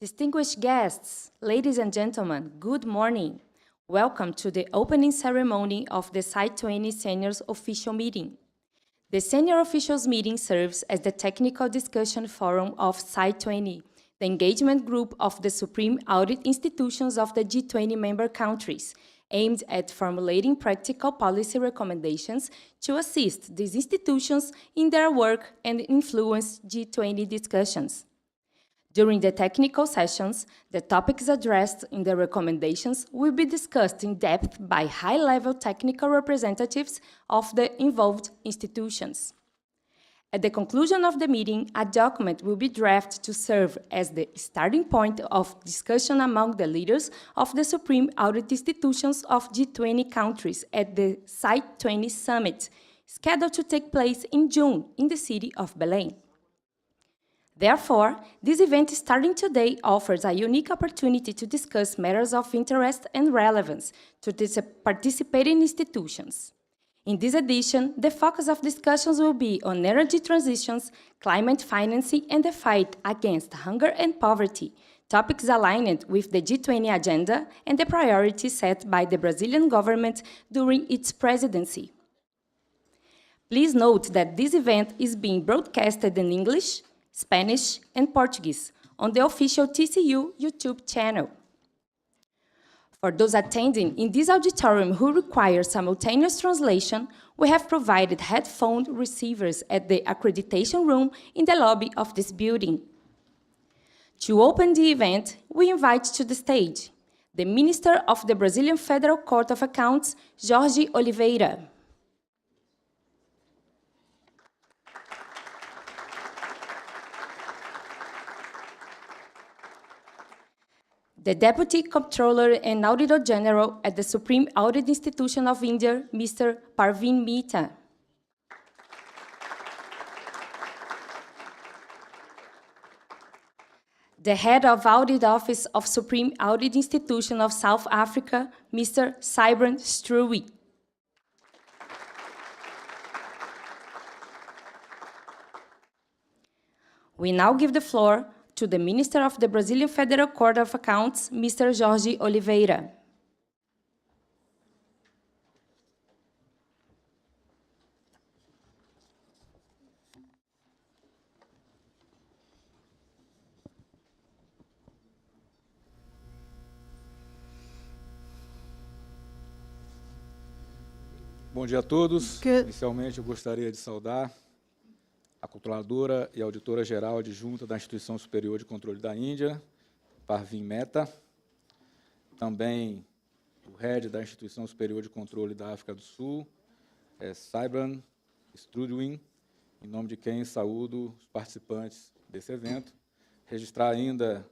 Distinguished guests, ladies and gentlemen, good morning. Welcome to the opening ceremony of the SAI 20 Seniors Official Meeting. The Senior Officials Meeting serves as the technical discussion forum of SAI 20, the engagement group of the Supreme Audit Institutions of the G20 member countries, aimed at formulating practical policy recommendations to assist these institutions in their work and influence G20 discussions. During the technical sessions, the topics addressed in the recommendations will be discussed in depth by high-level technical representatives of the involved institutions. At the conclusion of the meeting, a document will be drafted to serve as the starting point of discussion among the leaders of the Supreme Audit Institutions of G20 countries at the SAI 20 Summit, scheduled to take place in June in the city of Belém. Therefore, this event starting today offers a unique opportunity to discuss matters of interest and relevance to the participating institutions. In this edition, the focus of discussions will be on energy transitions, climate financing, and the fight against hunger and poverty, topics aligned with the G20 agenda and the priorities set by the Brazilian government during its presidency. Please note that this event is being broadcasted in English, Spanish, and Portuguese on the official TCU YouTube channel. For those attending in this auditorium who require simultaneous translation, we have provided headphone receivers at the accreditation room in the lobby of this building. To open the event, we invite to the stage the Minister of the Brazilian Federal Court of Accounts, Jorge Oliveira. The Deputy Comptroller and Auditor General at the Supreme Audit Institution of India, Mr. Parveen Mehta. The Head of Audit Office of Supreme Audit Institution of South Africa, Mr. Cybran Struwe. We now give the floor to the Minister of the Brazilian Federal Court of Accounts, Mr. Jorge Oliveira. Bom dia a todos. Inicialmente, eu gostaria de saudar a controladora e auditora-geral adjunta da Instituição Superior de Controle da Índia, Parveen Mehta, também o head da Instituição Superior de Controle da África do Sul, Cybran Struwe, em nome de quem saúdo os participantes desse evento, registrar ainda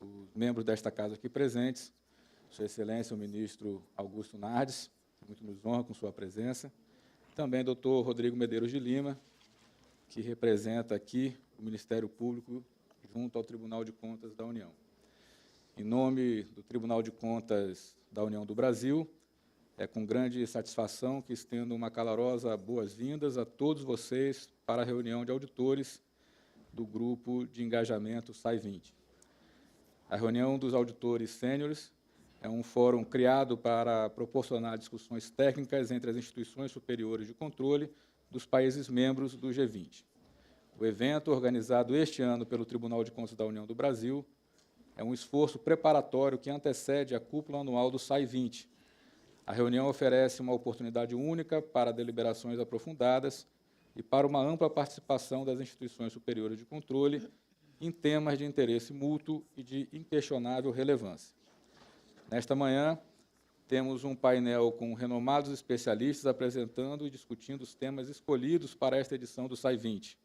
os membros desta casa aqui presentes, Sua Excelência, o ministro Augusto Nardes, muito nos honra com sua presença, também Dr. Rodrigo Medeiros de Lima, que representa aqui o Ministério Público junto ao Tribunal de Contas da União. Em nome do Tribunal de Contas da União do Brasil, é com grande satisfação que estendo uma calorosa boas-vindas a todos vocês para a reunião de auditores do Grupo de Engajamento SAI 20. A reunião dos auditores sêniores é um fórum criado para proporcionar discussões técnicas entre as instituições superiores de controle dos países membros do G20. O evento, organizado este ano pelo Tribunal de Contas da União do Brasil, é um esforço preparatório que antecede a cúpula anual do SAI 20. A reunião oferece uma oportunidade única para deliberações aprofundadas e para uma ampla participação das instituições superiores de controle em temas de interesse mútuo e de inquestionável relevância. Nesta manhã, temos um painel com renomados especialistas apresentando e discutindo os temas escolhidos para esta edição do SAI 20,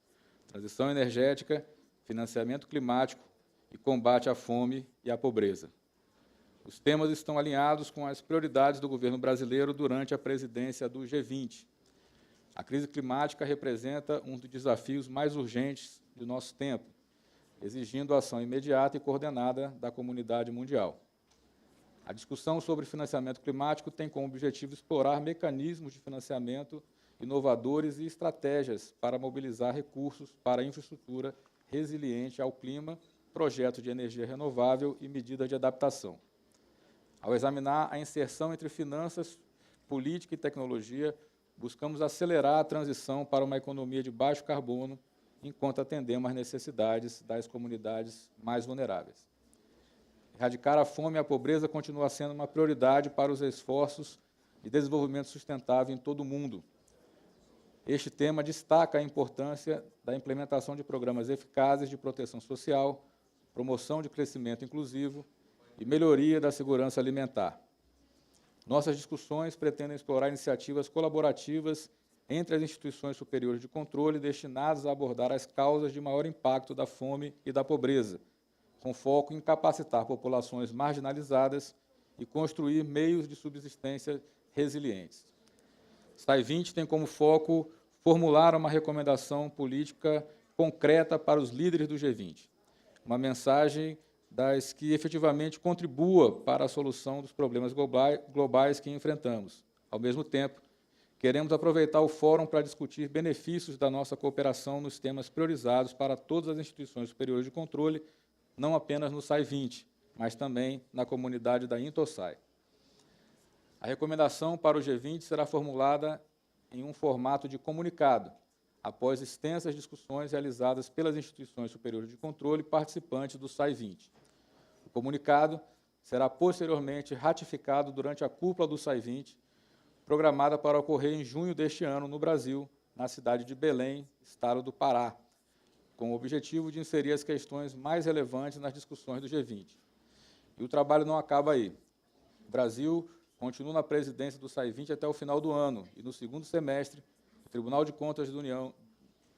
transição energética, financiamento climático e combate à fome e à pobreza. Os temas estão alinhados com as prioridades do governo brasileiro durante a presidência do G20. A crise climática representa um dos desafios mais urgentes de nosso tempo, exigindo ação imediata e coordenada da comunidade mundial. A discussão sobre financiamento climático tem como objetivo explorar mecanismos de financiamento inovadores e estratégias para mobilizar recursos para a infraestrutura resiliente ao clima projetos de energia renovável e medidas de adaptação. Ao examinar a inserção entre finanças, política e tecnologia, buscamos acelerar a transição para uma economia de baixo carbono, enquanto atendemos às necessidades das comunidades mais vulneráveis. Erradicar a fome e a pobreza continua sendo uma prioridade para os esforços de desenvolvimento sustentável em todo o mundo. Este tema destaca a importância da implementação de programas eficazes de proteção social, promoção de crescimento inclusivo e melhoria da segurança alimentar. Nossas discussões pretendem explorar iniciativas colaborativas entre as instituições superiores de controle destinadas a abordar as causas de maior impacto da fome e da pobreza, com foco em capacitar populações marginalizadas e construir meios de subsistência resilientes. SAI 20 tem como foco formular uma recomendação política concreta para os líderes do G20, uma mensagem das que efetivamente contribua para a solução dos problemas globais que enfrentamos. Ao mesmo tempo, queremos aproveitar o fórum para discutir benefícios da nossa cooperação nos temas priorizados para todas as instituições superiores de controle, não apenas no SAI 20, mas também na comunidade da INTOSAI. A recomendação para o G20 será formulada em um formato de comunicado, após extensas discussões realizadas pelas instituições superiores de controle participantes do SAI 20. O comunicado será posteriormente ratificado durante a cúpula do SAI 20, programada para ocorrer em junho deste ano no Brasil, na cidade de Belém, estado do Pará, com o objetivo de inserir as questões mais relevantes nas discussões do G20. E o trabalho não acaba aí. O Brasil continua na presidência do SAI 20 até o final do ano, e no segundo semestre, o Tribunal de Contas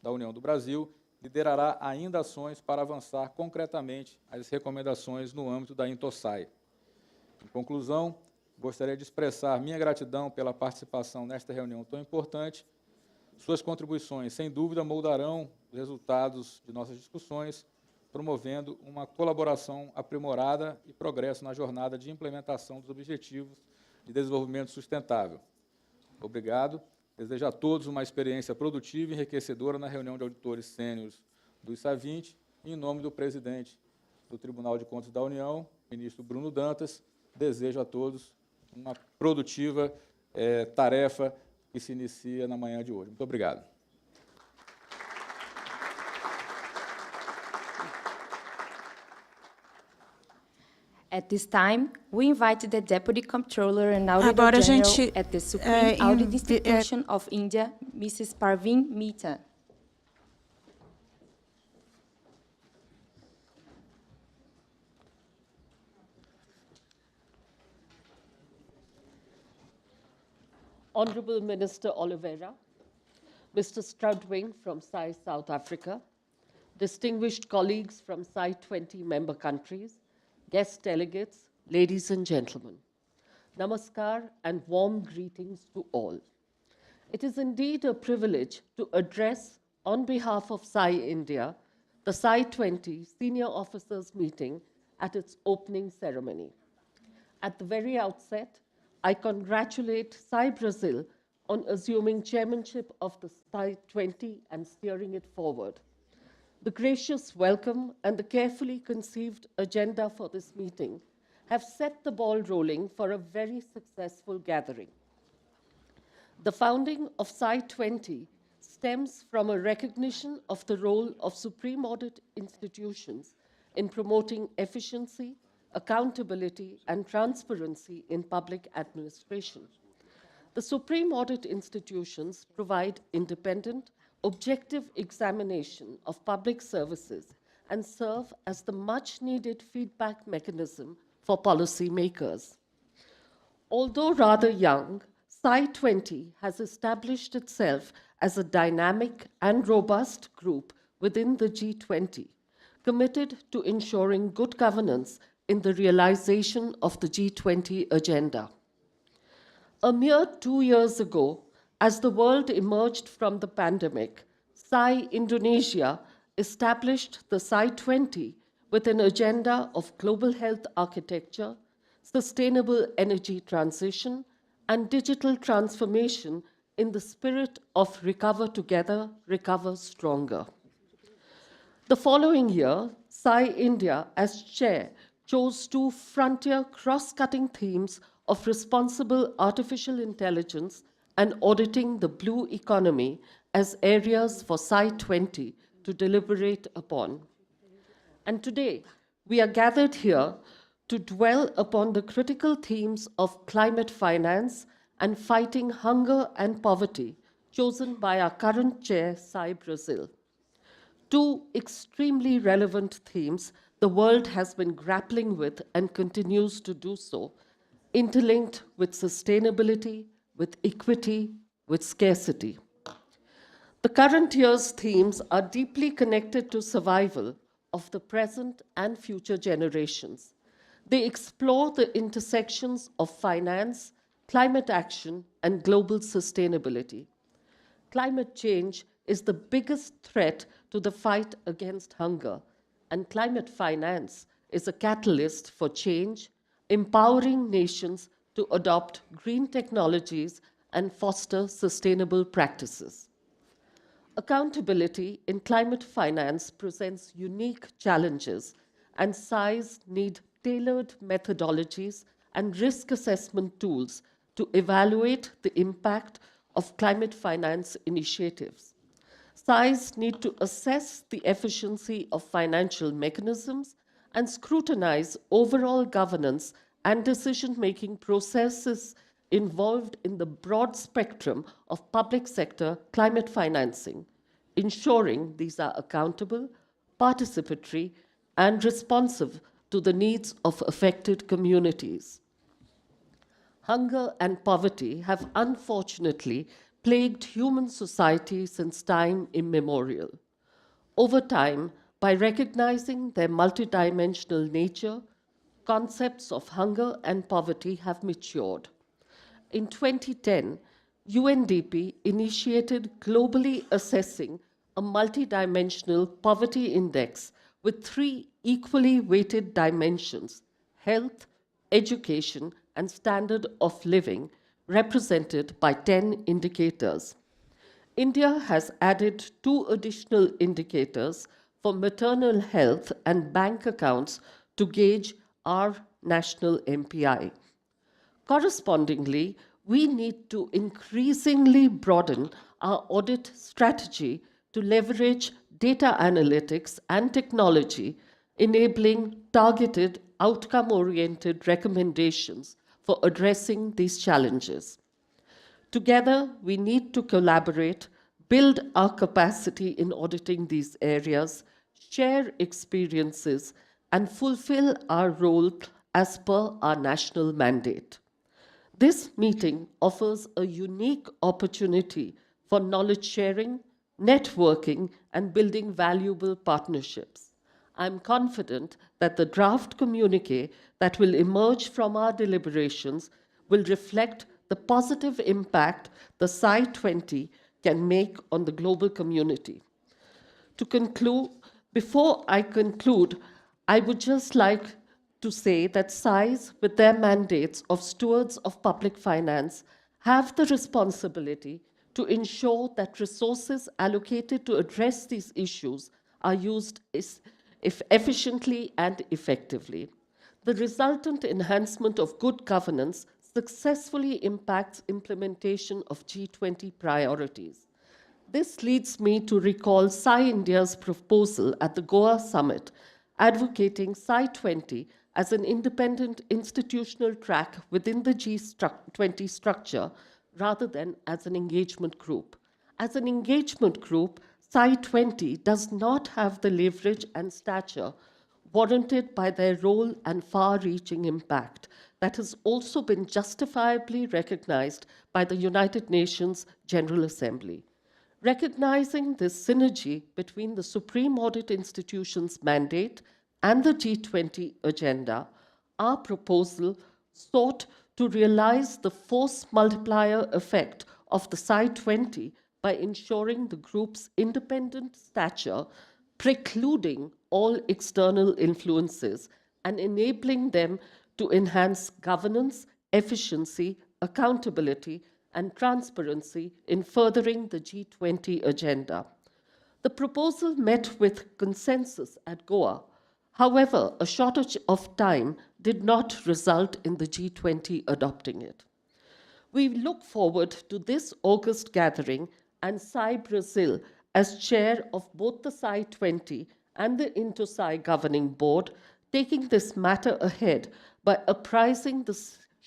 da União do Brasil liderará ainda ações para avançar concretamente as recomendações no âmbito da INTOSAI. Em conclusão, gostaria de expressar minha gratidão pela participação nesta reunião tão importante. Suas contribuições, sem dúvida, moldarão os resultados de nossas discussões, promovendo uma colaboração aprimorada e progresso na jornada de implementação dos Objetivos de Desenvolvimento Sustentável. Obrigado. Desejo a todos uma experiência produtiva e enriquecedora na reunião de auditores sêniores do SAI 20, e em nome do presidente do Tribunal de Contas da União, ministro Bruno Dantas, desejo a todos uma produtiva tarefa que se inicia na manhã de hoje. Muito obrigado. At this time, we invite the Deputy Comptroller and Auditor General at the Supreme Audit Institution of India, Mrs. Parveen Mehta. Honorable Minister Oliveira, Mr. Strudwing from SAI South Africa, distinguished colleagues from SAI 20 member countries, guest delegates, ladies and gentlemen, namaskar and warm greetings to all. It is indeed a privilege to address, on behalf of SAI India, the SAI 20 Senior Officers Meeting at its opening ceremony. At the very outset, I congratulate SAI Brazil on assuming chairmanship of the SAI 20 and steering it forward. The gracious welcome and the carefully conceived agenda for this meeting have set the ball rolling for a very successful gathering. The founding of SAI 20 stems from a recognition of the role of Supreme Audit Institutions in promoting efficiency, accountability, and transparency in public administration. The Supreme Audit Institutions provide independent, objective examination of public services and serve as the much-needed feedback mechanism for policymakers. Although rather young, SAI 20 has established itself as a dynamic and robust group within the G20, committed to ensuring good governance in the realization of the G20 agenda. A mere 2 years ago, as the world emerged from the pandemic, SAI Indonesia established the SAI 20 with an agenda of global health architecture, sustainable energy transition, and digital transformation in the spirit of recover together, recover stronger. The following year, SAI India, as chair, chose two frontier cross-cutting themes of responsible artificial intelligence and auditing the blue economy as areas for SAI 20 to deliberate upon. And today, we are gathered here to dwell upon the critical themes of climate finance and fighting hunger and poverty, chosen by our current chair, SAI Brazil. Two extremely relevant themes the world has been grappling with and continues to do so, interlinked with sustainability, with equity, with scarcity. The current year's themes are deeply connected to survival of the present and future generations. They explore the intersections of finance, climate action, and global sustainability. Climate change is the biggest threat to the fight against hunger, and climate finance is a catalyst for change, empowering nations to adopt green technologies and foster sustainable practices. Accountability in climate finance presents unique challenges, and SAIs need tailored methodologies and risk assessment tools to evaluate the impact of climate finance initiatives. SAIs need to assess the efficiency of financial mechanisms and scrutinize overall governance and decision-making processes involved in the broad spectrum of public sector climate financing, ensuring these are accountable, participatory, and responsive to the needs of affected communities. Hunger and poverty have unfortunately plagued human society since time immemorial. Over time, by recognizing their multidimensional nature, concepts of hunger and poverty have matured. In 2010, UNDP initiated globally assessing a multidimensional poverty index with three equally weighted dimensions: health, education, and standard of living, represented by 10 indicators. India has added two additional indicators for maternal health and bank accounts to gauge our national MPI. Correspondingly, we need to increasingly broaden our audit strategy to leverage data analytics and technology, enabling targeted, outcome-oriented recommendations for addressing these challenges. Together, we need to collaborate, build our capacity in auditing these areas, share experiences, and fulfill our role as per our national mandate. This meeting offers a unique opportunity for knowledge sharing, networking, and building valuable partnerships. I'm confident that the draft communiqué that will emerge from our deliberations will reflect the positive impact the SAI 20 can make on the global community. To conclude, before I conclude, I would just like to say that SAIs, with their mandates of stewards of public finance, have the responsibility to ensure that resources allocated to address these issues are used efficiently and effectively. The resultant enhancement of good governance successfully impacts implementation of G20 priorities. This leads me to recall SAI India's proposal at the Goa summit, advocating SAI 20 as an independent institutional track within the G20 structure rather than as an engagement group. As an engagement group, SAI 20 does not have the leverage and stature warranted by their role and far-reaching impact that has also been justifiably recognized by the United Nations General Assembly. Recognizing this synergy between the Supreme Audit Institutions mandate and the G20 agenda, our proposal sought to realize the force multiplier effect of the SAI 20 by ensuring the group's independent stature, precluding all external influences, and enabling them to enhance governance, efficiency, accountability, and transparency in furthering the G20 agenda. The proposal met with consensus at Goa, However, a shortage of time did not result in the G20 adopting it. We look forward to this August gathering and SAI Brazil as chair of both the SAI 20 and the Inter-SAI Governing Board, taking this matter ahead by apprising the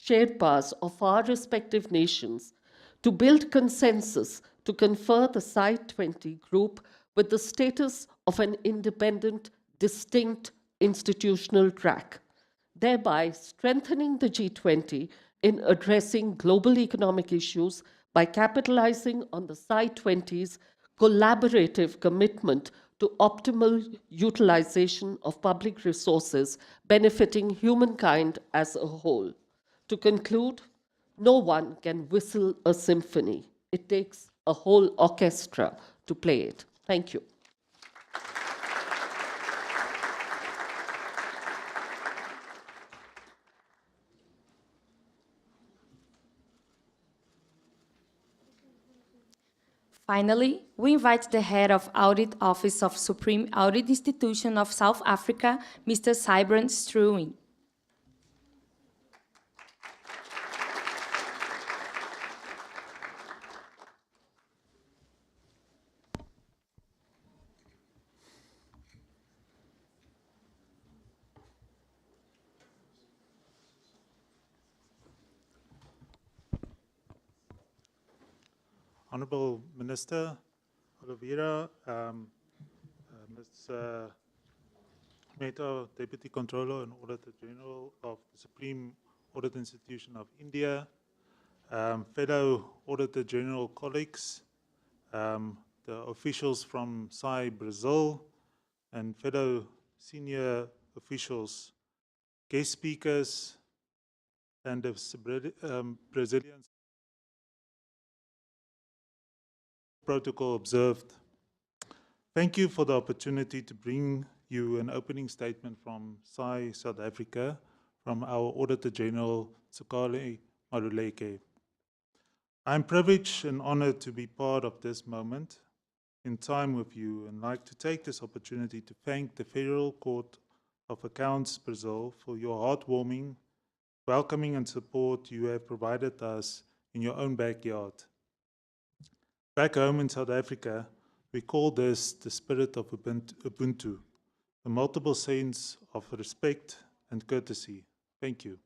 Sherpas of our respective nations to build consensus to confer the SAI 20 group with the status of an independent, distinct institutional track, thereby strengthening the G20 in addressing global economic issues by capitalizing on the SAI 20's collaborative commitment to optimal utilization of public resources benefiting humankind as a whole. To conclude, no one can whistle a symphony. It takes a whole orchestra to play it. Thank you. Finally, we invite the Head of Audit Office of Supreme Audit Institution of South Africa, Mr. Sybran Struwing. Honourable Minister Oliveira, Ms. Mehta, Deputy Controller and Auditor General of the Supreme Audit Institution of India, fellow Auditor General colleagues, the officials from SAI Brazil, and fellow senior officials, guest speakers, and the Brazilian protocol observed. Thank you for the opportunity to bring you an opening statement from SAI South Africa, from our Auditor General, Tsukale Maruleke. I'm privileged and honored to be part of this moment in time with you, and like to take this opportunity to thank the Federal Court of Accounts Brazil for your heartwarming, welcoming and support you have provided us in your own backyard. Back home in South Africa, we call this the spirit of Ubuntu, a multiple sense of respect and courtesy. Thank you.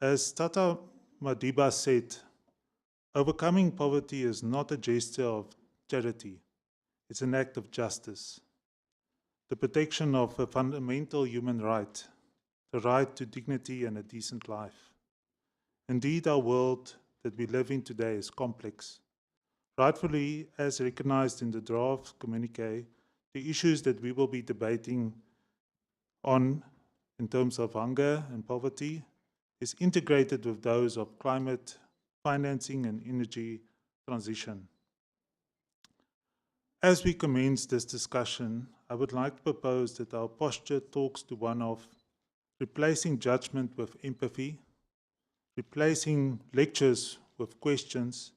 As Tata Madiba said, overcoming poverty is not a gesture of charity, it's an act of justice. The protection of a fundamental human right, the right to dignity and a decent life. Indeed, our world that we live in today is complex. Rightfully, as recognized in the draft communique, the issues that we will be debating on in terms of hunger and poverty is integrated with those of climate, financing and energy transition. As we commence this discussion, I would like to propose that our posture talks to one of replacing judgment with empathy, replacing lectures with questions,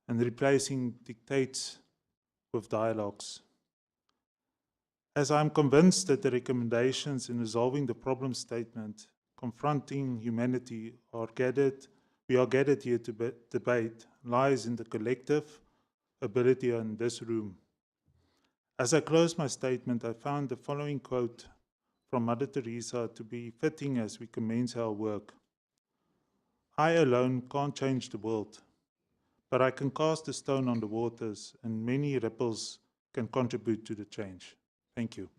and replacing dictates with dialogues. As I'm convinced that the recommendations in resolving the problem statement confronting humanity we are gathered here to debate lies in the collective ability in this room. As I close my statement, I found the following quote from Mother Teresa to be fitting as we commence our work. I alone can't change the world, but I can cast a stone on the waters, and many ripples can contribute to the change. Thank you.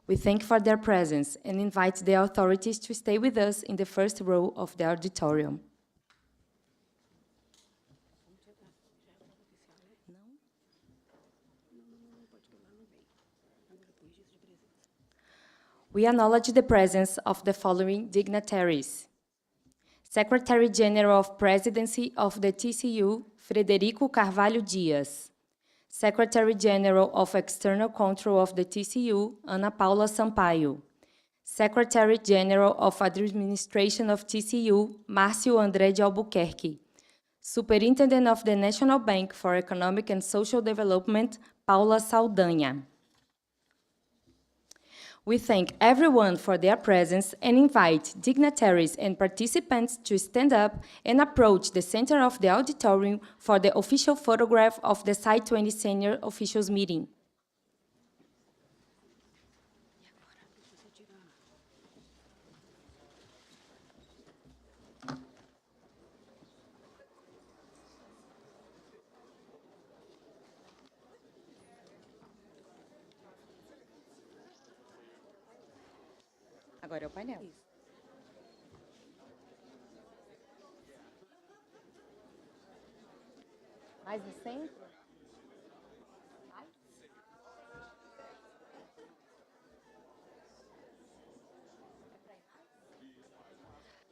We thank for their presence and invite the authorities to stay with us in the first row of the auditorium. We acknowledge the presence of the following dignitaries: Secretary General of Presidency of the TCU, Frederico Carvalho Dias. Secretary General of External Control of the TCU, Ana Paula Sampaio. Secretary General of Administration of TCU, Márcio André de Albuquerque. Superintendent of the National Bank for Economic and Social Development, Paula Saldanha. We thank everyone for their presence and invite dignitaries and participants to stand up and approach the center of the auditorium for the official photograph of the SAI 20 Senior Officials Meeting. Agora é o painel. Mais no centro?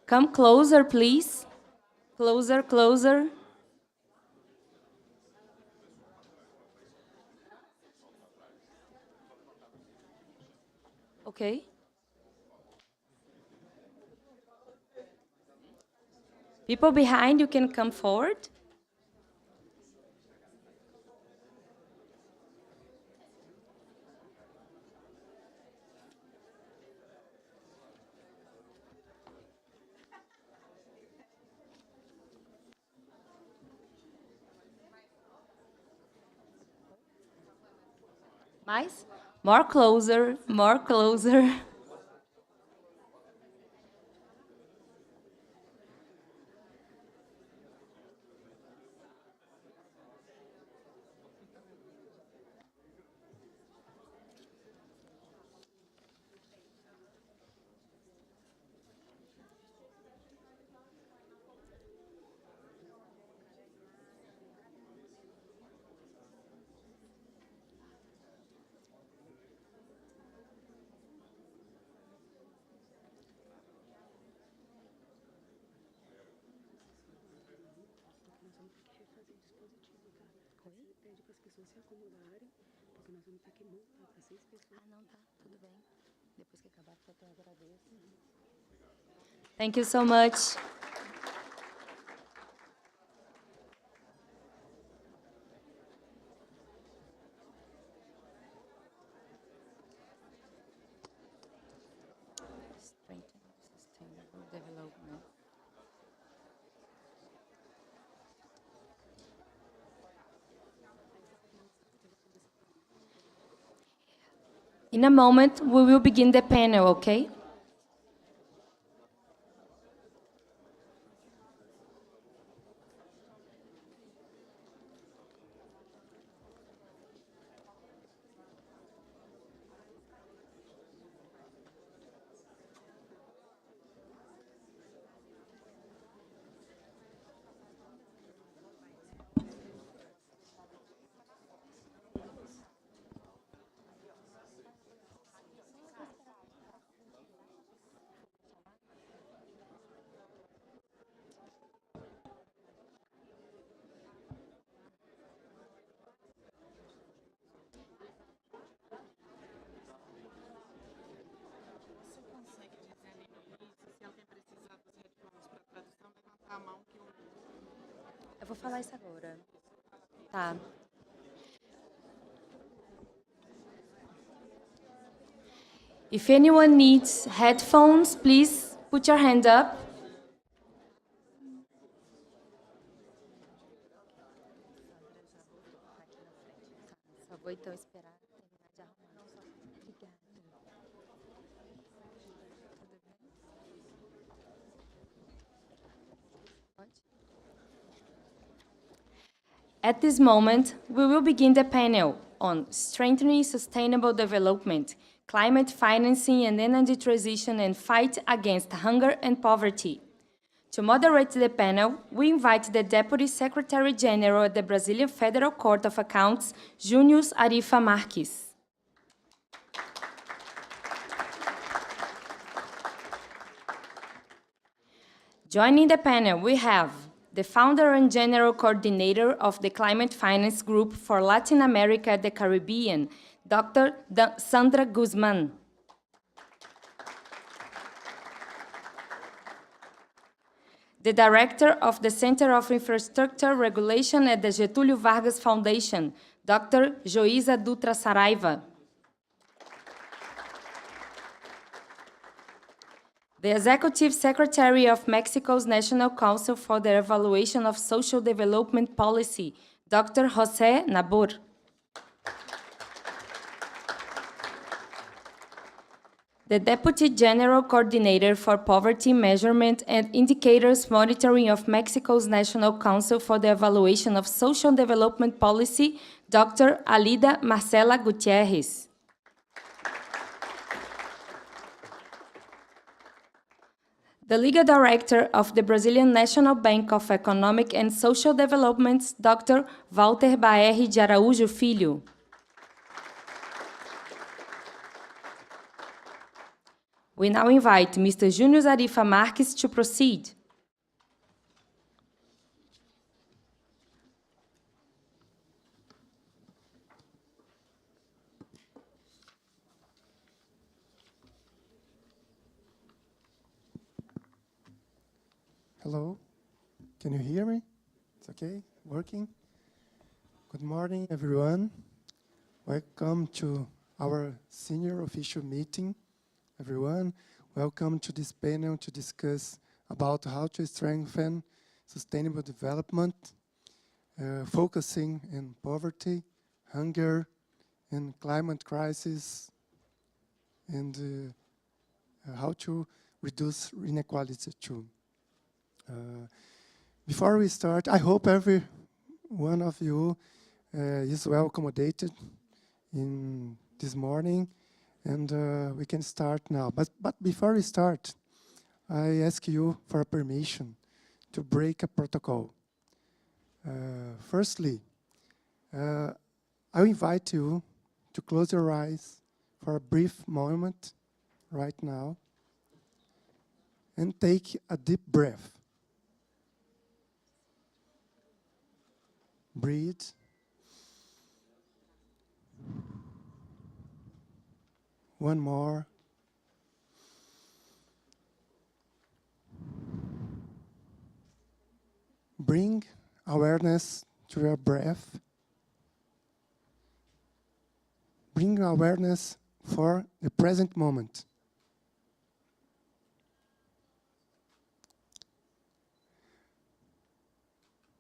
Come closer, please. Closer, closer. Okay. People behind, you can come forward. Mais? More closer, more closer. Thank you so much. Strengthening sustainable development. In a moment, we will begin the panel, okay? Eu vou falar isso agora. Tá. If anyone needs headphones, please put your hand up. Só vou então esperar terminar de arrumar. Obrigada. At this moment, we will begin the panel on strengthening sustainable development, climate financing and energy transition, and fight against hunger and poverty. To moderate the panel, we invite the Deputy Secretary General at the Brazilian Federal Court of Accounts, Júnior Arifa Marques. Joining the panel, we have the founder and general coordinator of the Climate Finance Group for Latin America and the Caribbean, Dr. Sandra Guzman. The director of the Center of Infrastructure Regulation at the Getúlio Vargas Foundation, Dr. Joísa Dutra Saraiva. The Executive Secretary of Mexico's National Council for the Evaluation of Social Development Policy, Dr. José Nabor. The Deputy General Coordinator for Poverty Measurement and Indicators Monitoring of Mexico's National Council for the Evaluation of Social Development Policy, Dr. Alida Marcela Gutierrez. The Legal Director of the Brazilian National Bank of Economic and Social Development, Dr. Walter Baerre de Araújo Filho. We now invite Mr. Júnior Zarifa Marques to proceed. Hello, can you hear me? It's okay, working? Good morning, everyone. Welcome to our senior official meeting. Everyone, welcome to this panel to discuss about how to strengthen sustainable development, focusing on poverty, hunger, and climate crisis, and how to reduce inequality too. Before we start, I hope every one of you is well accommodated in this morning, and we can start now. But before we start, I ask you for permission to break a protocol. Firstly, I invite you to close your eyes for a brief moment right now and take a deep breath. Breathe. One more. Bring awareness to your breath. Bring awareness for the present moment.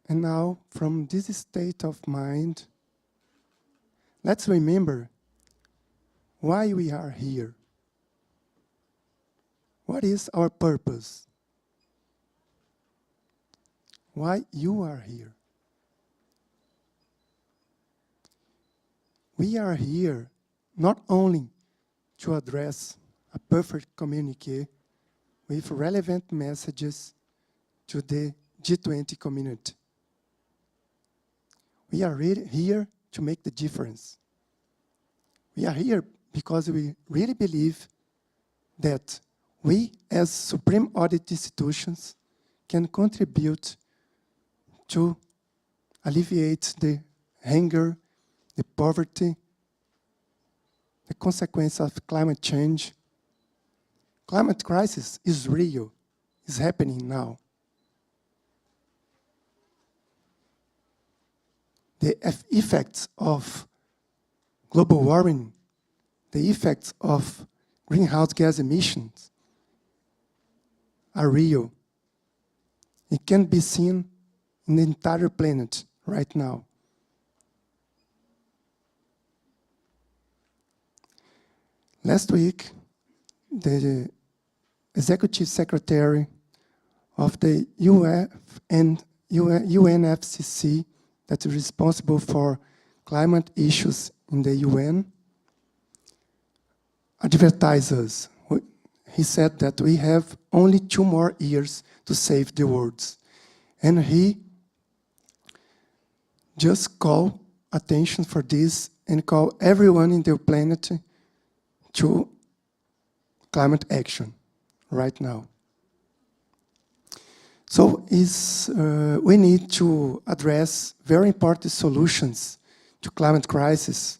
And now, from this state of mind, let's remember why we are here. What is our purpose? Why you are here? We are here not only to address a perfect communique with relevant messages to the G20 community. We are really here to make the difference. We are here because we really believe that we, as Supreme Audit Institutions, can contribute to alleviate the hunger, the poverty, the consequence of climate change. Climate crisis is real, is happening now. The effects of global warming, the effects of greenhouse gas emissions are real. It can be seen in the entire planet right now. Last week, the Executive Secretary of the UNFCCC, that is responsible for climate issues in the UN, advertised us. He said that we have only 2 more years to save the world. And he just called attention for this and called everyone in the planet to climate action right now. So we need to address very important solutions to climate crisis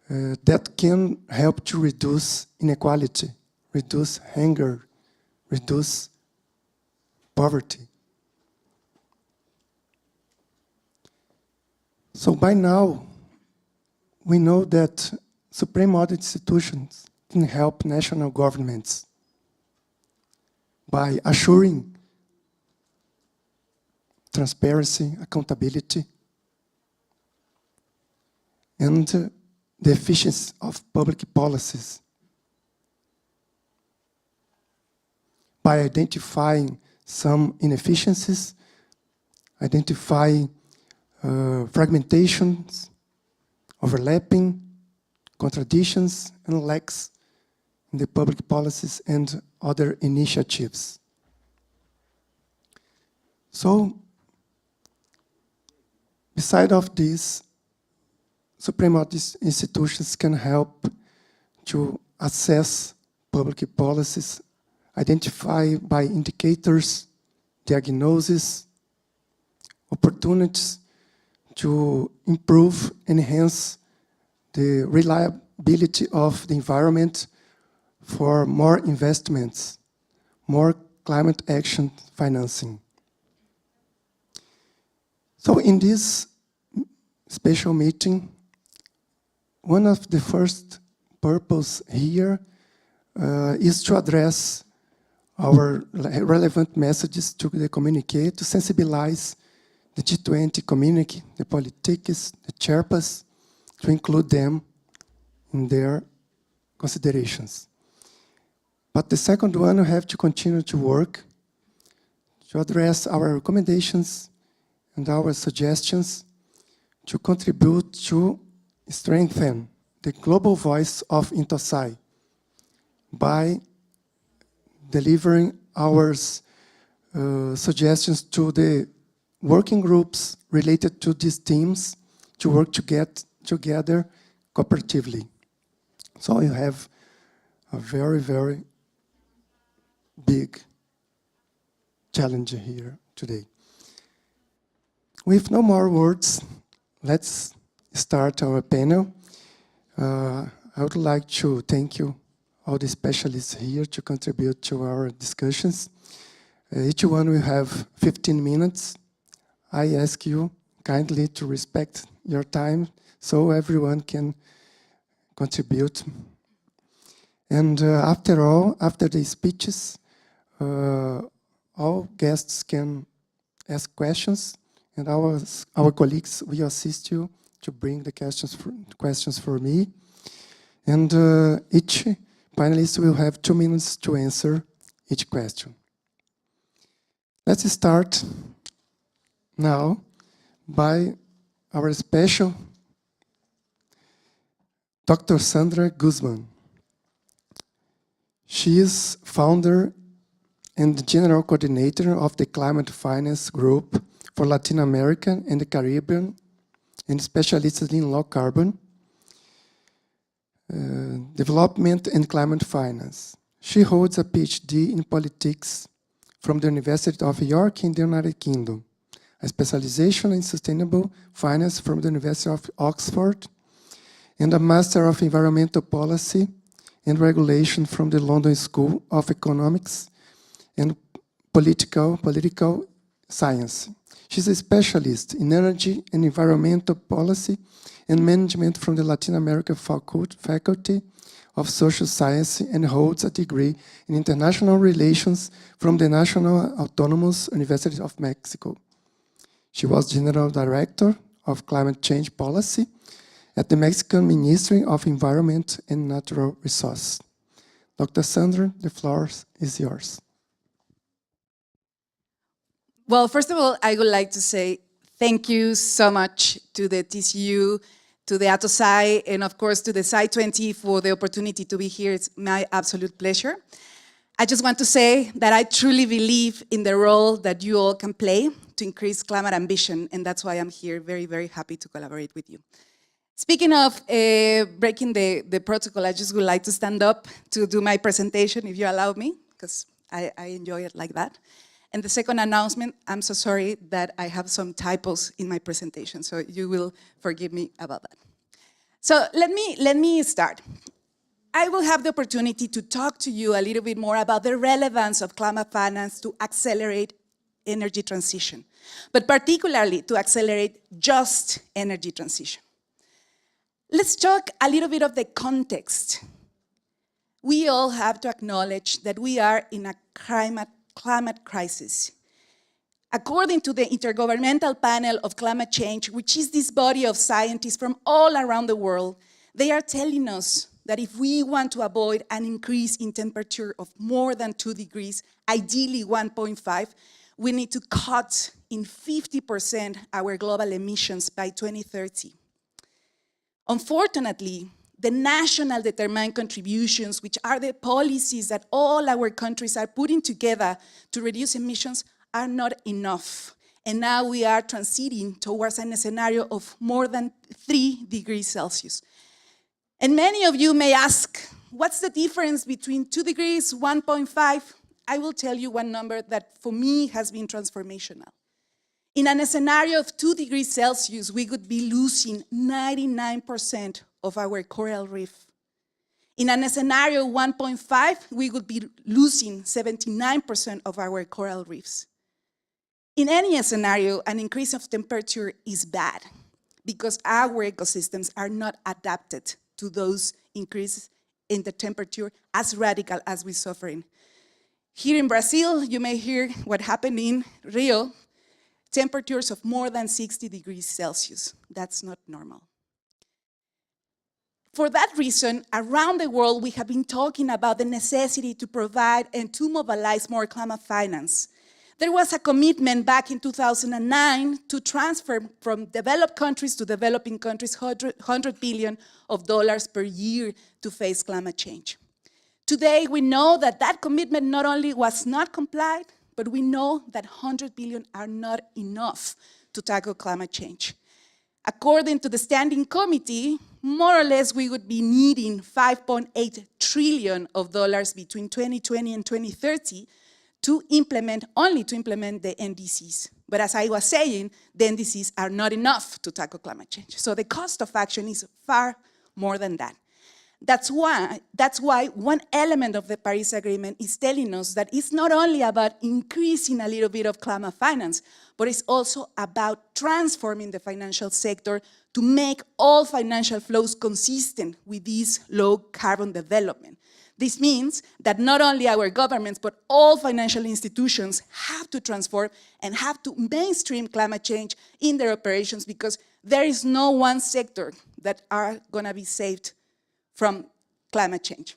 that can help to reduce inequality, reduce hunger, reduce poverty. So by now, we know that Supreme Audit Institutions can help national governments by assuring transparency, accountability, and the efficiency of public policies by identifying some inefficiencies, identifying fragmentations, overlapping, contradictions, and lacks in the public policies and other initiatives. So, beside of this, Supreme Audit Institutions can help to assess public policies, identify by indicators, diagnosis, opportunities to improve, enhance the reliability of the environment for more investments, more climate action financing. So in this special meeting, one of the first purpose here is to address our relevant messages to the communique, to sensibilize the G20 community, the politics, the Sherpas, to include them in their considerations. But the second one, we have to continue to work to address our recommendations and our suggestions to contribute to strengthen the global voice of INTOSAI by delivering our suggestions to the working groups related to these themes to work to get together cooperatively. So you have a very, very big challenge here today. With no more words, let's start our panel. I would like to thank you, all the specialists here, to contribute to our discussions. Each one will have 15 minutes. I ask you kindly to respect your time so everyone can contribute. And after the speeches, all guests can ask questions, and our colleagues will assist you to bring the questions for me. And each panelist will have 2 minutes to answer each question. Let's start now by our special Dr. Sandra Guzman. She is founder and general coordinator of the Climate Finance Group for Latin America and the Caribbean, and specialist in low carbon development and climate finance. She holds a PhD in politics from the University of York in the United Kingdom, a specialization in sustainable finance from the University of Oxford, and a Master of Environmental Policy and Regulation from the London School of Economics and Political Science. She's a specialist in energy and environmental policy and management from the Latin America Faculty of Social Science and holds a degree in international relations from the National Autonomous University of Mexico. She was General Director of Climate Change Policy at the Mexican Ministry of Environment and Natural Resources. Dr. Sandra, the floor is yours. Well, first of all, I would like to say thank you so much to the TCU, to the ATOSAI, and of course to the SAI-20 for the opportunity to be here. It's my absolute pleasure. I just want to say that I truly believe in the role that you all can play to increase climate ambition, and that's why I'm here, very, very happy to collaborate with you. Speaking of breaking the protocol, I just would like to stand up to do my presentation, if you allow me, because I enjoy it like that. And the second announcement, I'm so sorry that I have some typos in my presentation, so you will forgive me about that. So let me start. I will have the opportunity to talk to you a little bit more about the relevance of climate finance to accelerate energy transition, but particularly to accelerate just energy transition. Let's talk a little bit of the context. We all have to acknowledge that we are in a climate crisis. According to the Intergovernmental Panel of Climate Change, which is this body of scientists from all around the world, they are telling us that if we want to avoid an increase in temperature of more than 2 degrees, ideally 1.5, we need to cut in 50% our global emissions by 2030. Unfortunately, the national determined contributions, which are the policies that all our countries are putting together to reduce emissions, are not enough. And now we are transiting towards a scenario of more than 3 degrees Celsius. And many of you may ask, what's the difference between 2 degrees, 1.5? I will tell you one number that for me has been transformational. In a scenario of 2 degrees Celsius, we would be losing 99% of our coral reef. In a scenario 1.5, we would be losing 79% of our coral reefs. In any scenario, an increase of temperature is bad because our ecosystems are not adapted to those increases in the temperature as radical as we're suffering. Here in Brazil, you may hear what happened in Rio, temperatures of more than 60 degrees Celsius. That's not normal. For that reason, around the world, we have been talking about the necessity to provide and to mobilize more climate finance. There was a commitment back in 2009 to transfer from developed countries to developing countries $100 billion per year to face climate change. Today, we know that that commitment not only was not complied, but we know that $100 billion are not enough to tackle climate change. According to the Standing Committee, more or less we would be needing $5.8 trillion between 2020 and 2030 to implement the NDCs. But as I was saying, the NDCs are not enough to tackle climate change. So the cost of action is far more than that. That's why one element of the Paris Agreement is telling us that it's not only about increasing a little bit of climate finance, but it's also about transforming the financial sector to make all financial flows consistent with this low carbon development. This means that not only our governments, but all financial institutions have to transform and have to mainstream climate change in their operations because there is no one sector that are going to be saved from climate change.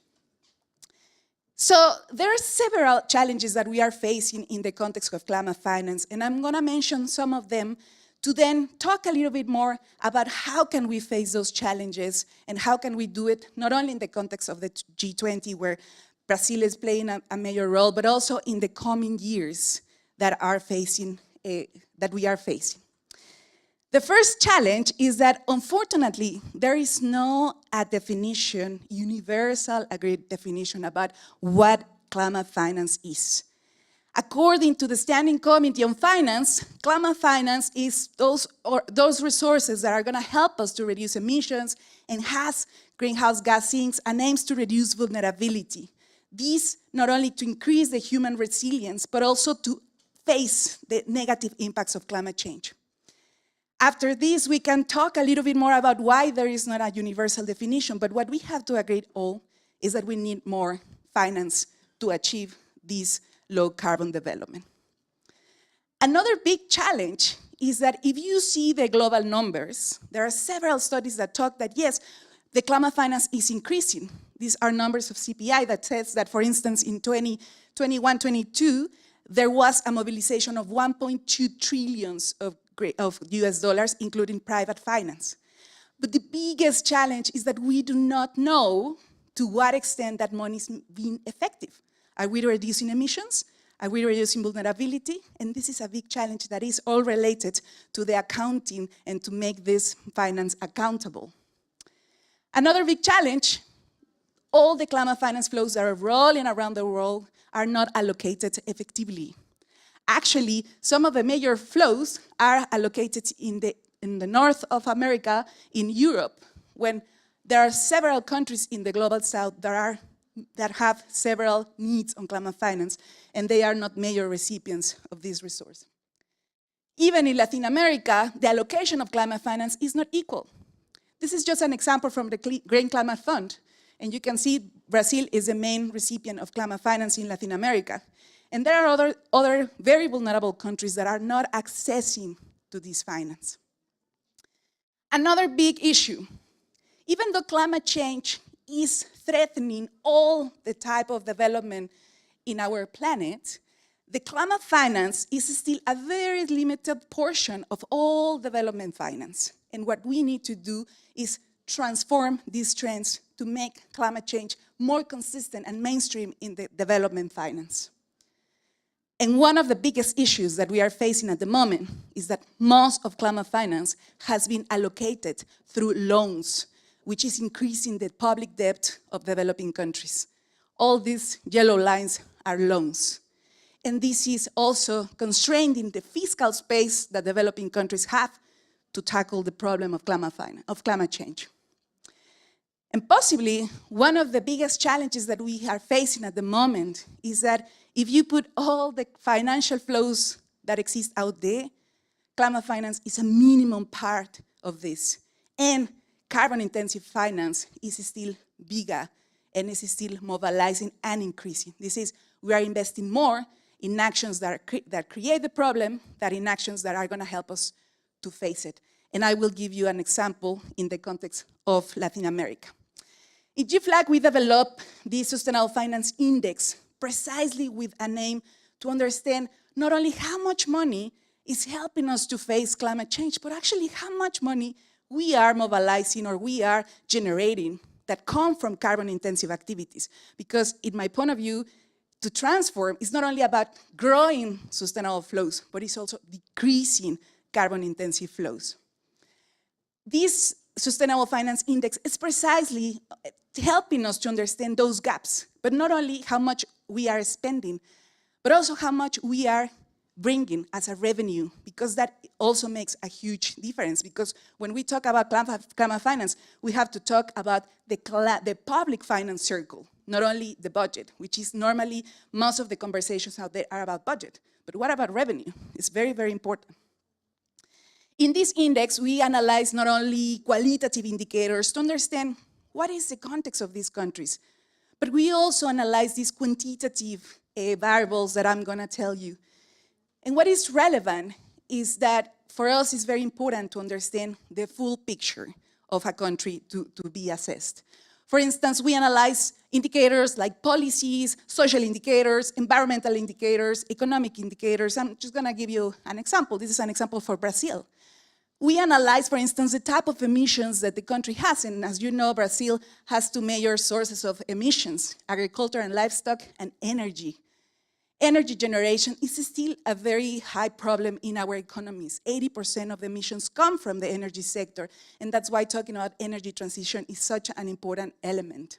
So there are several challenges that we are facing in the context of climate finance, and I'm going to mention some of them to then talk a little bit more about how can we face those challenges and how can we do it not only in the context of the G20 where Brazil is playing a major role, but also in the coming years that we are facing. The first challenge is that, unfortunately, there is no universal agreed definition about what climate finance is. According to the Standing Committee on Finance, climate finance is those resources that are going to help us to reduce emissions, enhance greenhouse gas sinks, and aims to reduce vulnerability. These not only to increase the human resilience, but also to face the negative impacts of climate change. After this, we can talk a little bit more about why there is not a universal definition, but what we have to agree all is that we need more finance to achieve this low carbon development. Another big challenge is that if you see the global numbers, there are several studies that talk that yes, the climate finance is increasing. These are numbers of CPI that says that, for instance, in 2021-22, there was a mobilization of 1.2 trillion of US dollars, including private finance. But the biggest challenge is that we do not know to what extent that money is being effective. Are we reducing emissions? Are we reducing vulnerability? And this is a big challenge that is all related to the accounting and to make this finance accountable. Another big challenge, all the climate finance flows that are rolling around the world are not allocated effectively. Actually, some of the major flows are allocated in the north of America, in Europe, when there are several countries in the global south that have several needs on climate finance, and they are not major recipients of this resource. Even in Latin America, the allocation of climate finance is not equal. This is just an example from the Green Climate Fund, and you can see Brazil is the main recipient of climate finance in Latin America. And there are other very vulnerable countries that are not accessing to this finance. Another big issue, even though climate change is threatening all the type of development in our planet, the climate finance is still a very limited portion of all development finance. And what we need to do is transform these trends to make climate change more consistent and mainstream in the development finance. And one of the biggest issues that we are facing at the moment is that most of climate finance has been allocated through loans, which is increasing the public debt of developing countries. All these yellow lines are loans. And this is also constraining the fiscal space that developing countries have to tackle the problem of climate change. And possibly, one of the biggest challenges that we are facing at the moment is that if you put all the financial flows that exist out there, climate finance is a minimum part of this. And carbon-intensive finance is still bigger and is still mobilizing and increasing. This is, we are investing more in actions that create the problem than in actions that are going to help us to face it. And I will give you an example in the context of Latin America. In GFLAG, we developed the Sustainable Finance Index precisely with an aim to understand not only how much money is helping us to face climate change, but actually how much money we are mobilizing or we are generating that come from carbon-intensive activities. Because in my point of view, to transform is not only about growing sustainable flows, but it's also decreasing carbon-intensive flows. This Sustainable Finance Index is precisely helping us to understand those gaps, but not only how much we are spending, but also how much we are bringing as a revenue, because that also makes a huge difference. Because when we talk about climate finance, we have to talk about the public finance circle, not only the budget, which is normally most of the conversations out there are about budget. But what about revenue? It's very, very important. In this index, we analyze not only qualitative indicators to understand what is the context of these countries, but we also analyze these quantitative variables that I'm going to tell you. And what is relevant is that for us it's very important to understand the full picture of a country to be assessed. For instance, we analyze indicators like policies, social indicators, environmental indicators, economic indicators. I'm just going to give you an example. This is an example for Brazil. We analyze, for instance, the type of emissions that the country has. And as you know, Brazil has two major sources of emissions, agriculture and livestock, and energy. Energy generation is still a very high problem in our economies. 80% of the emissions come from the energy sector, and that's why talking about energy transition is such an important element.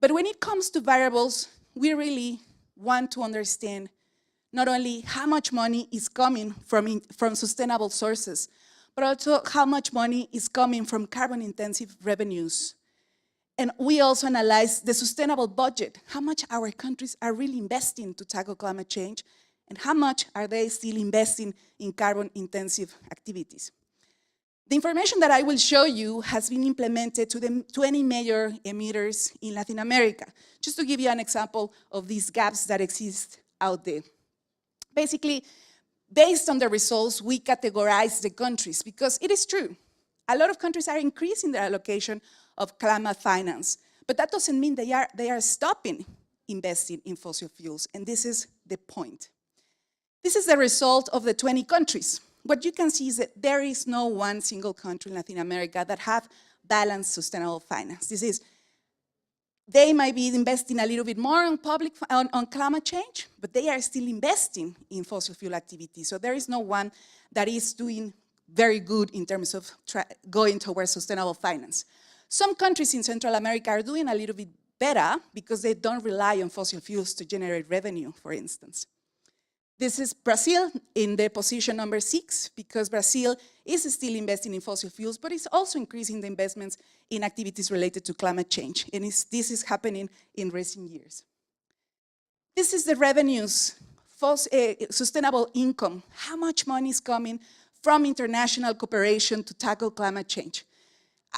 But when it comes to variables, we really want to understand not only how much money is coming from sustainable sources, but also how much money is coming from carbon-intensive revenues. And we also analyze the sustainable budget, how much our countries are really investing to tackle climate change, and how much are they still investing in carbon-intensive activities. The information that I will show you has been implemented to the 20 major emitters in Latin America, just to give you an example of these gaps that exist out there. Basically, based on the results, we categorize the countries, because it is true, a lot of countries are increasing their allocation of climate finance, but that doesn't mean they are stopping investing in fossil fuels, and this is the point. This is the result of the 20 countries. What you can see is that there is no one single country in Latin America that have balanced sustainable finance. They might be investing a little bit more on climate change, but they are still investing in fossil fuel activities. So there is no one that is doing very good in terms of going towards sustainable finance. Some countries in Central America are doing a little bit better because they don't rely on fossil fuels to generate revenue, for instance. This is Brazil in the position number 6, because Brazil is still investing in fossil fuels, but it's also increasing the investments in activities related to climate change. And this is happening in recent years. This is the revenues, sustainable income. How much money is coming from international cooperation to tackle climate change?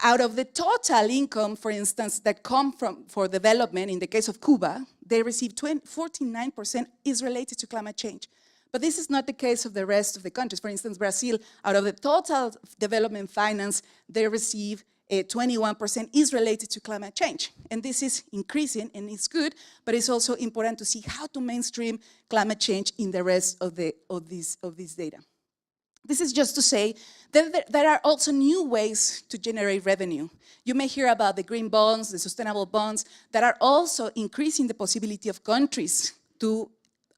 Out of the total income, for instance, that come for development, in the case of Cuba, they receive 49% is related to climate change. But this is not the case of the rest of the countries. For instance, Brazil, out of the total development finance, they receive 21% is related to climate change. And this is increasing, and it's good, but it's also important to see how to mainstream climate change in the rest of this data. This is just to say that there are also new ways to generate revenue. You may hear about the green bonds, the sustainable bonds, that are also increasing the possibility of countries to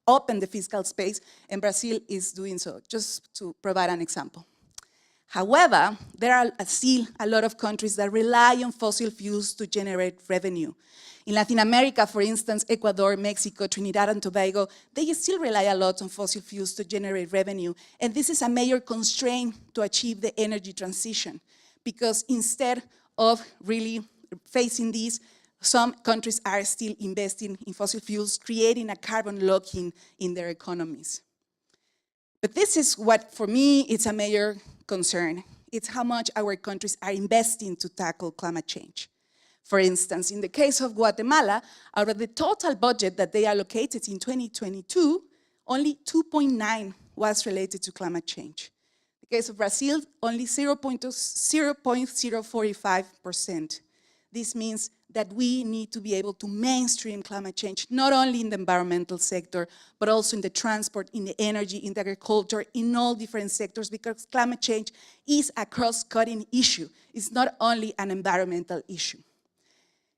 open the fiscal space, and Brazil is doing so, just to provide an example. However, there are still a lot of countries that rely on fossil fuels to generate revenue. In Latin America, for instance, Ecuador, Mexico, Trinidad and Tobago, they still rely a lot on fossil fuels to generate revenue. And this is a major constraint to achieve the energy transition, because instead of really facing these, some countries are still investing in fossil fuels, creating a carbon lock-in in their economies. But this is what, for me, it's a major concern. It's how much our countries are investing to tackle climate change. For instance, in the case of Guatemala, out of the total budget that they allocated in 2022, only 2.9 was related to climate change. In the case of Brazil, only 0.045%. This means that we need to be able to mainstream climate change, not only in the environmental sector, but also in the transport, in the energy, in the agriculture, in all different sectors, because climate change is a cross-cutting issue. It's not only an environmental issue.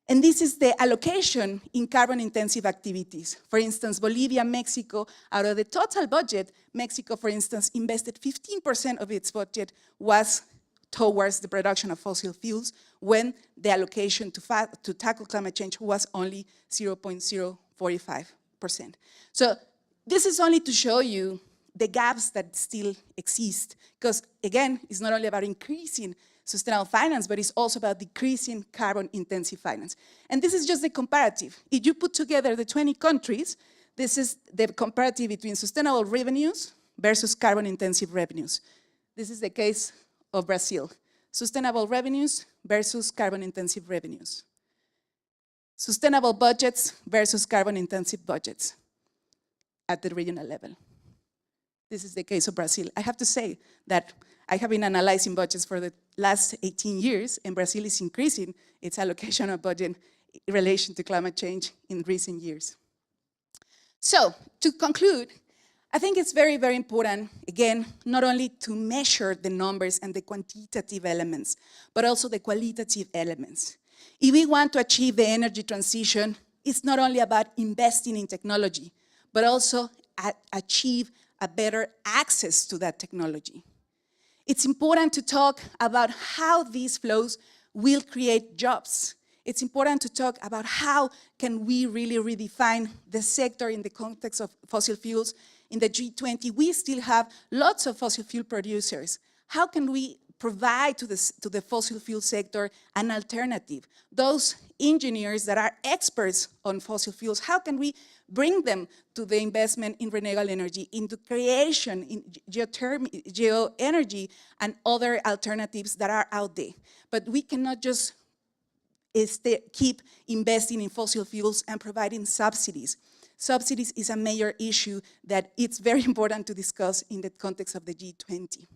And this is the allocation in carbon-intensive activities. For instance, Bolivia, Mexico, out of the total budget, Mexico, for instance, invested 15% of its budget was towards the production of fossil fuels, when the allocation to tackle climate change was only 0.045%. So this is only to show you the gaps that still exist, because again, it's not only about increasing sustainable finance, but it's also about decreasing carbon-intensive finance. And this is just the comparative. If you put together the 20 countries, this is the comparative between sustainable revenues versus carbon-intensive revenues. This is the case of Brazil. Sustainable revenues versus carbon-intensive revenues. Sustainable budgets versus carbon-intensive budgets at the regional level. This is the case of Brazil. I have to say that I have been analyzing budgets for the last 18 years, and Brazil is increasing its allocation of budget in relation to climate change in recent years. So, to conclude, I think it's very, very important, again, not only to measure the numbers and the quantitative elements, but also the qualitative elements. If we want to achieve the energy transition, it's not only about investing in technology, but also achieve a better access to that technology. It's important to talk about how these flows will create jobs. It's important to talk about how can we really redefine the sector in the context of fossil fuels. In the G20, we still have lots of fossil fuel producers. How can we provide to the fossil fuel sector an alternative? Those engineers that are experts on fossil fuels, how can we bring them to the investment in renewable energy, into creation, in geoenergy, and other alternatives that are out there? But we cannot just keep investing in fossil fuels and providing subsidies. Subsidies is a major issue that it's very important to discuss in the context of the G20.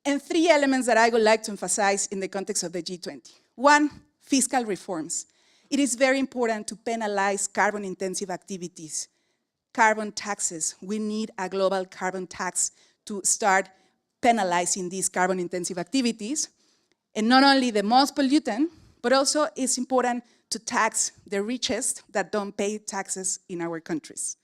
And 3 elements that I would like to emphasize in the context of the G20. 1, fiscal reforms. It is very important to penalize carbon-intensive activities. Carbon taxes. We need a global carbon tax to start penalizing these carbon-intensive activities. And not only the most pollutant, but also it's important to tax the richest that don't pay taxes in our countries.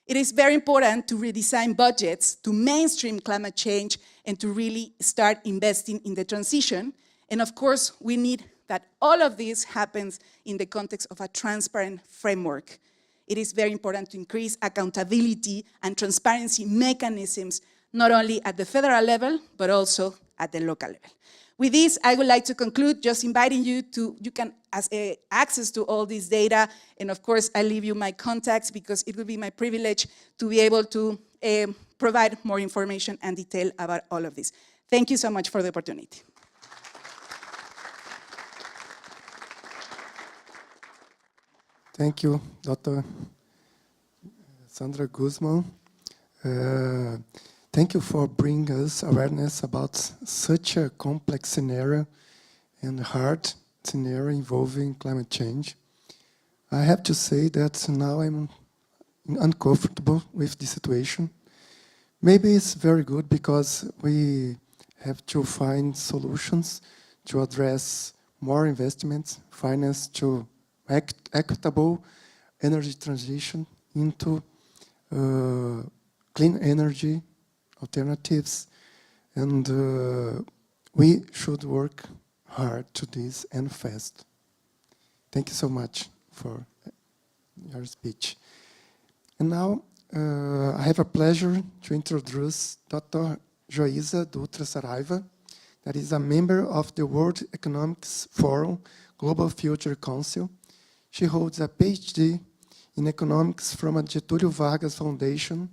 It is very important to redesign budgets to mainstream climate change and to really start investing in the transition. And of course, we need that all of this happens in the context of a transparent framework. it is very important to increase accountability and transparency mechanisms, not only at the federal level, but also at the local level. With this, I would like to conclude just inviting you can access to all this data, and of course, I leave you my contacts because it will be my privilege to be able to provide more information and detail about all of this. Thank you so much for the opportunity. Thank you, Dr. Sandra Guzman. Thank you for bringing us awareness about such a complex scenario and hard scenario involving climate change. I have to say that now I'm uncomfortable with the situation. Maybe it's very good because we have to find solutions to address more investments, finance to equitable energy transition into clean energy alternatives, and we should work hard to this and fast. Thank you so much for your speech. And now I have a pleasure to introduce Dr. Joísa Dutra Saraiva, that is a member of the World Economics Forum Global Future Council. She holds a PhD in economics from a Getúlio Vargas Foundation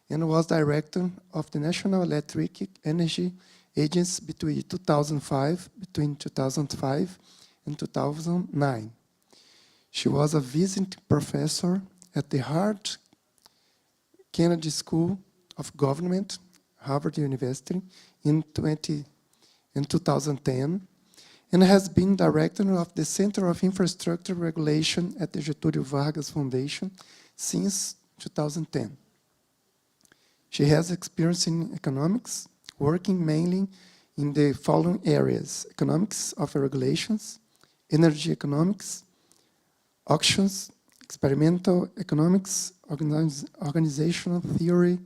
and was director of the National Electric Energy Agency between 2005 and 2009. She was a visiting professor at the Kennedy School of Government, Harvard University, in 2010, and has been director of the Center of Infrastructure Regulation at the Getúlio Vargas Foundation since 2010. She has experience in economics, working mainly in the following areas: economics of regulations, energy economics, auctions, experimental economics, organizational theory,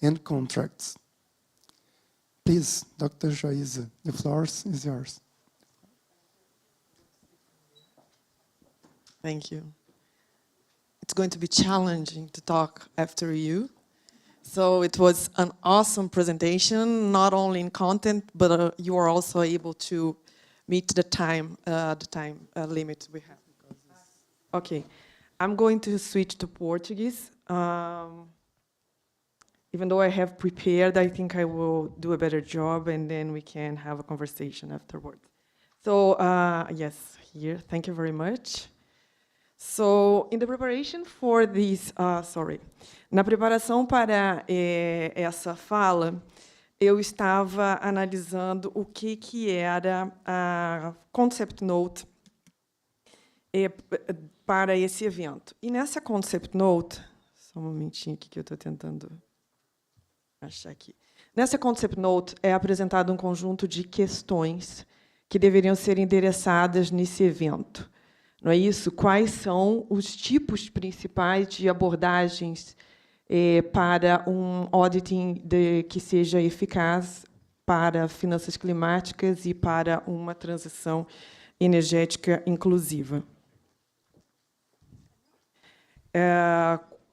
and contracts. Please, Dr. Joísa, the floor is yours. Thank you. It's going to be challenging to talk after you. So it was an awesome presentation, not only in content, but you are also able to meet the time limit we have. Okay, I'm going to switch to Portuguese. Even though I have prepared, I think I will do a better job, and then we can have a conversation afterwards. So yes, here, thank you very much. So, in the preparation for this, na preparação para essa fala, eu estava analisando o que era a concept note para esse evento. E nessa concept note, só um momentinho aqui que eu estou tentando achar aqui. Nessa concept note é apresentado um conjunto de questões que deveriam ser endereçadas nesse evento. Não é isso? Quais são os tipos principais de abordagens para um auditing que seja eficaz para finanças climáticas e para uma transição energética inclusiva?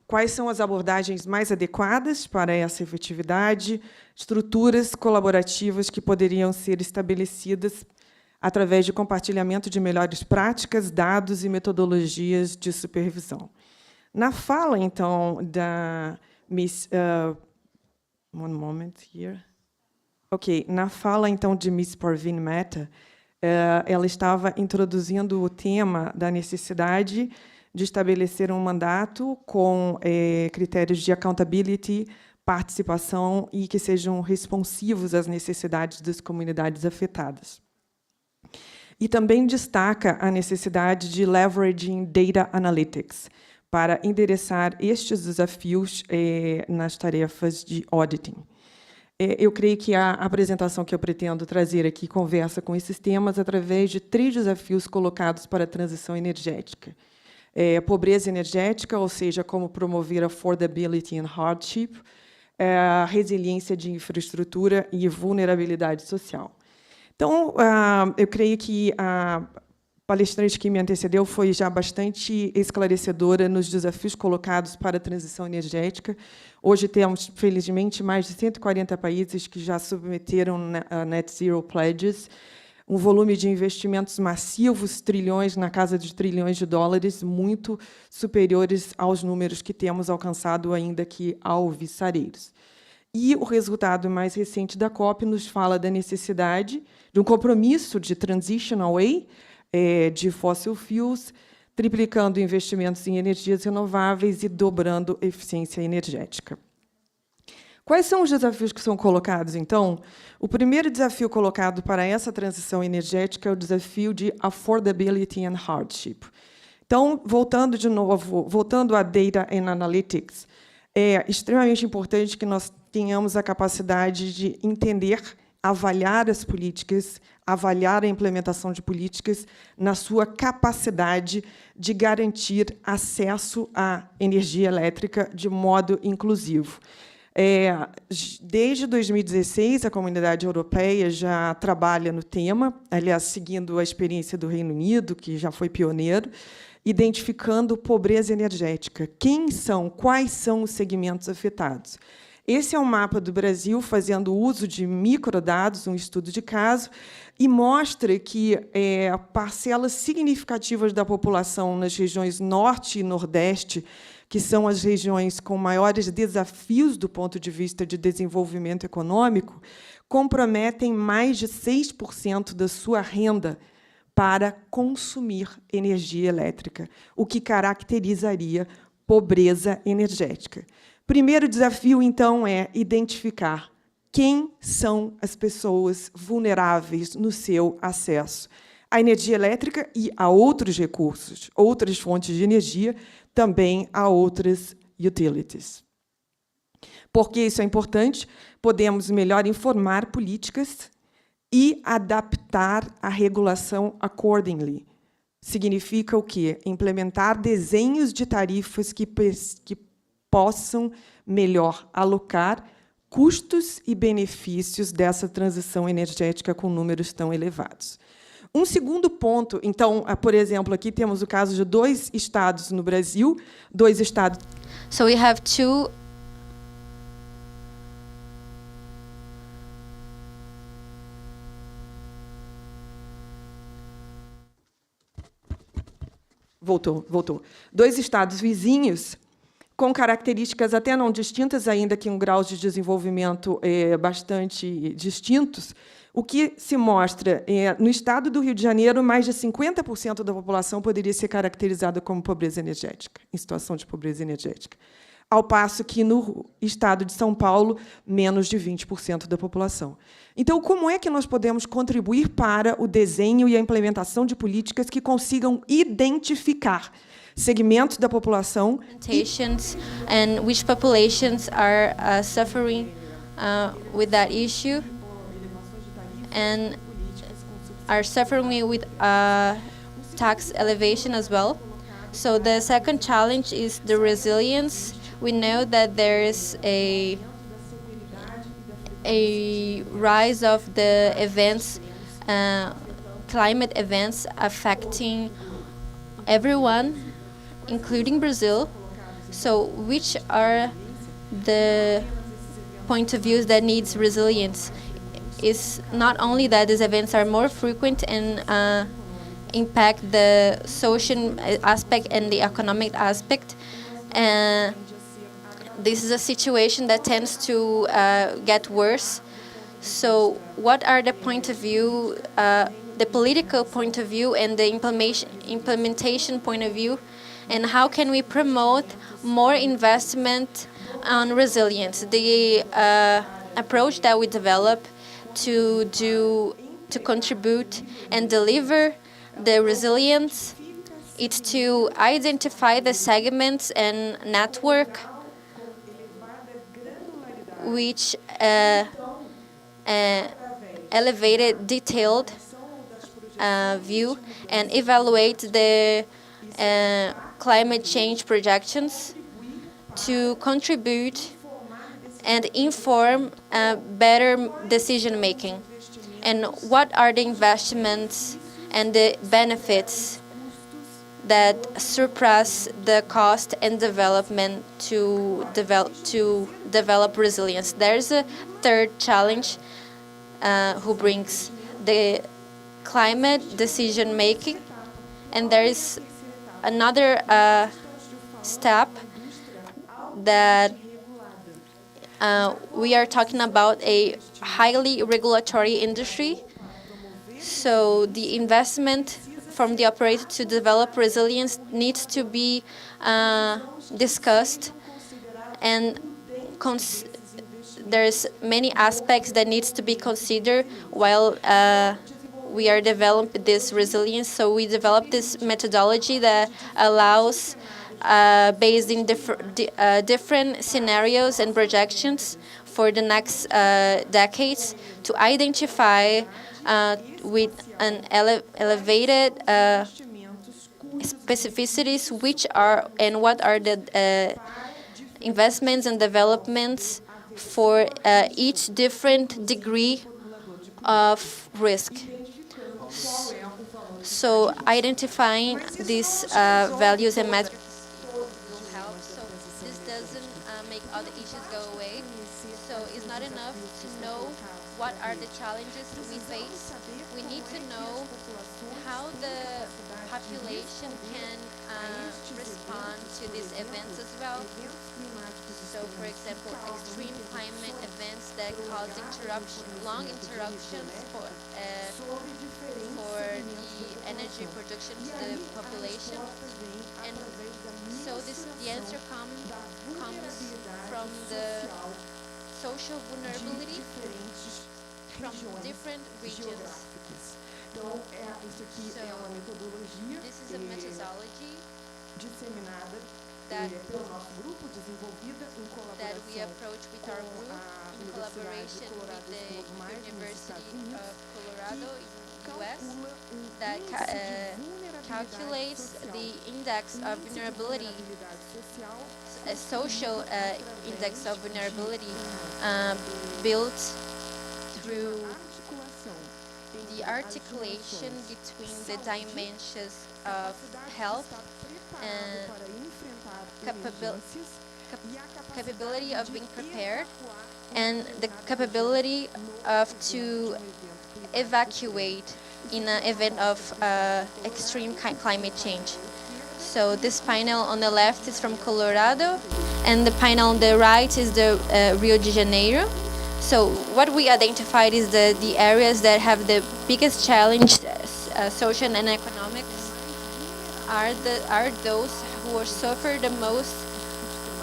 Quais são as abordagens mais adequadas para essa efetividade? Estruturas colaborativas que poderiam ser estabelecidas através de compartilhamento de melhores práticas, dados e metodologias de supervisão. Na fala, então, da Miss... one moment here. Ok, na fala, então, de Miss Parveen Mehta, ela estava introduzindo o tema da necessidade de estabelecer um mandato com critérios de accountability, participação e que sejam responsivos às necessidades das comunidades afetadas. E também destaca a necessidade de leveraging data analytics para endereçar estes desafios nas tarefas de auditing. Eu creio que a apresentação que eu pretendo trazer aqui conversa com esses temas através de 3 desafios colocados para a transição energética. Pobreza energética, ou seja, como promover affordability and hardship, resiliência de infraestrutura e vulnerabilidade social. Então, eu creio que palestrante que me antecedeu foi já bastante esclarecedora nos desafios colocados para a transição energética. Hoje temos, felizmente, mais de 140 países que já submeteram a Net Zero Pledges, um volume de investimentos massivos, trilhões, na casa de trilhões de dólares, muito superiores aos números que temos alcançado ainda aqui ao alvissareiros. E o resultado mais recente da COP nos fala da necessidade de um compromisso de transition away de fossil fuels, triplicando investimentos em energias renováveis e dobrando a eficiência energética. Quais são os desafios que são colocados, então? O primeiro desafio colocado para essa transição energética é o desafio de affordability and hardship. Então, voltando de novo, voltando a Data and Analytics, é extremamente importante que nós tenhamos a capacidade de entender, avaliar as políticas, avaliar a implementação de políticas na sua capacidade de garantir acesso à energia elétrica de modo inclusivo. Desde 2016, a Comunidade Europeia já trabalha no tema, aliás, seguindo a experiência do Reino Unido, que já foi pioneiro, identificando pobreza energética. Quais são os segmentos afetados? Esse é um mapa do Brasil, fazendo uso de microdados, um estudo de caso, e mostra que parcelas significativas da população nas regiões Norte e Nordeste, que são as regiões com maiores desafios do ponto de vista de desenvolvimento econômico, comprometem mais de 6% da sua renda para consumir energia elétrica, o que caracterizaria pobreza energética. Primeiro desafio, então, é identificar quem são as pessoas vulneráveis no seu acesso à energia elétrica e a outros recursos, outras fontes de energia, também a outras utilities. Por que isso é importante? Podemos melhor informar políticas e adaptar a regulação accordingly. Significa o quê? Implementar desenhos de tarifas que possam melhor alocar custos e benefícios dessa transição energética com números tão elevados. Um segundo ponto, então, por exemplo, aqui temos o caso de 2 estados no Brasil, 2 estados. So we have two. Voltou. 2 estados vizinhos com características até não distintas, ainda que um grau de desenvolvimento bastante distintos. O que se mostra, no estado do Rio de Janeiro, mais de 50% da população poderia ser caracterizada como pobreza energética, em situação de pobreza energética. Ao passo que, no estado de São Paulo, menos de 20% da população. Então, como é que nós podemos contribuir para o desenho e a implementação de políticas que consigam identificar segmentos da população and which populations are suffering with that issue and are suffering with tax elevation as well. So the second challenge is the resilience. We know that there is a rise of the events, climate events affecting everyone, including Brazil. So which are the point of views that needs resilience? Is not only that these events are more frequent and impact the social aspect and the economic aspect. This is a situation that tends to get worse. So what are the point of view, the political point of view and the implementation point of view, and how can we promote more investment on resilience? The approach that we develop to contribute and deliver the resilience, it's to identify the segments and network which elevated, detailed view and evaluate the climate change projections to contribute and inform better decision making. And what are the investments and the benefits that surpass the cost and development to develop resilience. There's a third challenge who brings the climate decision making, and there is another step that we are talking about a highly regulatory industry. So the investment from the operator to develop resilience needs to be discussed, and there's many aspects that needs to be considered while we are developing this resilience. So we developed this methodology that allows, based in different scenarios and projections for the next decades, to identify with an elevated specificities which are and what are the investments and developments for each different degree of risk. So identifying these values and metrics will help. So this doesn't make all the issues go away. So it's not enough to know what are the challenges we face. We need to know how the population can respond to these events as well. So, for example, extreme climate events that cause long interruptions for the energy production to the population. And so the answer comes from the social vulnerability from different regions. So this is a methodology that we approach with our group in collaboration with the University of Colorado in the US, that calculates the index of vulnerability, a social index of vulnerability built through the articulation between the dimensions of health and capability of being prepared, and the capability of to evacuate in an event of extreme climate change. So this panel on the left is from Colorado, and the panel on the right is the Rio de Janeiro. So what we identified is the areas that have the biggest challenge, social and economics, are those who suffer the most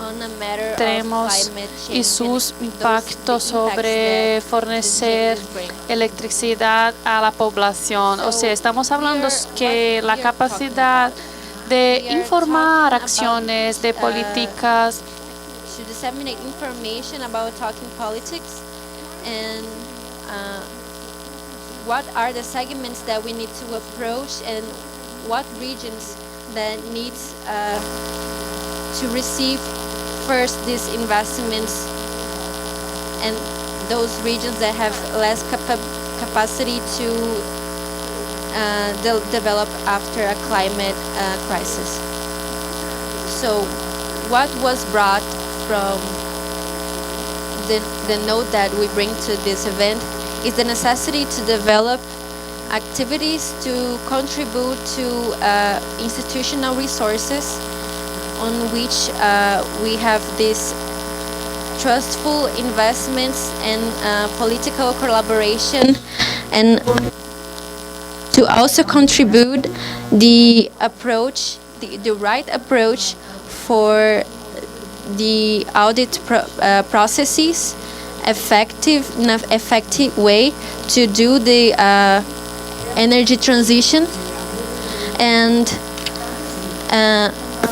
on a matter of climate change y sus impactos sobre fornecer electricidad a la población. O sea, estamos hablando que la capacidad de informar acciones, de políticas, to disseminate information about talking politics, and what are the segments that we need to approach, and what regions that needs to receive first these investments, and those regions that have less capacity to develop after a climate crisis. So what was brought from the note that we bring to this event is the necessity to develop activities to contribute to institutional resources on which we have these trustful investments and political collaboration, and to also contribute the approach, the right approach for the audit processes, in an effective way to do the energy transition, and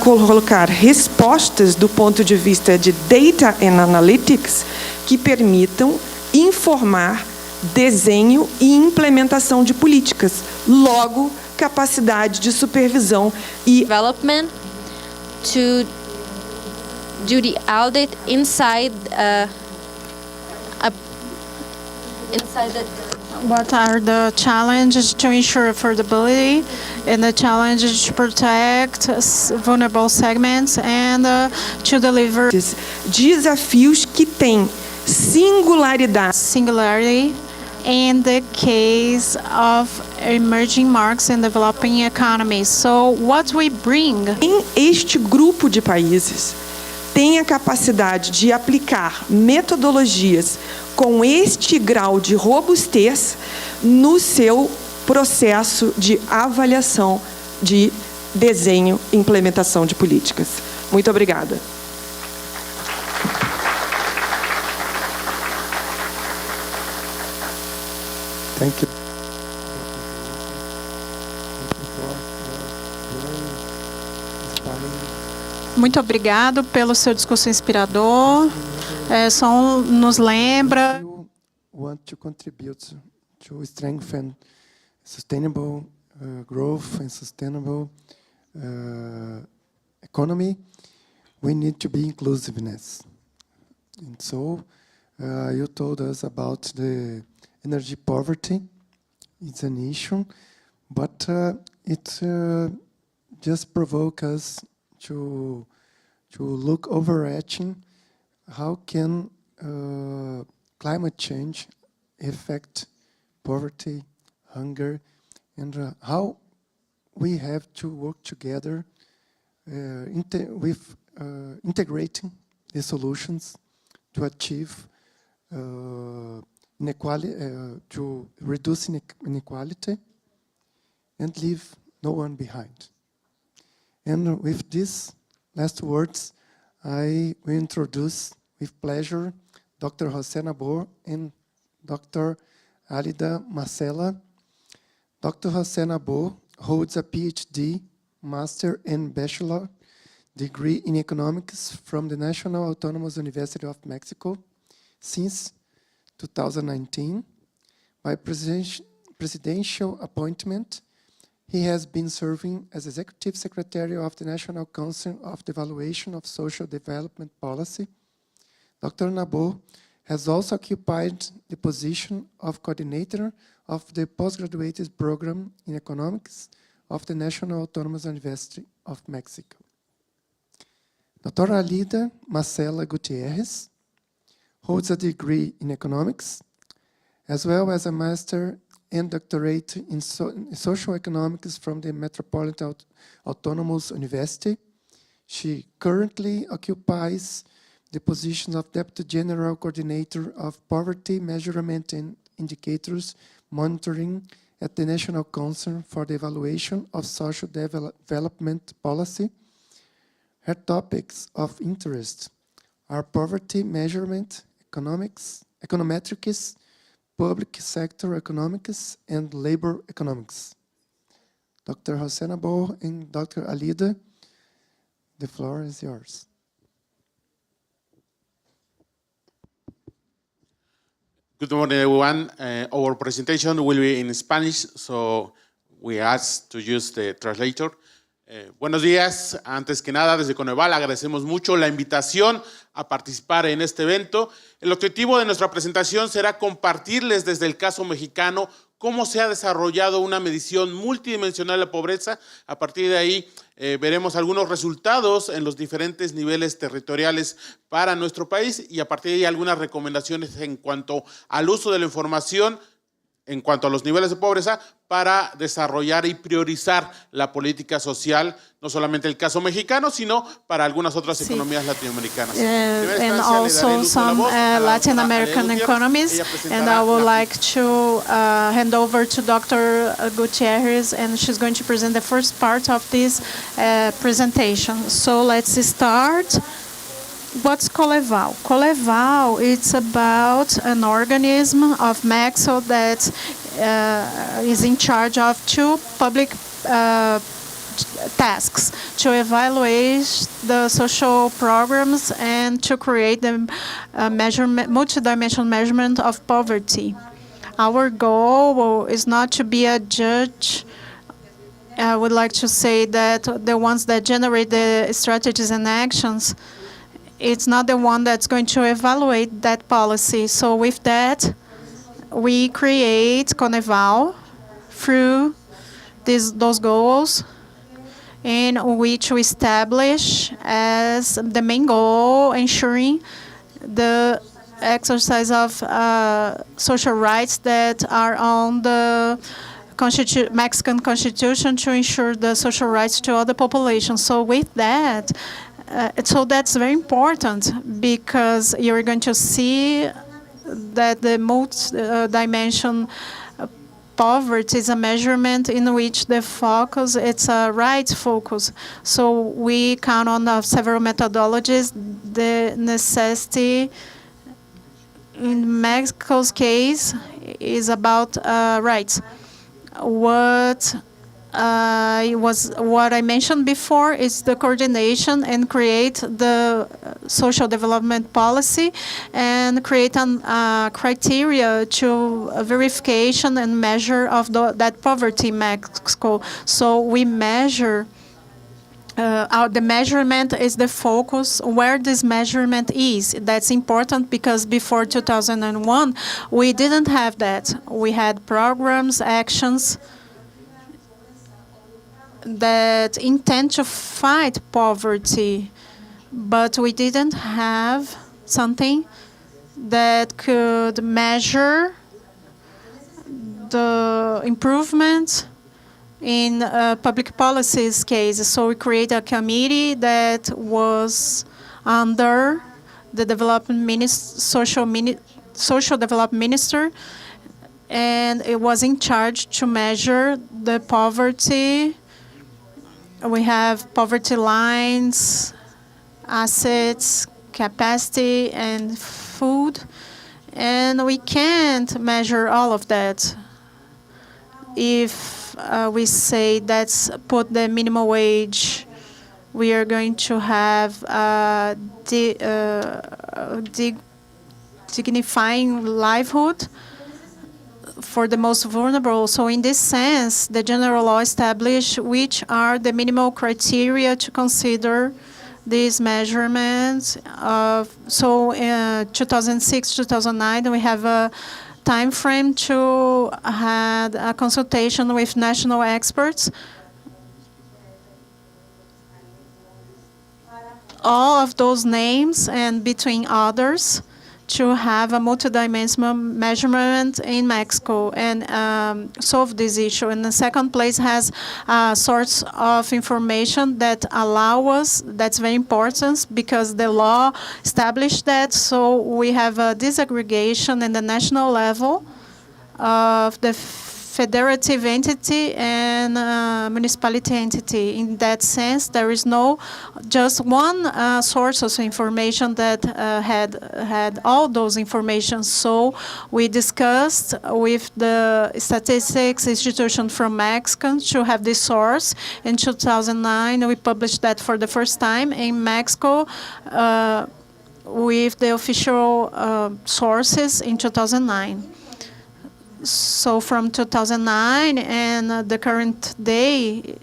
colocar respostas do ponto de vista de data and analytics que permitam informar desenho e implementação de políticas, logo capacidade de supervisão e development to do the audit inside the What are the challenges to ensure affordability and the challenges to protect vulnerable segments and to deliver Desafios que têm singularidade. singularity in the case of emerging markets and developing economies. So what we bring Este grupo de países tem a capacidade de aplicar metodologias com este grau de robustez no seu processo de avaliação de desenho e implementação de políticas. Muito obrigada. Thank you. Muito obrigado pelo seu discurso inspirador. Só nos lembra. You want to contribute to strengthen sustainable growth and sustainable economy. We need to be inclusiveness. And so you told us about the energy poverty. It's an issue, but it just provokes us to look overarching. How can climate change affect poverty, hunger, and how we have to work together with integrating the solutions to achieve inequality, to reduce inequality and leave no one behind. And with these last words, I will introduce with pleasure Dr. José Nabor and Dr. Alida Marcela. Dr. José Nabor holds a PhD, Master and Bachelor degree in Economics from the National Autonomous University of Mexico since 2019. By presidential appointment, he has been serving as Executive Secretary of the National Council of the Evaluation of Social Development Policy. Dr. Nabor has also occupied the position of Coordinator of the Postgraduate Program in Economics of the National Autonomous University of Mexico. Dr. Alida Marcela Gutierrez holds a degree in Economics, as well as a Master and Doctorate in Social Economics from the Metropolitan Autonomous University. She currently occupies the position of Deputy General Coordinator of Poverty Measurement and Indicators Monitoring at the National Council for the Evaluation of Social Development Policy. Her topics of interest are poverty measurement, econometrics, public sector economics, and labor economics. Dr. José Nabor and Dr. Alida, the floor is yours. Good morning, everyone. Our presentation will be in Spanish, so we ask to use the translator. Buenos días. Antes que nada, desde Coneval agradecemos mucho la invitación a participar en este evento. El objetivo de nuestra presentación será compartirles desde el caso mexicano cómo se ha desarrollado una medición multidimensional de la pobreza. A partir de ahí veremos algunos resultados en los diferentes niveles territoriales para nuestro país y a partir de ahí algunas recomendaciones en cuanto al uso de la información en cuanto a los niveles de pobreza para desarrollar y priorizar la política social, no solamente el caso mexicano, sino para algunas otras economías latinoamericanas. And also some Latin American economies. And I would like to hand over to Dr. Gutierrez, and she's going to present the first part of this presentation. So let's start. What's Coleval? Coleval, it's about an organism of Mexico that is in charge of two public tasks: to evaluate the social programs and to create the multidimensional measurement of poverty. Our goal is not to be a judge. I would like to say that the ones that generate the strategies and actions, it's not the one that's going to evaluate that policy. So with that, we create Coneval through those goals, in which we establish as the main goal ensuring the exercise of social rights that are on the Mexican Constitution to ensure the social rights to other populations. So with that, so that's very important, because you're going to see that the multi-dimension poverty is a measurement in which the focus, it's a rights focus. So we count on several methodologies. The necessity in Mexico's case is about rights. What I mentioned before is the coordination and create the social development policy and create a criteria to verification and measure of that poverty in Mexico. So we measure. The measurement is the focus where this measurement is. That's important because before 2001, we didn't have that. We had programs, actions that intend to fight poverty, but we didn't have something that could measure the improvement in public policies case. So we created a committee that was under the social development minister, and it was in charge to measure the poverty. We have poverty lines, assets, capacity, and food, and we can't measure all of that. If we say let's put the minimum wage, we are going to have dignifying livelihood for the most vulnerable. So in this sense, the general law established which are the minimal criteria to consider these measurements. So in 2006, 2009, we have a time frame to have a consultation with national experts. All of those names, and between others, to have a multidimensional measurement in Mexico and solve this issue. And the second place has a source of information that allow us, that's very important because the law established that, so we have a disaggregation in the national level of the federative entity and municipality entity. In that sense, there is no just one source of information that had all those information. So we discussed with the statistics institution from Mexico to have this source. In 2009, we published that for the first time in Mexico with the official sources in 2009. So from 2009 and the current day,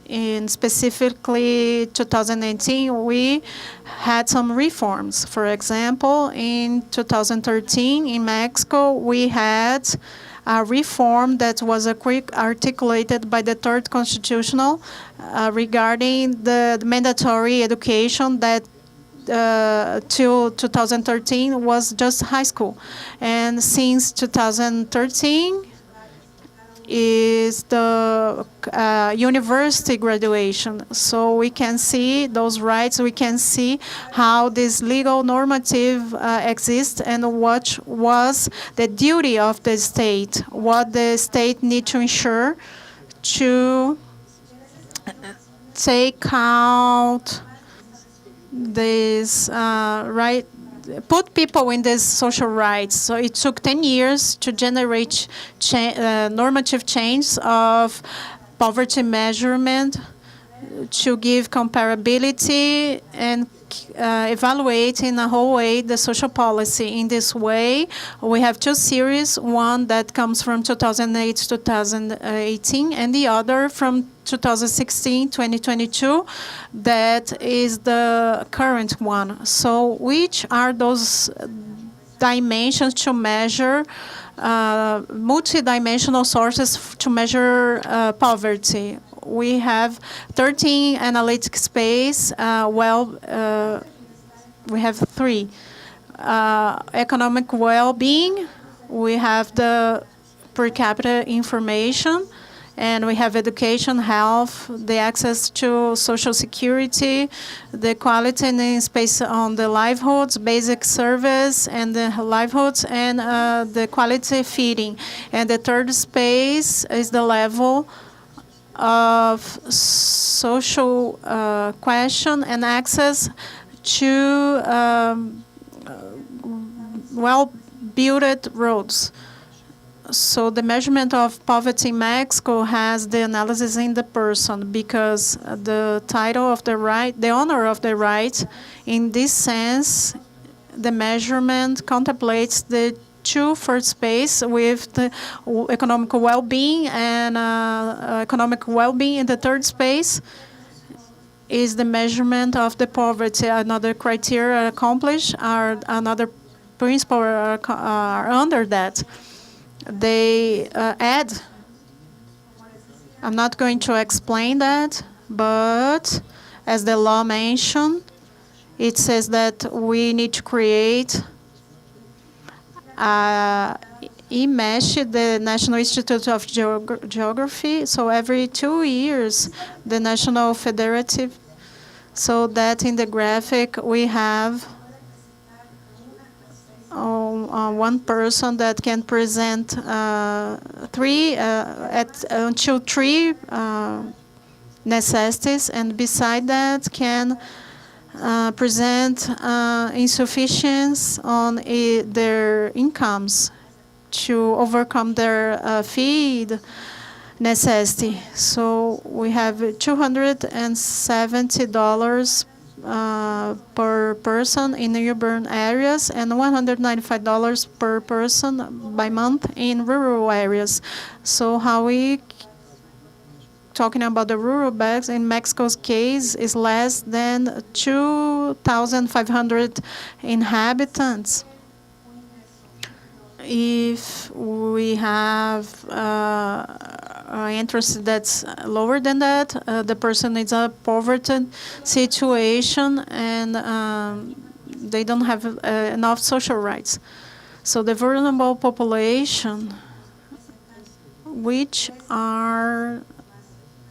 in specifically 2018, we had some reforms. For example, in 2013 in Mexico, we had a reform that was articulated by the third constitutional regarding the mandatory education that till 2013 was just high school, and since 2013 is the university graduation. So we can see those rights, we can see how this legal normative exists and what was the duty of the state, what the state need to ensure to take out this right, put people in these social rights. So it took 10 years to generate normative change of poverty measurement, to give comparability and evaluate in a whole way the social policy. In this way, we have two series, one that comes from 2008 to 2018, and the other from 2016, 2022, that is the current one. So which are those dimensions to measure multidimensional sources to measure poverty. We have 13 analytic space. We have 3. Economic well-being. We have the per capita information, and we have education, health, the access to social security, the quality and space on the livelihoods, basic service and the livelihoods, and the quality feeding. And the third space is the level of social question and access to well-built roads. So the measurement of poverty in Mexico has the analysis in the person, because the title of the right, the owner of the right, in this sense, the measurement contemplates the 2 first space with the economic well-being and economic well-being in the third space is the measurement of the poverty. Another criteria accomplished are another principle are under that. They add, I'm not going to explain that, but as the law mentioned, it says that we need to create IMESH, the National Institute of Geography. So every 2 years, the National Federative, so that in the graphic we have one person that can present until 3 necessities, and beside that can present insufficiency on their incomes to overcome their feed necessity. So we have $270 per person in urban areas and $195 per person by month in rural areas. So how we talking about the rural bags in Mexico's case is less than 2,500 inhabitants. If we have interest that's lower than that, the person is a poverty situation and they don't have enough social rights. So the vulnerable population, which are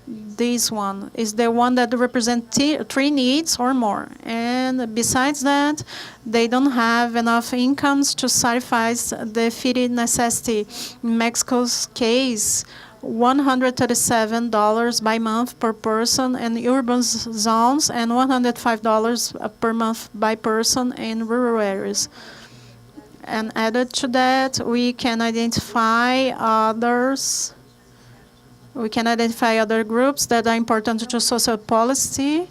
this one, is the one that represents 3 needs or more. And besides that, they don't have enough incomes to satisfy the feeding necessity. In Mexico's case, $137 by month per person in urban zones and $105 per month by person in rural areas. And added to that, we can identify others. We can identify other groups that are important to social policy,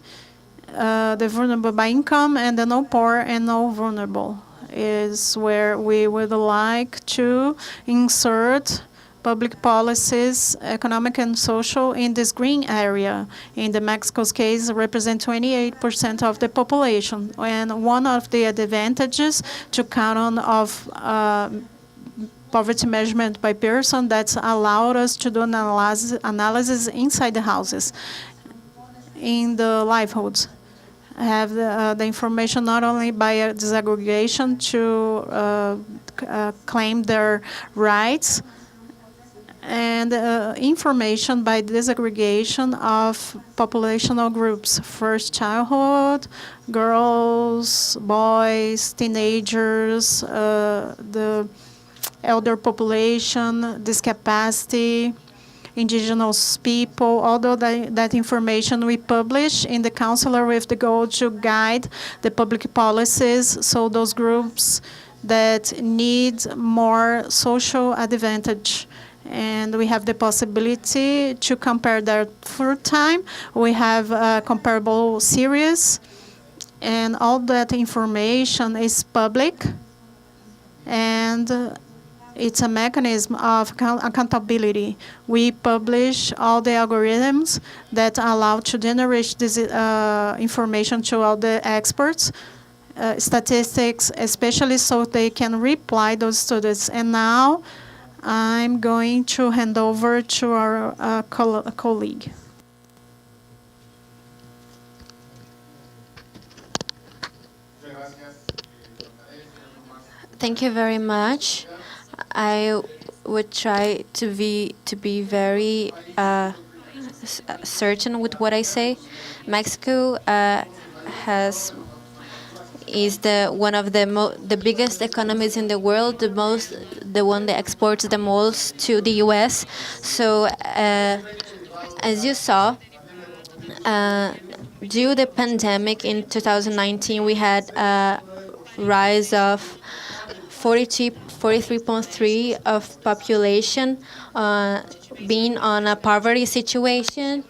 the vulnerable by income, and the no poor and no vulnerable is where we would like to insert public policies, economic and social, in this green area. In the Mexico's case, represent 28% of the population. And one of the advantages to count on of poverty measurement by person that's allowed us to do analysis inside the houses, in the livelihoods. Have the information not only by disaggregation to claim their rights, and information by disaggregation of populational groups, first childhood, girls, boys, teenagers, the elder population, discapacity, indigenous people. Although that information we publish in the Counselor with the goal to guide the public policies, so those groups that need more social advantage. And we have the possibility to compare that through time. We have a comparable series, and all that information is public, and it's a mechanism of accountability. We publish all the algorithms that allow to generate this information to all the experts, statistics, especially so they can reply those students. And now I'm going to hand over to our colleague. Thank you very much. I would try to be very certain with what I say. Mexico is one of the biggest economies in the world, the one that exports the most to the U.S. So as you saw, due to the pandemic in 2019, we had a rise of 43.3 of population being on a poverty situation,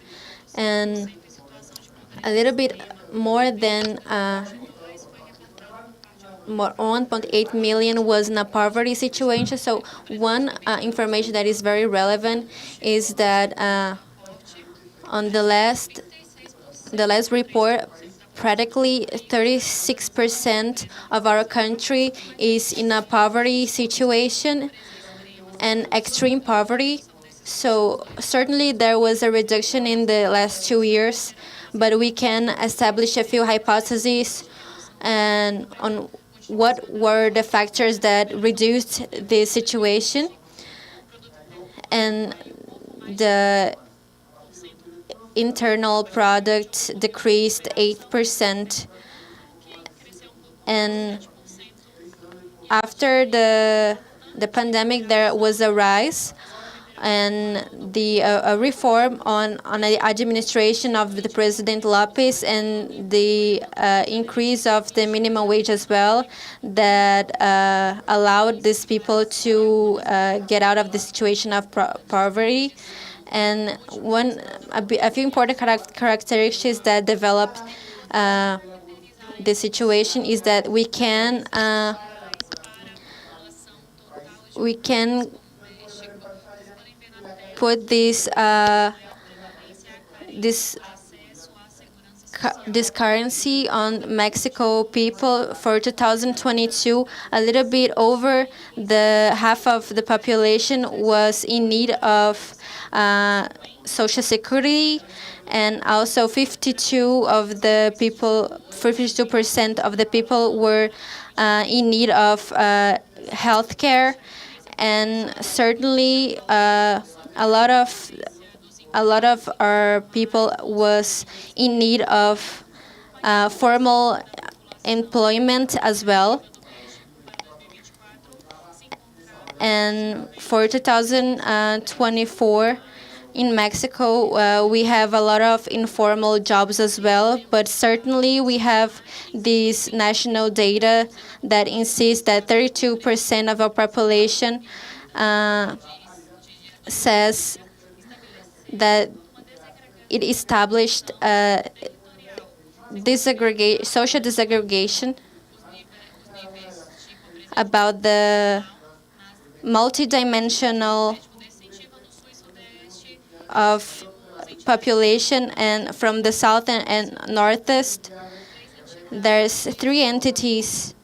and a little bit more than 1.8 million was in a poverty situation. So one information that is very relevant is that on the last report, practically 36% of our country is in a poverty situation and extreme poverty. So certainly there was a reduction in the last 2 years, but we can establish a few hypotheses and on what were the factors that reduced the situation. And the internal product decreased 8%. And after the pandemic, there was a rise and a reform on the administration of the President Lopez, and the increase of the minimum wage as well, that allowed these people to get out of the situation of poverty. And a few important characteristics that developed the situation is that we can put this currency on Mexico people for 2022. A little bit over the half of the population was in need of Social Security, and also 52% of the people were in need of health care, and certainly a lot of our people was in need of formal employment as well. And for 2024 in Mexico, we have a lot of informal jobs as well, but certainly we have this national data that insists that 32% of our population says that it established social disaggregation about the multidimensional of population, and from the south and northeast, there's 3 entities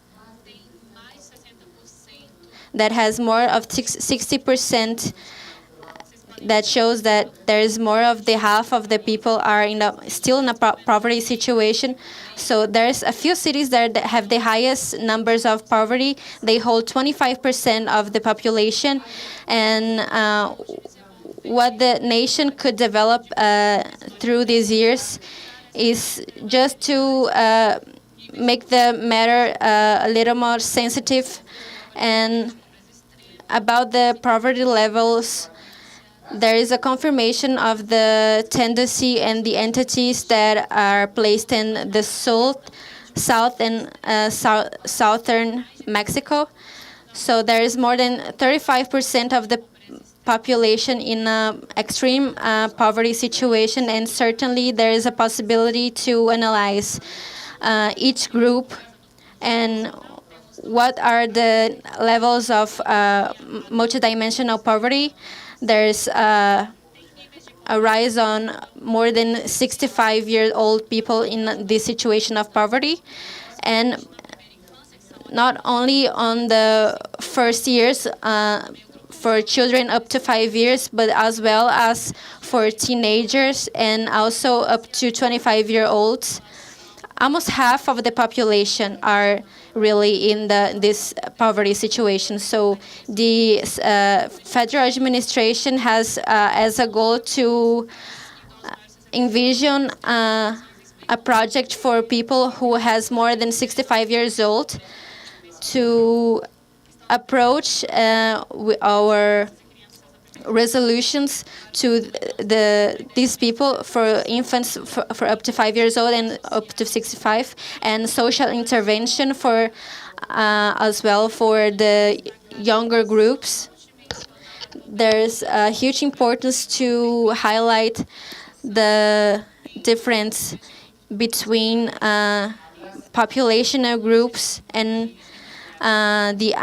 that has more of 60%, that shows that there is more of the half of the people are still in a poverty situation. So there's a few cities that have the highest numbers of poverty. They hold 25% of the population, and what the nation could develop through these years is just to make the matter a little more sensitive. And about the poverty levels, there is a confirmation of the tendency and the entities that are placed in the south and southern Mexico. So there is more than 35% of the population in an extreme poverty situation, and certainly there is a possibility to analyze each group and what are the levels of multidimensional poverty. There's a rise on more than 65-year-old people in this situation of poverty, and not only on the first years for children up to 5 years, but as well as for teenagers and also up to 25-year-olds. Almost half of the population are really in this poverty situation. So the federal administration has as a goal to envision a project for people who has more than 65 years old to approach our resolutions to these people for infants for up to 5 years old and up to 65, and social intervention for as well for the younger groups. There's a huge importance to highlight the difference between populational groups and the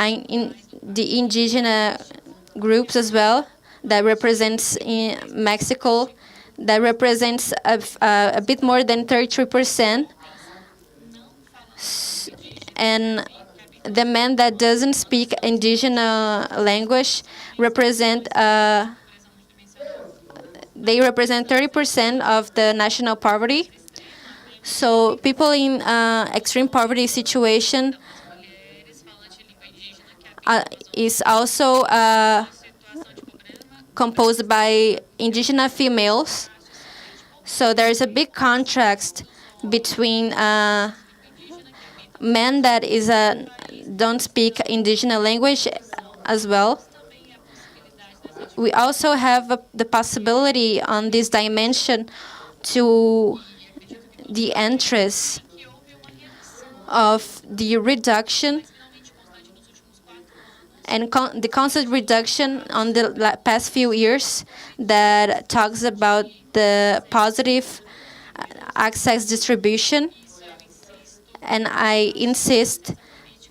indigenous groups as well, that represents in Mexico, that represents a bit more than 33%. And the men that doesn't speak indigenous language represent they represent 30% of the national poverty. So people in extreme poverty situation is also composed by indigenous females. So there is a big contrast between men that don't speak indigenous language as well. We also have the possibility on this dimension to the interest of the reduction and the constant reduction on the past few years that talks about the positive access distribution. And I insist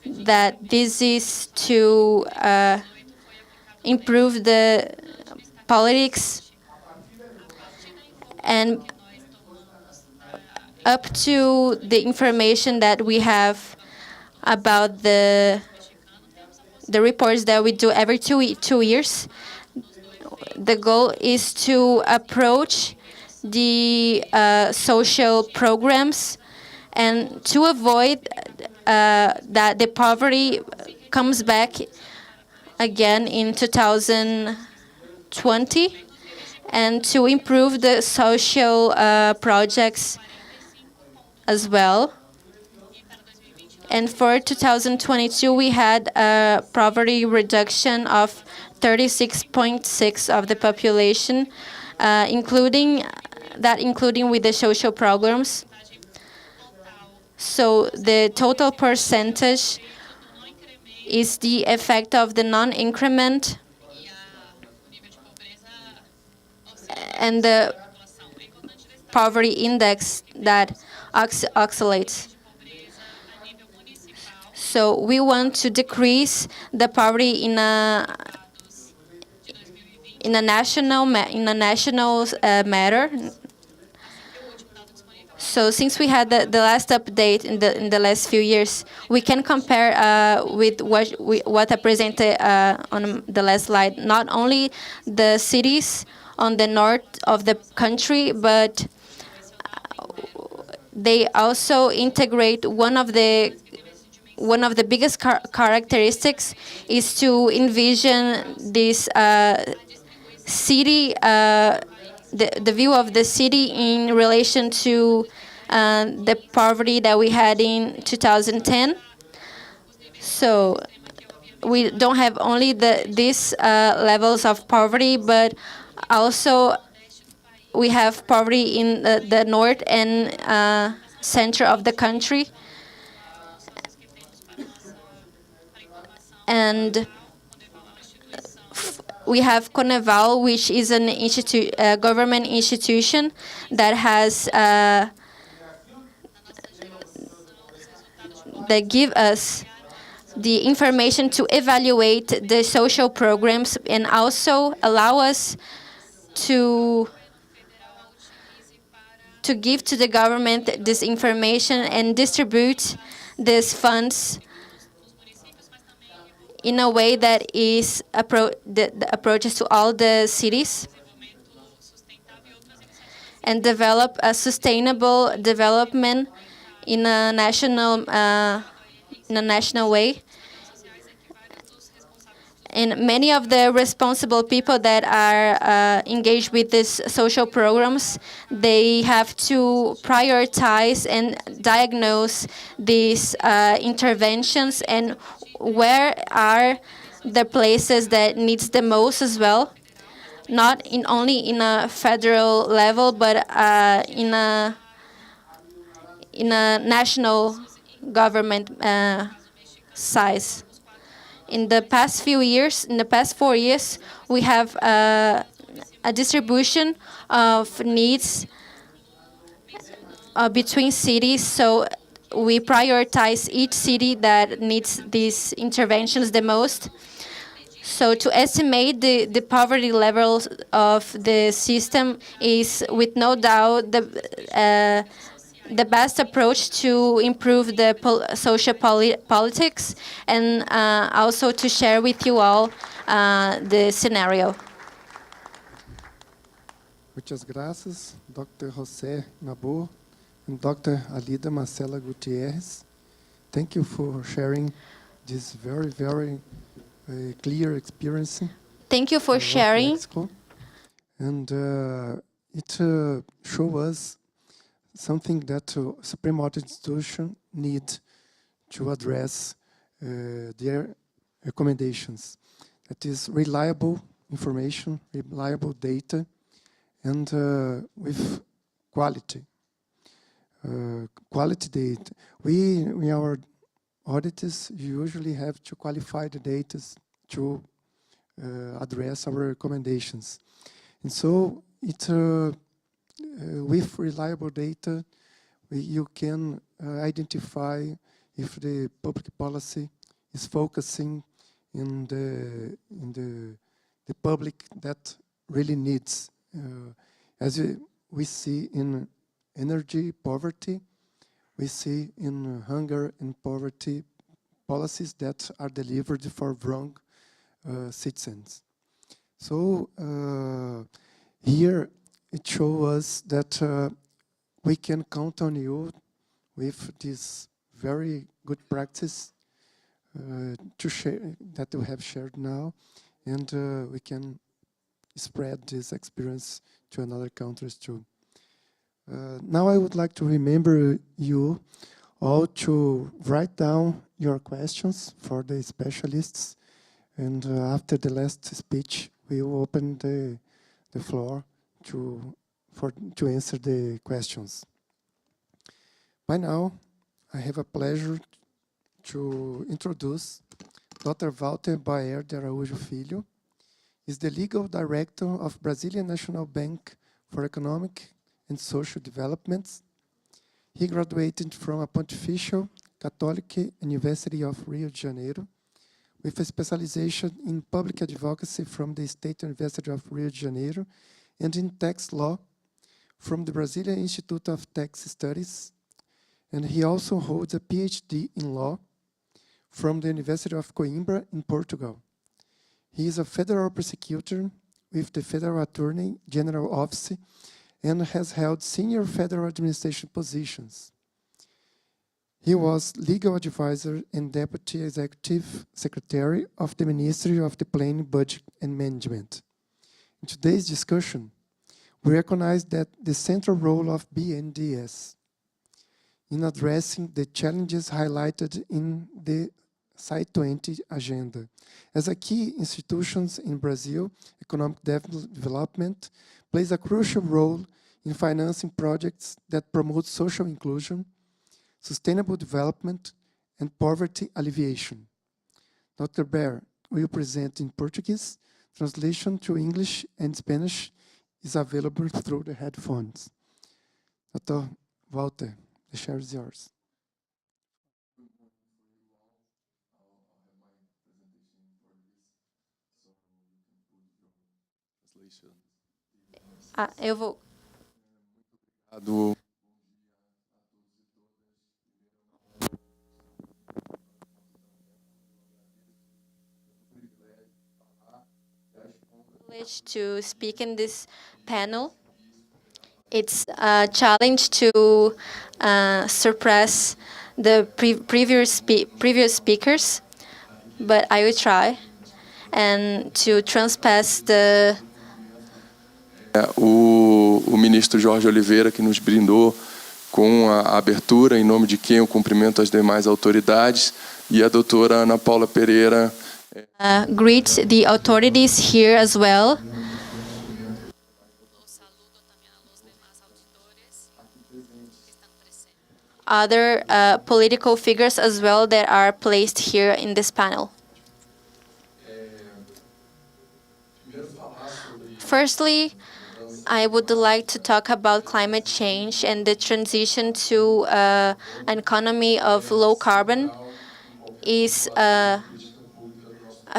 that this is to improve the politics, and up to the information that we have about the reports that we do every 2 years. The goal is to approach the social programs and to avoid that the poverty comes back again in 2020, and to improve the social projects as well. And for 2022, we had a poverty reduction of 36.6% of the population, including with the social programs. So the total percentage is the effect of the non-increment and the poverty index that oscillates. So we want to decrease the poverty in a national matter. So since we had the last update in the last few years, we can compare with what I presented on the last slide. Not only the cities on the north of the country, but they also integrate one of the biggest characteristics is to envision this city, the view of the city in relation to the poverty that we had in 2010. So we don't have only these levels of poverty, but also we have poverty in the north and center of the country. And we have Coneval, which is an government institution that has that give us the information to evaluate the social programs and also allow us to give to the government this information and distribute these funds in a way that is the approaches to all the cities and develop a sustainable development in a national way. And many of the responsible people that are engaged with these social programs, they have to prioritize and diagnose these interventions and where are the places that needs the most as well, not only in a federal level, but in a national government size. In the past 4 years, we have a distribution of needs between cities. So we prioritize each city that needs these interventions the most. So to estimate the poverty levels of the system is, with no doubt, the best approach to improve the social politics, and also to share with you all the scenario. Muchas gracias, Dr. José Nabor and Dr. Alida Marcela Gutierrez. Thank you for sharing this very, very clear experience. Thank you for sharing. Mexico. And it shows us something that Supreme Audit Institution need to address their recommendations. That is reliable information, reliable data, and with quality. Quality data. We, in our auditors, usually have to qualify the data to address our recommendations. And so, with reliable data, you can identify if the public policy is focusing in the public that really needs. As we see in energy poverty, we see in hunger and poverty policies that are delivered for wrong citizens. So here it shows us that we can count on you with this very good practice to share that we have shared now, and we can spread this experience to another countries too. Now I would like to remember you all to write down your questions for the specialists, and after the last speech, we will open the floor to answer the questions. By now, I have a pleasure to introduce Dr. Walter Baer de Araújo Filho. Is the legal director of Brazilian National Bank for Economic and Social Developments. He graduated from a Pontifical Catholic University of Rio de Janeiro with a specialization in public advocacy from the State University of Rio de Janeiro and in tax law from the Brazilian Institute of Tax Studies. And he also holds a PhD in law from the University of Coimbra in Portugal. He is a federal prosecutor with the Federal Attorney General Office and has held senior federal administration positions. He was legal advisor and deputy executive secretary of the Ministry of the Planning, Budget and Management. In today's discussion, we recognize that the central role of BNDES in addressing the challenges highlighted in the SAI 20 agenda. As a key institution in Brazil, economic development plays a crucial role in financing projects that promote social inclusion, sustainable development, and poverty alleviation. Dr. Baer will present in Portuguese. Translation to English and Spanish is available through the headphones. Dr. Walter, the chair is yours. Eu vou. challenge to speak in this panel. It's a challenge to suppress the previous speakers, but I will try and to transpass the o ministro Jorge Oliveira, que nos brindou com a abertura, em nome de quem eu cumprimento as demais autoridades, e a doutora Ana Paula Pereira. Greet the authorities here as well. Other political figures as well that are placed here in this panel. Firstly, I would like to talk about climate change and the transition to an economy of low carbon is a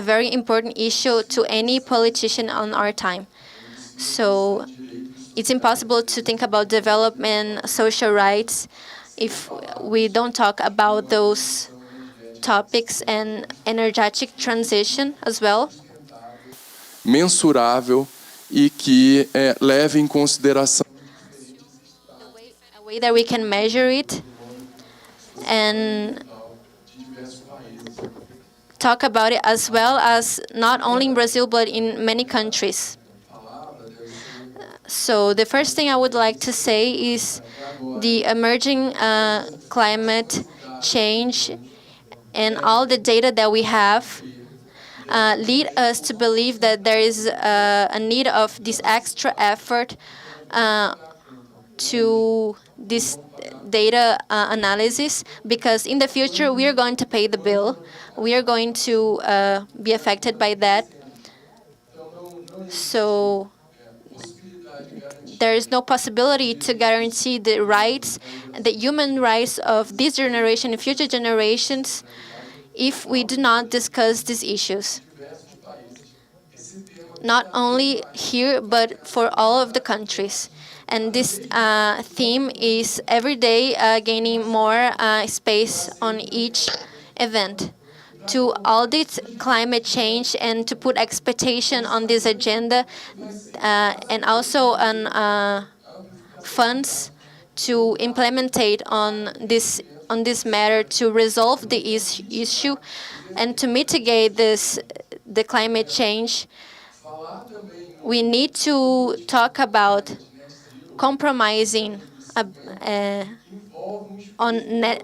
very important issue to any politician on our time. So it's impossible to think about development, social rights, if we don't talk about those topics and energetic transition as well. Mensurável e que leve em consideração A way that we can measure it and talk about it as well as not only in Brazil but in many countries. So the first thing I would like to say is the emerging climate change and all the data that we have lead us to believe that there is a need of this extra effort to this data analysis, because in the future we are going to pay the bill. We are going to be affected by that. So there is no possibility to guarantee the rights, the human rights of this generation and future generations if we do not discuss these issues. Not only here, but for all of the countries. And this theme is every day gaining more space on each event. To audit climate change and to put expectation on this agenda, and also on funds to implementate on this matter to resolve the issue and to mitigate the climate change. We need to talk about compromising on net.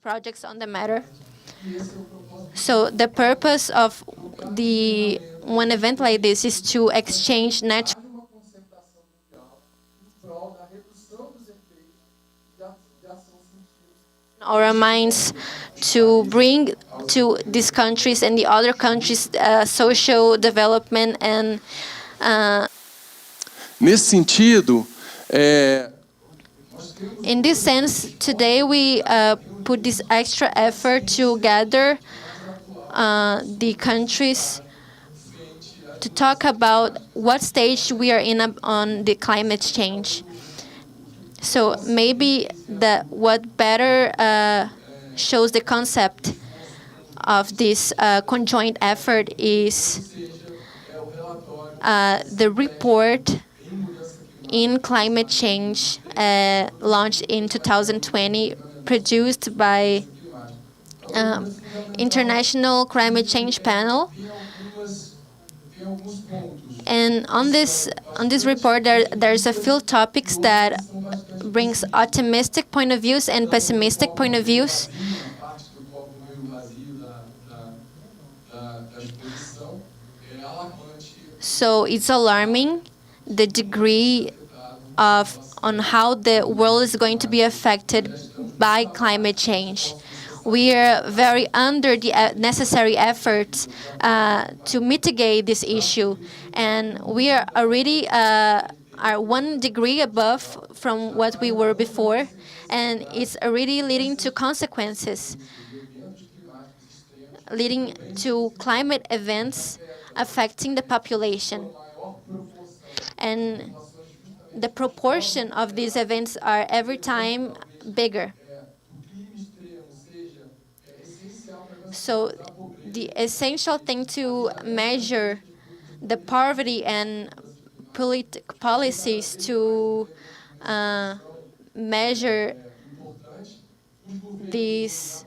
Projects on the matter. So the purpose of one event like this is to exchange natural our minds, to bring to these countries and the other countries social development and nesse sentido, in this sense, today we put this extra effort to gather the countries to talk about what stage we are in on the climate change. So maybe what better shows the concept of this conjoint effort is the report in climate change launched in 2020, produced by International Climate Change Panel. And on this report, there's a few topics that brings optimistic point of views and pessimistic point of views. So it's alarming the degree on how the world is going to be affected by climate change. We are very under the necessary efforts to mitigate this issue, and we are already are 1 degree above from what we were before, and it's already leading to consequences, leading to climate events affecting the population. and the proportion of these events are every time bigger. So the essential thing to measure the poverty and policies to measure these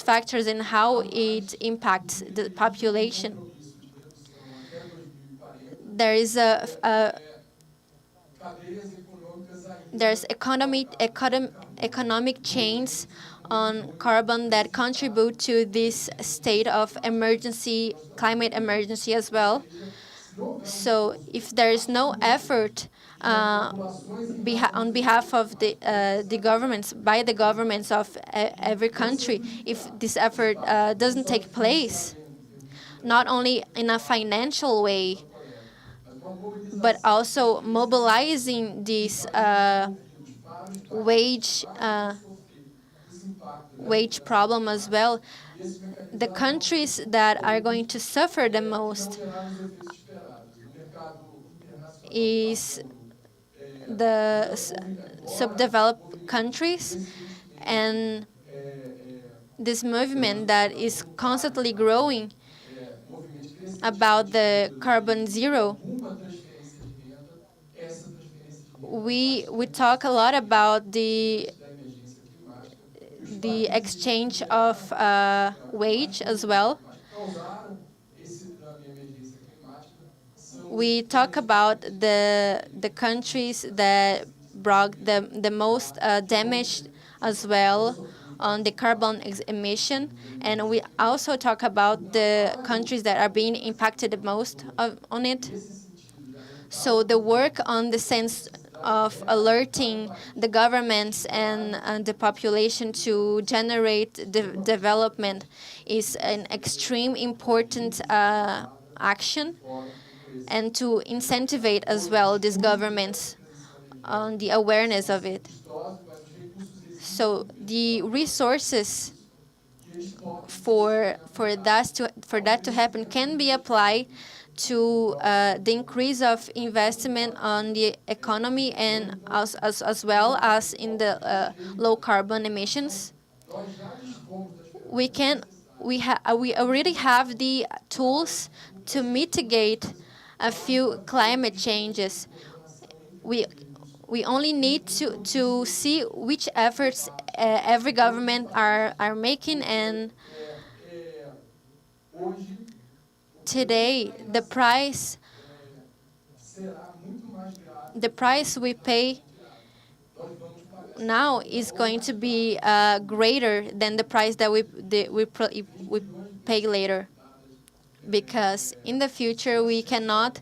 factors and how it impacts the population. There is there's economic chains on carbon that contribute to this state of emergency, climate emergency as well. So if there is no effort on behalf of the governments, by the governments of every country, if this effort doesn't take place, not only in a financial way, but also mobilizing this wage problem as well, the countries that are going to suffer the most is the subdeveloped countries, and this movement that is constantly growing about the carbon zero. We talk a lot about the exchange of wage as well. We talk about the countries that brought the most damage as well on the carbon emission, and we also talk about the countries that are being impacted the most on it. So the work on the sense of alerting the governments and the population to generate development is an extreme important action, and to incentivize as well these governments on the awareness of it. So the resources for that to happen can be applied to the increase of investment on the economy and as well as in the low carbon emissions. We already have the tools to mitigate a few climate changes. We only need to see which efforts every government are making, and today the price we pay now is going to be greater than the price that we pay later, because in the future we cannot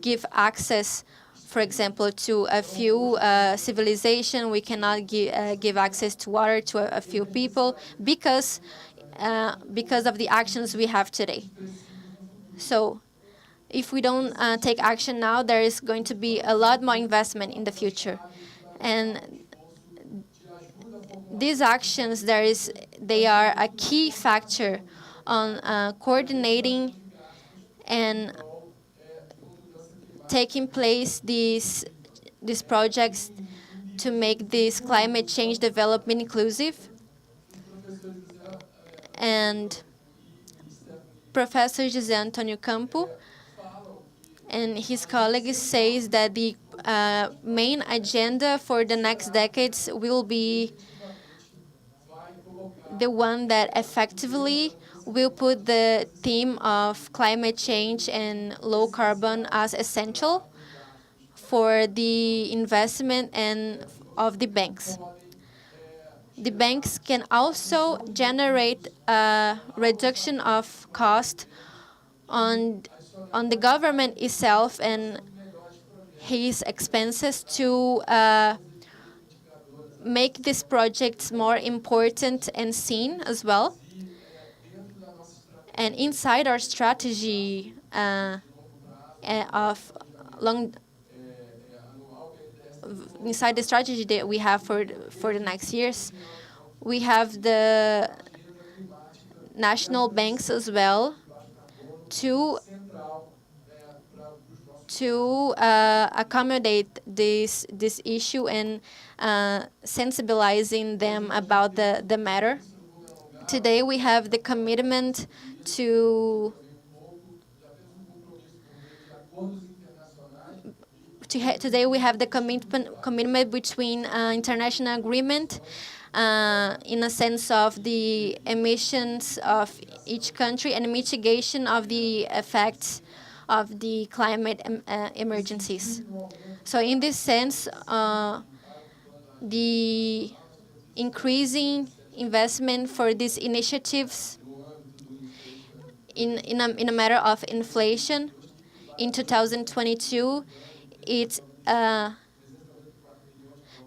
give access, for example, to a few civilization. We cannot give access to water to a few people because of the actions we have today. So if we don't take action now, there is going to be a lot more investment in the future. And these actions, they are a key factor on coordinating and taking place these projects to make this climate change development inclusive. And Professor José Antônio Campo and his colleagues says that the main agenda for the next decades will be the one that effectively will put the theme of climate change and low carbon as essential for the investment and of the banks. The banks can also generate a reduction of cost on the government itself and his expenses to make these projects more important and seen as well. And inside our strategy inside the strategy that we have for the next years, we have the national banks as well to to accommodate this issue and sensibilizing them about the matter. Today we have the commitment to today we have the commitment between international agreement in a sense of the emissions of each country and mitigation of the effects of the climate emergencies. So in this sense, the increasing investment for these initiatives in a matter of inflation in 2022, it's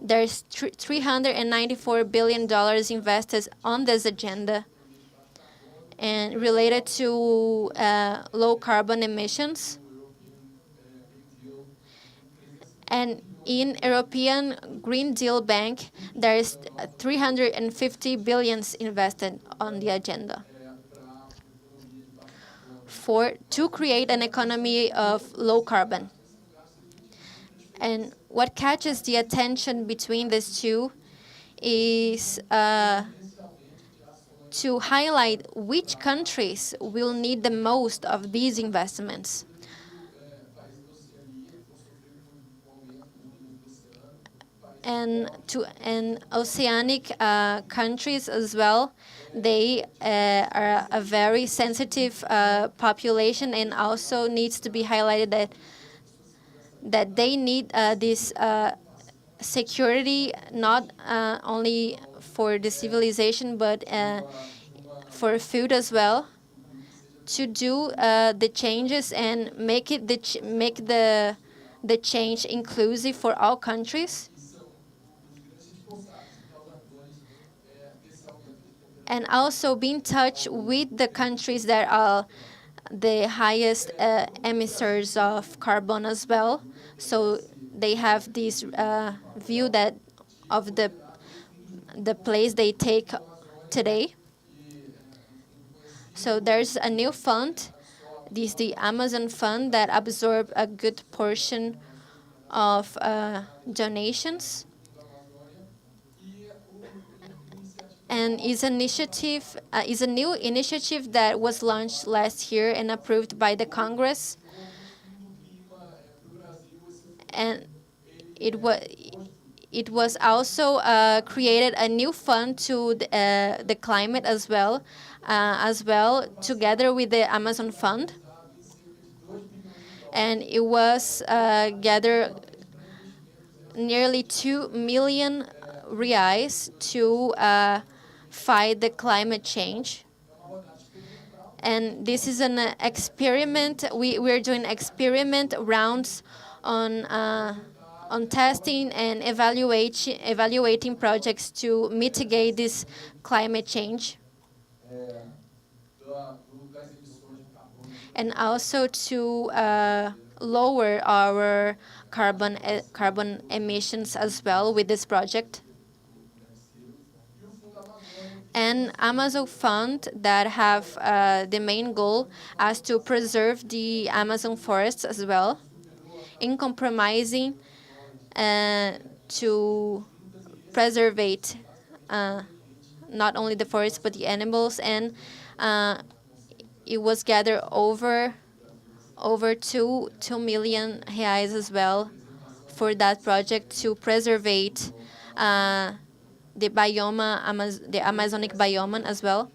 there's $394 billion invested on this agenda and related to low carbon emissions. And in European Green Deal Bank, there is 350 billions invested on the agenda to create an economy of low carbon. And what catches the attention between these two is to highlight which countries will need the most of these investments. And oceanic countries as well, they are a very sensitive population, and also needs to be highlighted that they need this security, not only for the civilization, but for food as well, to do the changes and make the change inclusive for all countries. And also be in touch with the countries that are the highest emitters of carbon as well. So they have this view that of the place they take today. So there's a new fund, this the Amazon Fund, that absorbed a good portion of donations. And is a new initiative that was launched last year and approved by the Congress. And it was also created a new fund to the climate as well, together with the Amazon Fund. And it was gathered nearly 2 million reais to fight the climate change. And this is an experiment. We're doing experiment rounds on testing and evaluating projects to mitigate this climate change, and also to lower our carbon emissions as well with this project. And Amazon Fund that have the main goal as to preserve the Amazon forests as well, in compromising to preserve not only the forests but the animals. And it was gathered over 2 million reais as well for that project to preserve the Amazonic biome as well.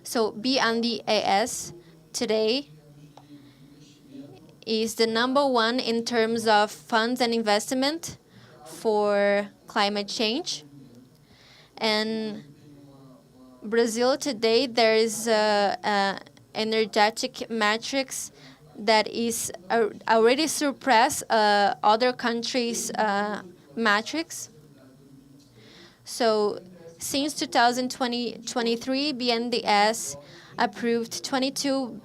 So BNDES today is the #1 in terms of funds and investment for climate change. And Brazil today, there is a energetic matrix that is already surpassed other countries' matrix. So since 2023, BNDES approved $22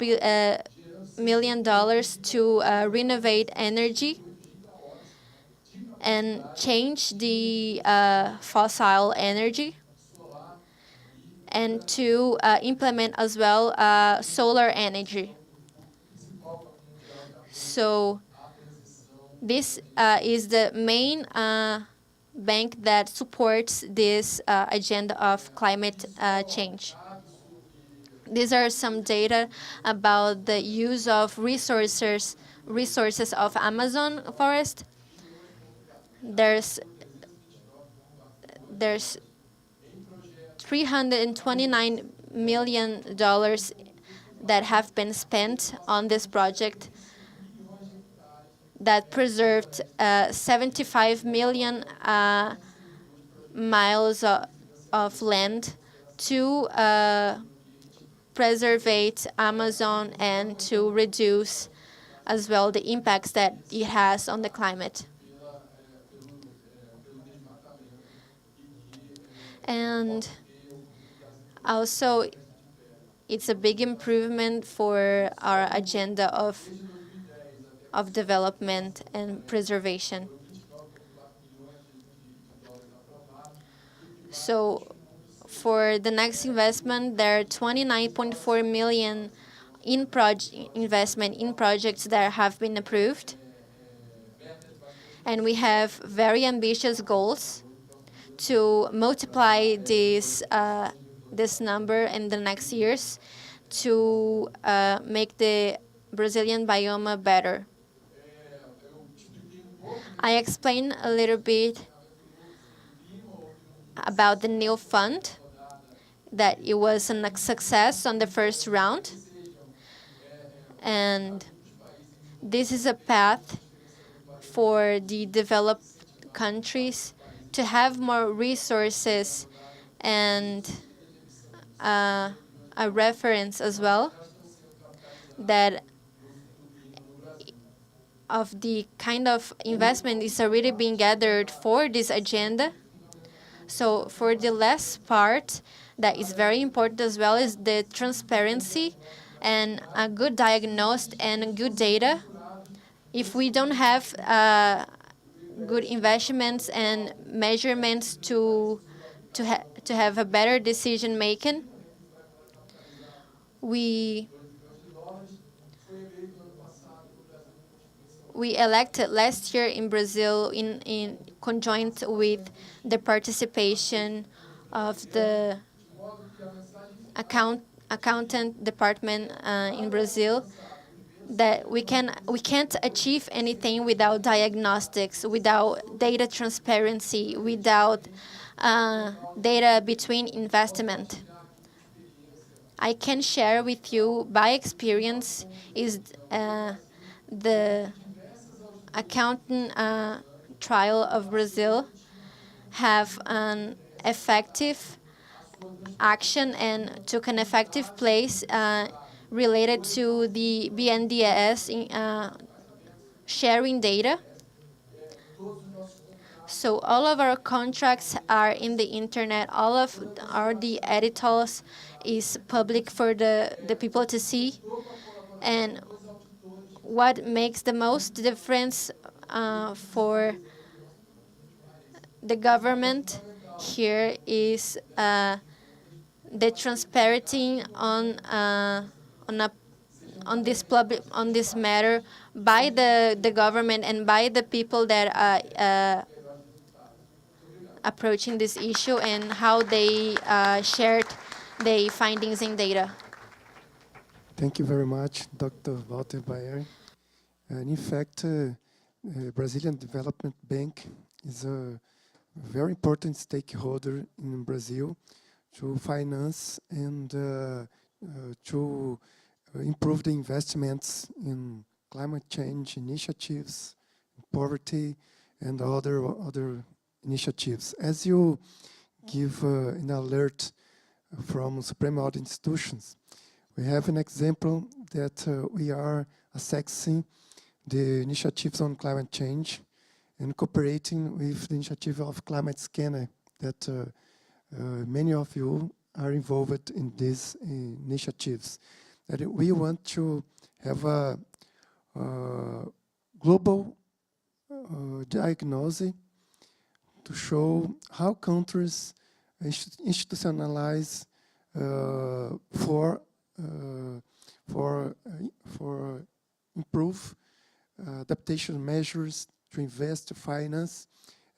million to renovate energy and change the fossil energy, and to implement as well solar energy. So This is the main bank that supports this agenda of climate change. These are some data about the use of resources of Amazon forest. There's $329 million that have been spent on this project that preserved 75 million miles of land to preserve Amazon and to reduce as well the impacts that it has on the climate. And also, it's a big improvement for our agenda of development and preservation. So for the next investment, there are 29.4 million investment in projects that have been approved. And we have very ambitious goals to multiply this number in the next years to make the Brazilian biome better. I explained a little bit about the new fund, that it was a success on the first round. And this is a path for the developed countries to have more resources and a reference as well that of the kind of investment is already being gathered for this agenda. So for the last part, that is very important as well, is the transparency and a good diagnosis and good data. If we don't have good investments and measurements to have a better decision making, we elected last year in Brazil in conjoint with the participation of the accountant department in Brazil, that we can't achieve anything without diagnostics, without data transparency, without data between investment. I can share with you by experience is the accountant trial of Brazil have an effective action and took an effective place related to the BNDES sharing data. So all of our contracts are in the internet. All of the editors is public for the people to see. And what makes the most difference for the government here is the transparency on this matter by the government and by the people that are approaching this issue, and how they shared their findings and data. Thank you very much, Dr. Walter Bayer. And in fact, Brazilian Development Bank is a very important stakeholder in Brazil to finance and to improve the investments in climate change initiatives, poverty, and other initiatives. As you give an alert from Supreme Audit Institutions, we have an example that we are assessing the initiatives on climate change and cooperating with the initiative of Climate Scanner that many of you are involved in these initiatives. That we want to have a global diagnosis to show how countries institutionalize for improve adaptation measures to invest, to finance,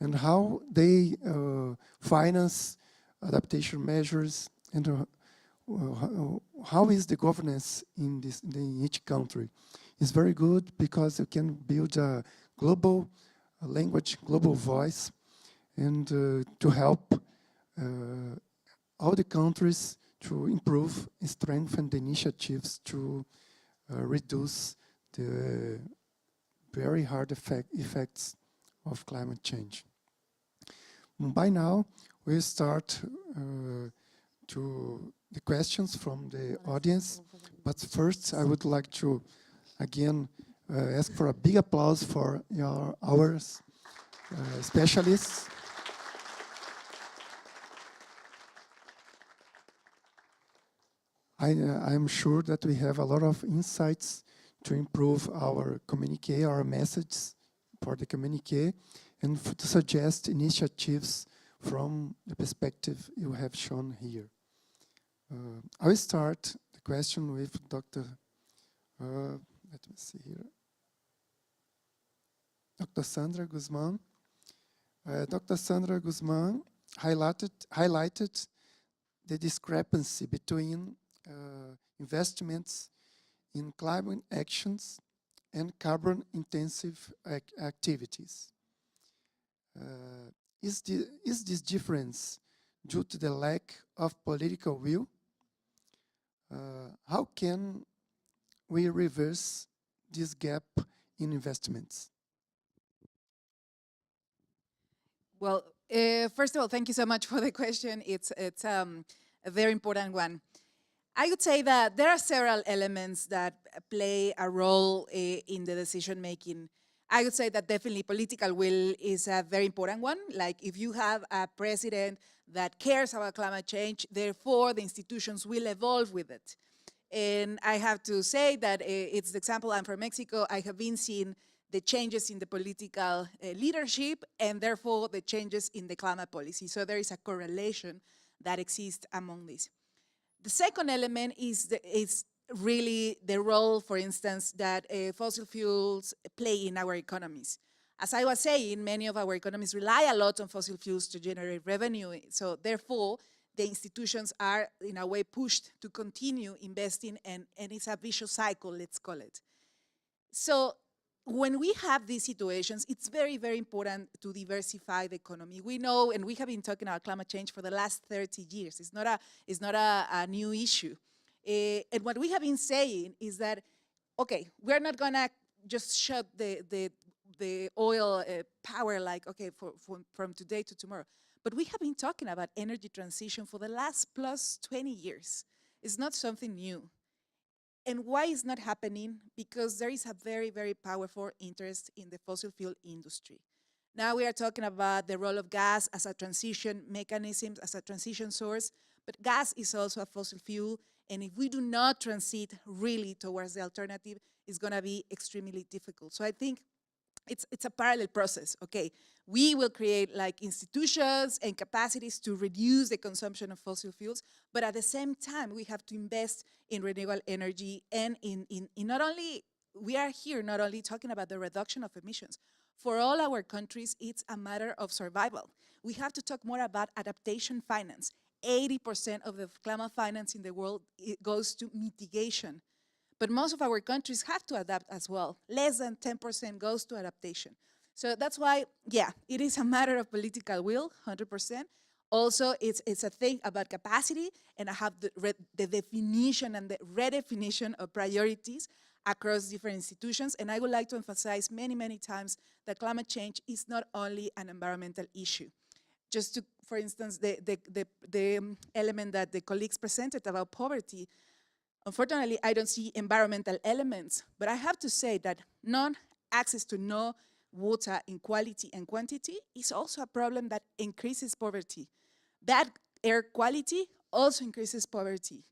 and how they finance adaptation measures, and how is the governance in each country. It's very good because you can build a global language, global voice, and to help all the countries to improve and strengthen the initiatives to reduce the very hard effects of climate change. By now, we'll start to the questions from the audience, but first I would like to again ask for a big applause for our specialists. I'm sure that we have a lot of insights to improve our communique, our message for the communique, and to suggest initiatives from the perspective you have shown here. I will start the question with Dr. Let me see here. Dr. Sandra Guzman. Dr. Sandra Guzman highlighted the discrepancy between investments in climate actions and carbon-intensive activities. Is this difference due to the lack of political will? How can we reverse this gap in investments? Well, first of all, thank you so much for the question. It's a very important one. I would say that there are several elements that play a role in the decision-making. I would say that definitely political will is a very important one. Like if you have a president that cares about climate change, therefore the institutions will evolve with it. And I have to say that it's the example, I'm from Mexico, I have been seeing the changes in the political leadership and therefore the changes in the climate policy. So there is a correlation that exists among these. The second element is really the role, for instance, that fossil fuels play in our economies. As I was saying, many of our economies rely a lot on fossil fuels to generate revenue. So therefore, the institutions are in a way pushed to continue investing, and it's a vicious cycle, let's call it. So when we have these situations, it's very, very important to diversify the economy. We know, and we have been talking about climate change for the last 30 years. It's not a new issue. And what we have been saying is that, okay, we're not gonna just shut the oil power like, okay, from today to tomorrow. But we have been talking about energy transition for the last plus 20 years. It's not something new. And why is not happening? Because there is a very, very powerful interest in the fossil fuel industry. Now we are talking about the role of gas as a transition mechanism, as a transition source, but gas is also a fossil fuel, and if we do not transit really towards the alternative, it's gonna be extremely difficult. So I think it's a parallel process, okay? We will create like institutions and capacities to reduce the consumption of fossil fuels, but at the same time, we have to invest in renewable energy and in not only, we are here not only talking about the reduction of emissions. For all our countries, it's a matter of survival. We have to talk more about adaptation finance. 80% of the climate finance in the world, it goes to mitigation. But most of our countries have to adapt as well. Less than 10% goes to adaptation. So that's why, yeah, it is a matter of political will, 100%. Also, it's a thing about capacity, and I have the definition and the redefinition of priorities across different institutions. And I would like to emphasize many, many times that climate change is not only an environmental issue. Just to, for instance, the element that the colleagues presented about poverty, unfortunately, I don't see environmental elements, but I have to say that non-access to no water in quality and quantity is also a problem that increases poverty. Bad air quality also increases poverty.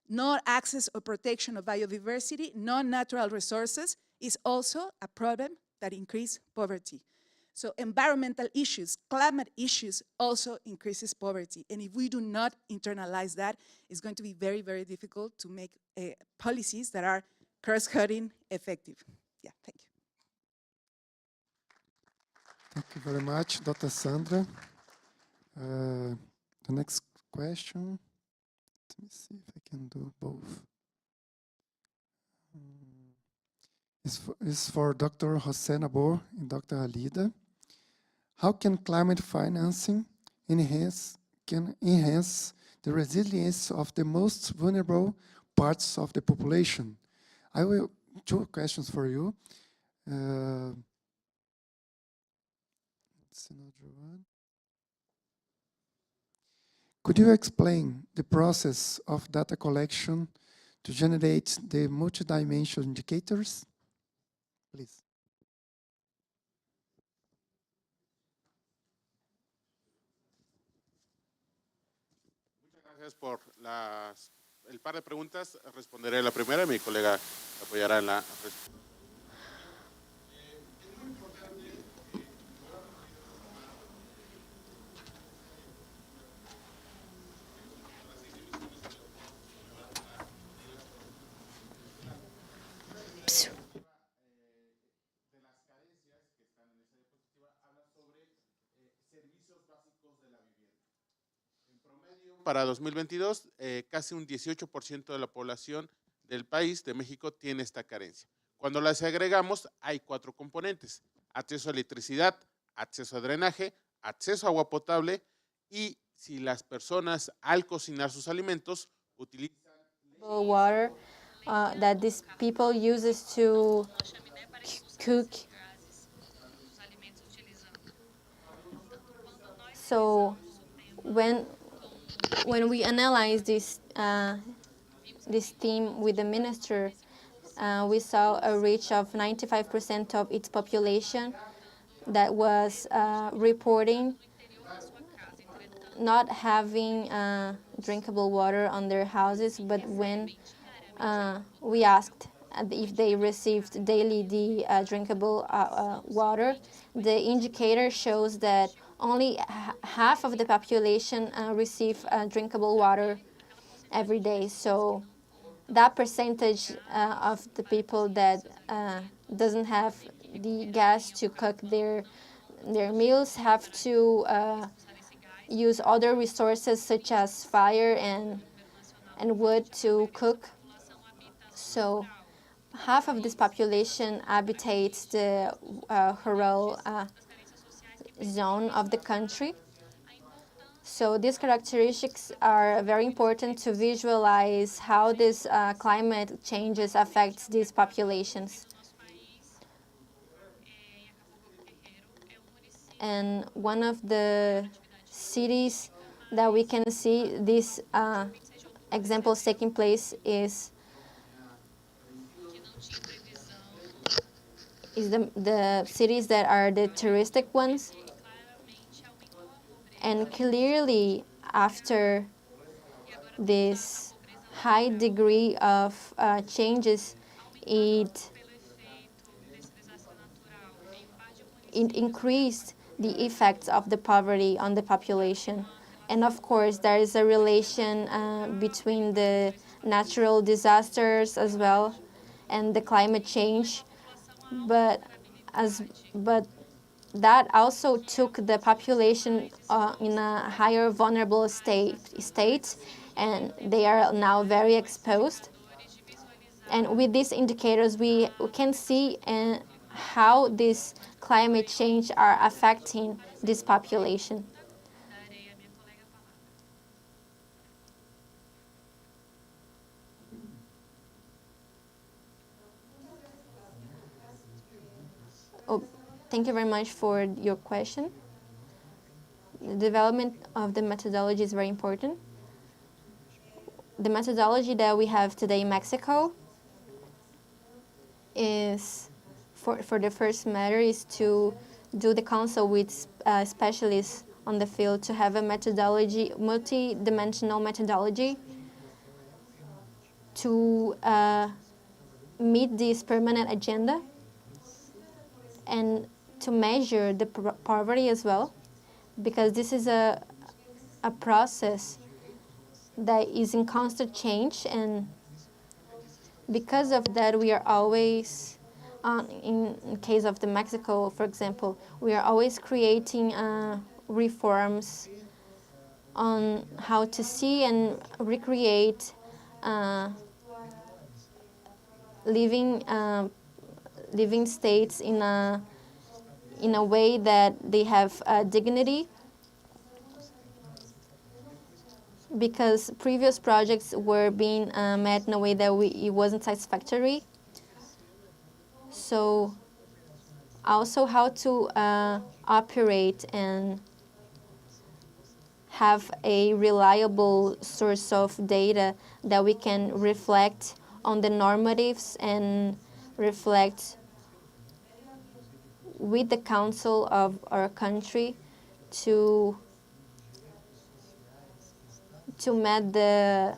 No access or protection of biodiversity, non-natural resources is also a problem that increases poverty. So environmental issues, climate issues also increases poverty. And if we do not internalize that, it's going to be very, very difficult to make policies that are cross-cutting effective. Yeah, thank you. Thank you very much, Dr. Sandra. The next question, let me see if I can do both. Is for Dr. José Nabor and Dr. Alida. How can climate financing can enhance the resilience of the most vulnerable parts of the population? I will, 2 questions for you. That's another one. Could you explain the process of data collection to generate the multidimensional indicators? Please. Muchas gracias por el par de preguntas. Responderé la primera y mi colega apoyará en la respuesta. Para 2022, casi un 18% de la población del país, de México, tiene esta carencia. Cuando las agregamos, hay 4 componentes: acceso a electricidad, acceso a drenaje, acceso a agua potable y si las personas al cocinar sus alimentos utilizan water that these people uses to cook. So when we analyze this theme with the minister, we saw a reach of 95% of its population that was reporting not having drinkable water on their houses, but when we asked if they received daily the drinkable water, the indicator shows that only half of the population receive drinkable water every day. So that percentage of the people that doesn't have the gas to cook their meals have to use other resources such as fire and wood to cook. So half of this population habitates the rural zone of the country. So these characteristics are very important to visualize how this climate changes affects these populations. And one of the cities that we can see these examples taking place is the cities that are the touristic ones. And clearly, after this high degree of changes, it increased the effects of the poverty on the population. And of course, there is a relation between the natural disasters as well and the climate change. But that also took the population in a higher vulnerable state, and they are now very exposed. And with these indicators, we can see how this climate change are affecting this population. Oh, thank you very much for your question. The development of the methodology is very important. The methodology that we have today in Mexico is, for the first matter, is to do the consult with specialists on the field to have a methodology, multi-dimensional methodology to meet this permanent agenda and to measure the poverty as well, because this is a process that is in constant change, and because of that we are always in case of the Mexico, for example, we are always creating reforms on how to see and recreate living states in a way that they have dignity, because previous projects were being met in a way that it wasn't satisfactory. So also how to operate and have a reliable source of data that we can reflect on the normatives and reflect with the council of our country to meet the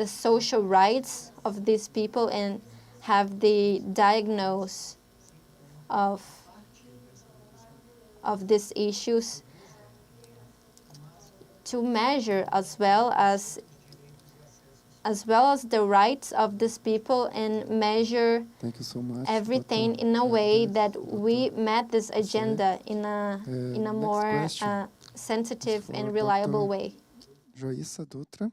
social rights of these people and have the diagnosis of these issues, to measure as well as the rights of these people and measure Thank you so much, everything Dr. in a way Rodriguez. that we met this agenda in a Next more question sensitive for and reliable Dr. way. Joissa Dutra.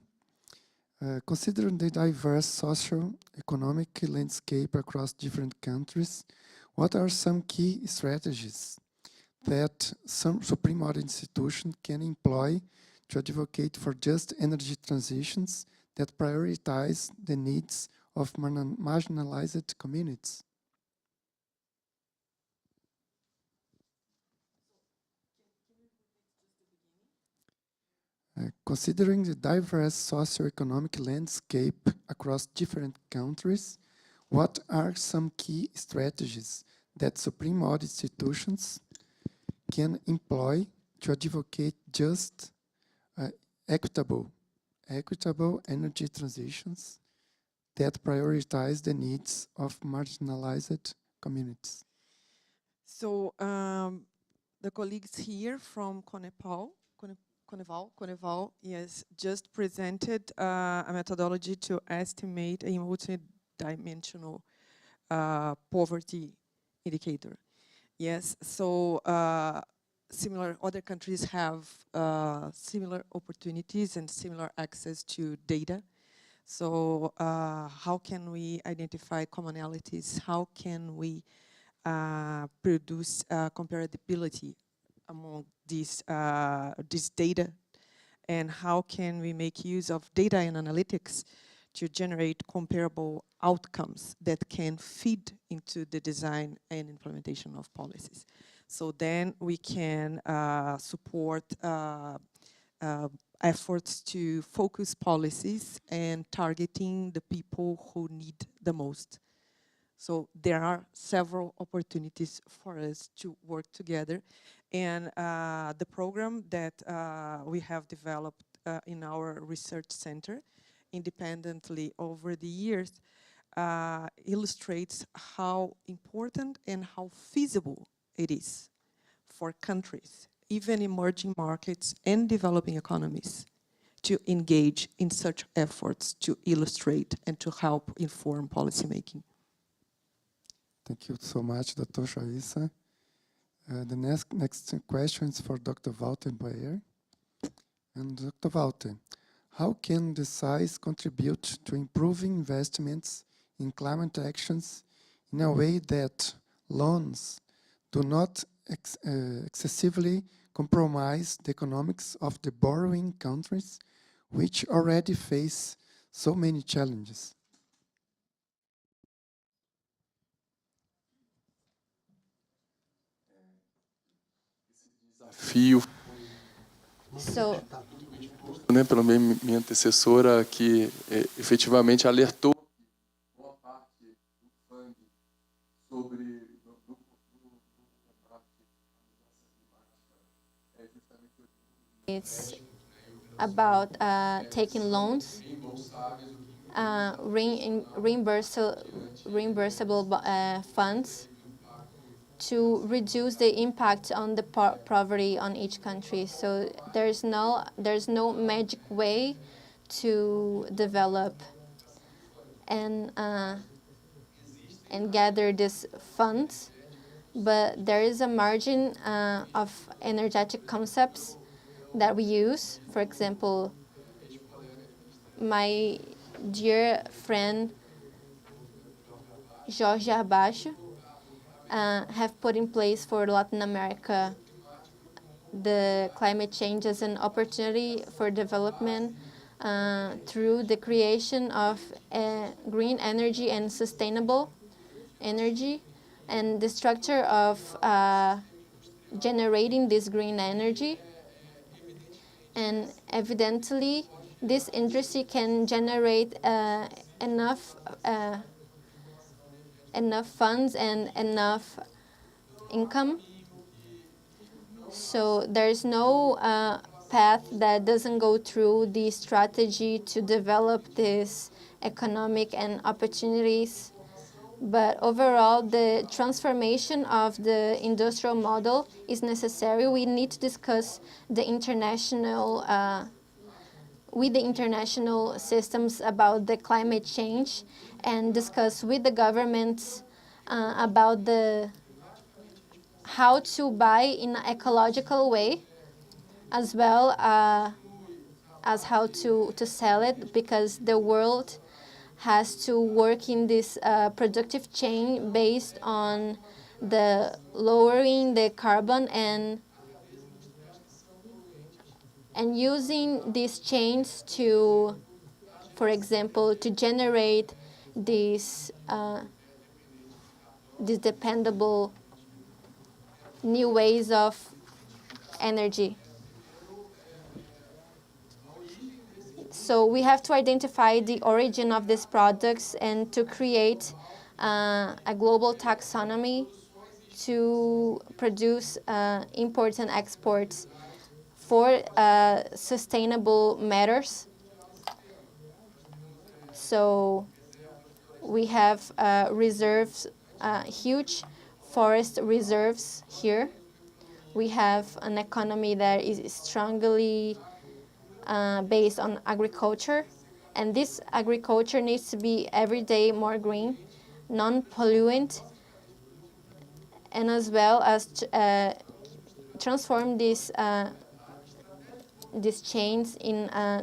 Considering the diverse socio-economic landscape across different countries, what are some key strategies that some Supreme Audit institutions can employ to advocate for just energy transitions that prioritize the needs of marginalized communities? Considering the diverse socio-economic landscape across different countries, what are some key strategies that Supreme Audit institutions can employ to advocate just equitable energy transitions that prioritize the needs of marginalized communities? So the colleagues here from Coneval, yes, just presented a methodology to estimate a multidimensional poverty indicator. Yes, so similar other countries have similar opportunities and similar access to data. So how can we identify commonalities? How can we produce comparability among these data, and how can we make use of data and analytics to generate comparable outcomes that can feed into the design and implementation of policies. So then we can support efforts to focus policies and targeting the people who need the most. So there are several opportunities for us to work together. And the program that we have developed in our research center independently over the years illustrates how important and how feasible it is for countries, even emerging markets and developing economies, to engage in such efforts to illustrate and to help inform policymaking. Thank you so much, Dr. Joissa. The next question is for Dr. Walter Baer. And Dr. Walter, how can the SAIs contribute to improving investments in climate actions in a way that loans do not excessively compromise the economics of the borrowing countries, which already face so many challenges? So, Né, pela minha antecessora, que efetivamente alertou boa parte do funding sobre it's about taking loans, reimbursable funds to reduce the impact on the poverty on each country. So there's no magic way to develop an and gather these funds, but there is a margin of energetic concepts that we use. For example, my dear friend Jorge Arbacho have put in place for Latin America the climate change as an opportunity for development through the creation of green energy and sustainable energy, and the structure of generating this green energy. And evidently, this industry can generate enough funds and enough income. So there's no path that doesn't go through the strategy to develop this economic and opportunities. But overall, the transformation of the industrial model is necessary. We need to discuss the international, with the international systems about the climate change, and discuss with the governments about how to buy in an ecological way, as well as how to sell it, because the world has to work in this productive chain based on the lowering the carbon and using these chains to, for example, to generate these dependable new ways of energy. So we have to identify the origin of these products and to create a global taxonomy to produce imports and exports for sustainable matters. So we have reserves, huge forest reserves here. We have an economy that is strongly based on agriculture, and this agriculture needs to be every day more green, non-pollutant, and as well as transform these chains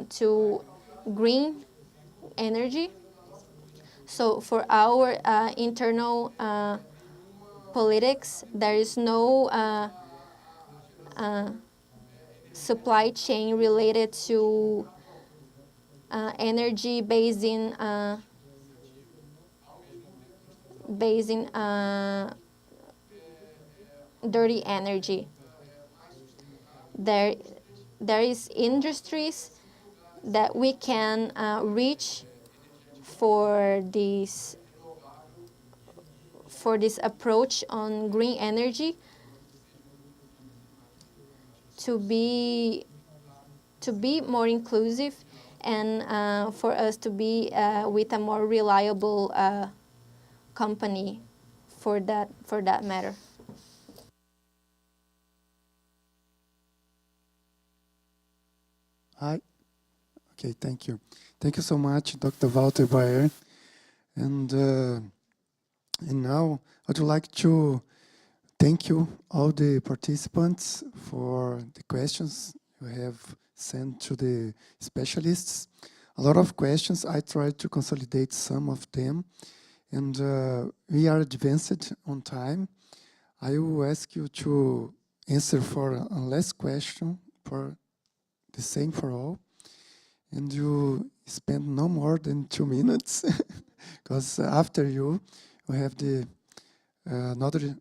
to green energy. So for our internal politics, there is no supply chain related to energy based in dirty energy. There is industries that we can reach for this approach on green energy to be more inclusive, and for us to be with a more reliable company for that matter. Hi. Okay, thank you. Thank you so much, Dr. Walter Baer. And now I'd like to thank you, all the participants, for the questions you have sent to the specialists. A lot of questions. I tried to consolidate some of them, and we are advanced on time. I will ask you to answer for a last question, for the same for all, and you spend no more than 2 minutes, because after you, we have the another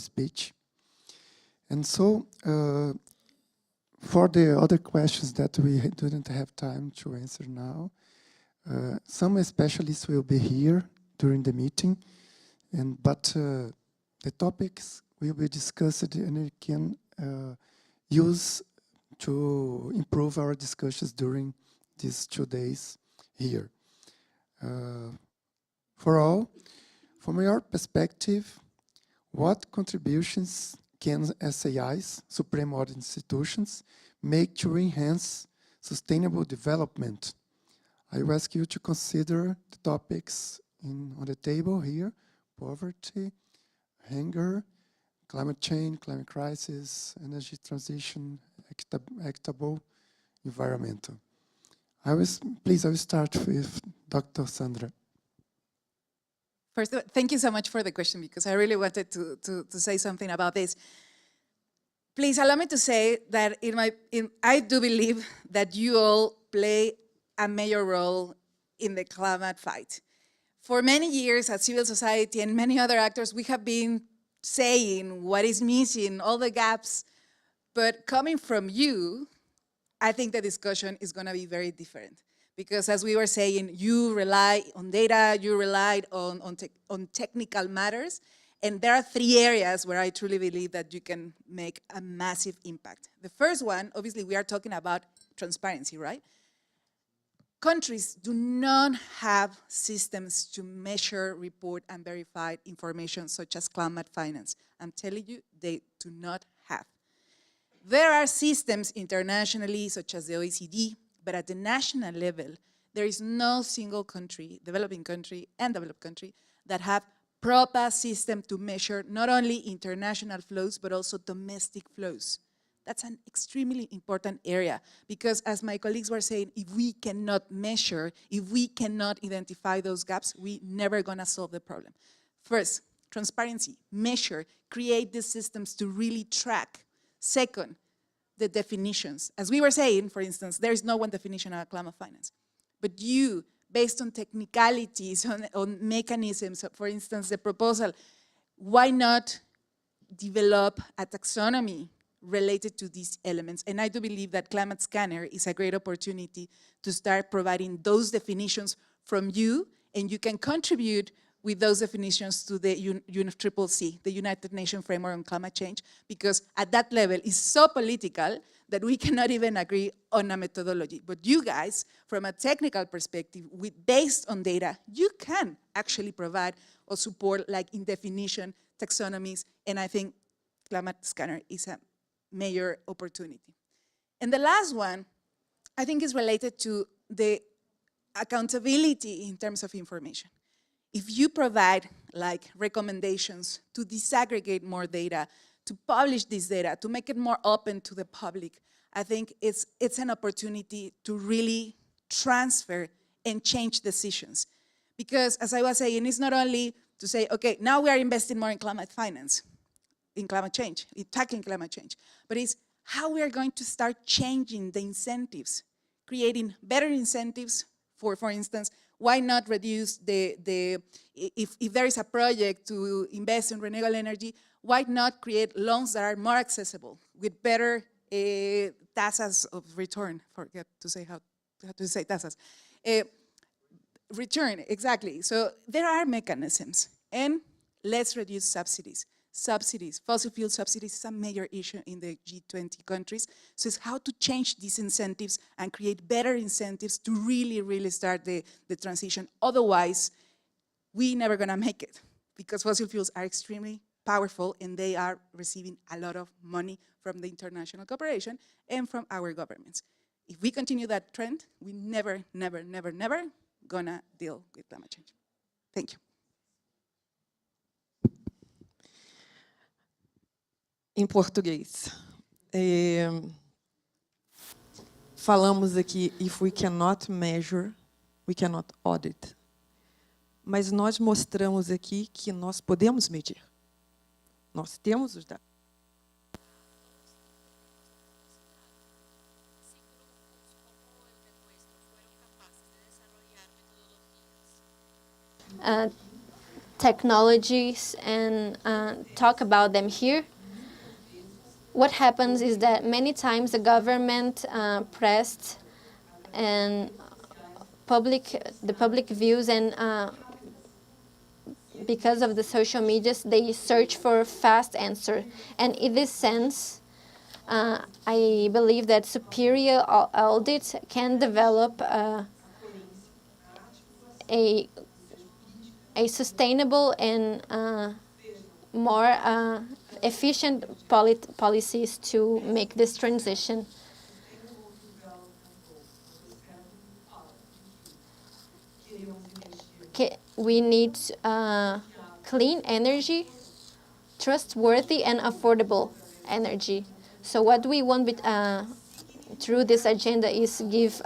speech. And so, for the other questions that we didn't have time to answer now, some specialists will be here during the meeting, but the topics will be discussed and we can use to improve our discussions during these 2 days here. For all, from your perspective, what contributions can SAIs, Supreme Audit Institutions, make to enhance sustainable development? I will ask you to consider the topics on the table here: poverty, hunger, climate change, climate crisis, energy transition, equitable environmental. Please, I will start with Dr. Sandra. First, thank you so much for the question, because I really wanted to say something about this. Please allow me to say that I do believe that you all play a major role in the climate fight. For many years at civil society and many other actors, we have been saying what is missing, all the gaps, but coming from you, I think the discussion is going to be very different. Because as we were saying, you rely on data, you relied on technical matters, and there are 3 areas where I truly believe that you can make a massive impact. The first one, obviously, we are talking about transparency, right? Countries do not have systems to measure, report, and verify information such as climate finance. I'm telling you, they do not have. There are systems internationally, such as the OECD, but at the national level, there is no single country, developing country and developed country, that have proper system to measure not only international flows, but also domestic flows. That's an extremely important area, because as my colleagues were saying, if we cannot measure, if we cannot identify those gaps, we're never gonna solve the problem. First, transparency, measure, create the systems to really track. Second, the definitions. As we were saying, for instance, there is no one definition of climate finance. But you, based on technicalities, on mechanisms, for instance, the proposal, why not develop a taxonomy related to these elements? And I do believe that Climate Scanner is a great opportunity to start providing those definitions from you, and you can contribute with those definitions to the UNFCCC, the United Nations Framework on Climate Change, because at that level it's so political that we cannot even agree on a methodology. But you guys, from a technical perspective, based on data, you can actually provide or support, like in definition, taxonomies, and I think Climate Scanner is a major opportunity. And the last one, I think, is related to the accountability in terms of information. If you provide like recommendations to disaggregate more data, to publish this data, to make it more open to the public, I think it's an opportunity to really transfer and change decisions. Because as I was saying, it's not only to say, okay, now we are investing more in climate finance, in climate change, in tackling climate change, but it's how we are going to start changing the incentives, creating better incentives for instance, why not reduce if there is a project to invest in renewable energy, why not create loans that are more accessible with better tasas of return? Forget to say how to say tasas. Return, exactly. So there are mechanisms, and let's reduce subsidies. Subsidies, fossil fuel subsidies is a major issue in the G20 countries. So it's how to change these incentives and create better incentives to really, really start the transition. Otherwise, we're never gonna make it, because fossil fuels are extremely powerful and they are receiving a lot of money from the international cooperation and from our governments. If we continue that trend, we never, never, never, never gonna deal with climate change. Thank you. Em português. Falamos aqui, if we cannot measure, we cannot audit. Mas nós mostramos aqui que nós podemos medir. Nós temos os dados. Technologies and talk about them here. What happens is that many times the government, press, and the public views, and because of the social medias, they search for a fast answer. And in this sense, I believe that superior audit can develop a sustainable and more efficient policies to make this transition. we need clean energy, trustworthy and affordable energy. So what we want with, through this agenda is give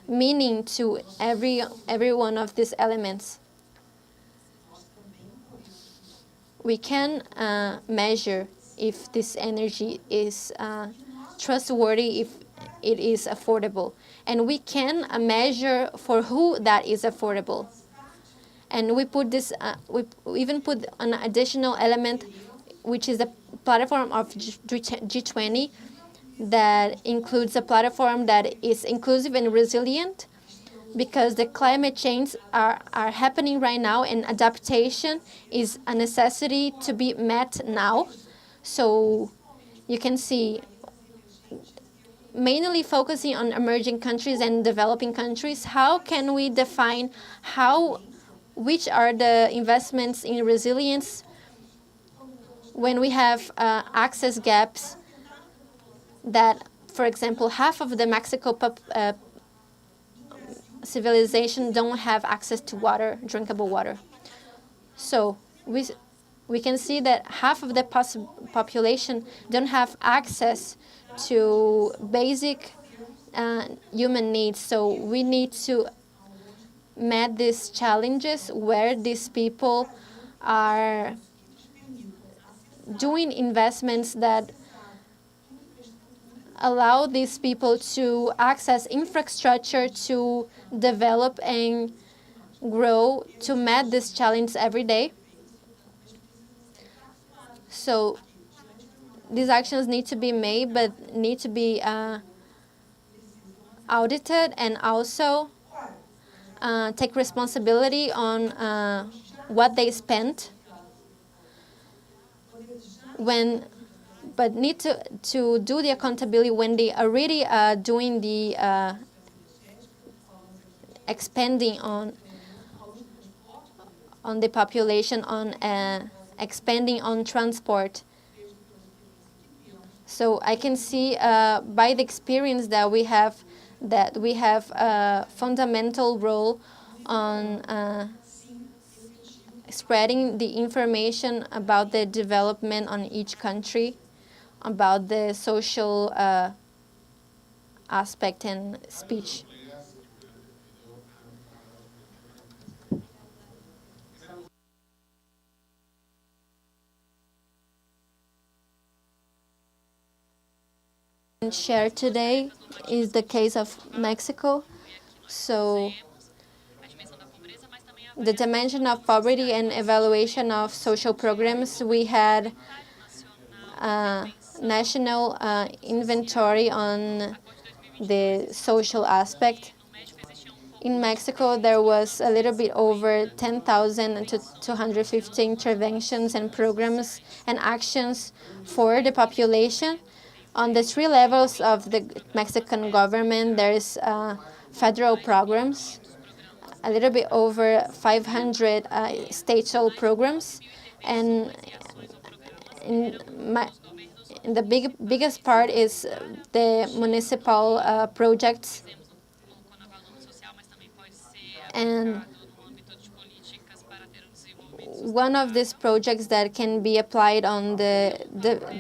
meaning to every one of these elements. We can measure if this energy is trustworthy, if it is affordable. And we can measure for who that is affordable. And we put this, we even put an additional element, which is the platform of G20, that includes a platform that is inclusive and resilient, because the climate change are happening right now, and adaptation is a necessity to be met now. So you can see, mainly focusing on emerging countries and developing countries, how can we define which are the investments in resilience when we have access gaps that, for example, half of the Mexico civilization don't have access to water, drinkable water. So we can see that half of the population don't have access to basic human needs. So we need to meet these challenges where these people are doing investments that allow these people to access infrastructure to develop and grow, to meet this challenge every day. So these actions need to be made, but need to be audited, and also take responsibility on what they spent. But need to do the accountability when they are already doing the expanding on the population, on expanding on transport. So I can see by the experience that we have a fundamental role on spreading the information about the development on each country, about the social aspect and speech. And share today is the case of Mexico. So the dimension of poverty and evaluation of social programs, we had national inventory on the social aspect. In Mexico, there was a little bit over 10,000 to 250 interventions and programs and actions for the population. On the three levels of the Mexican government, there's federal programs, a little bit over 500 statewide programs, and the biggest part is the municipal projects. And one of these projects that can be applied on the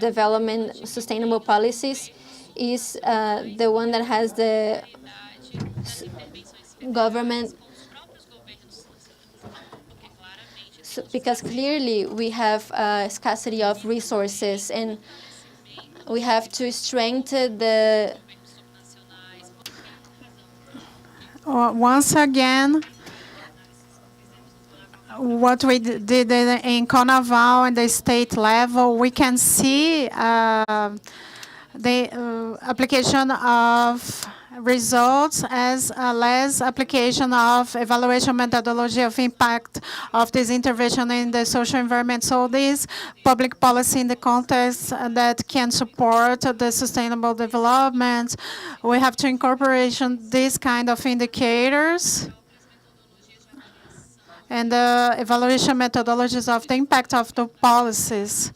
development sustainable policies is the one that has the government. So, because clearly we have a scarcity of resources, and we have to strengthen the... Once again, what we did in Carnival and the state level, we can see the application of results as less application of evaluation methodology of impact of this intervention in the social environment. So this public policy in the context that can support the sustainable development, we have to incorporate these kind of indicators and the evaluation methodologies of the impact of the policies,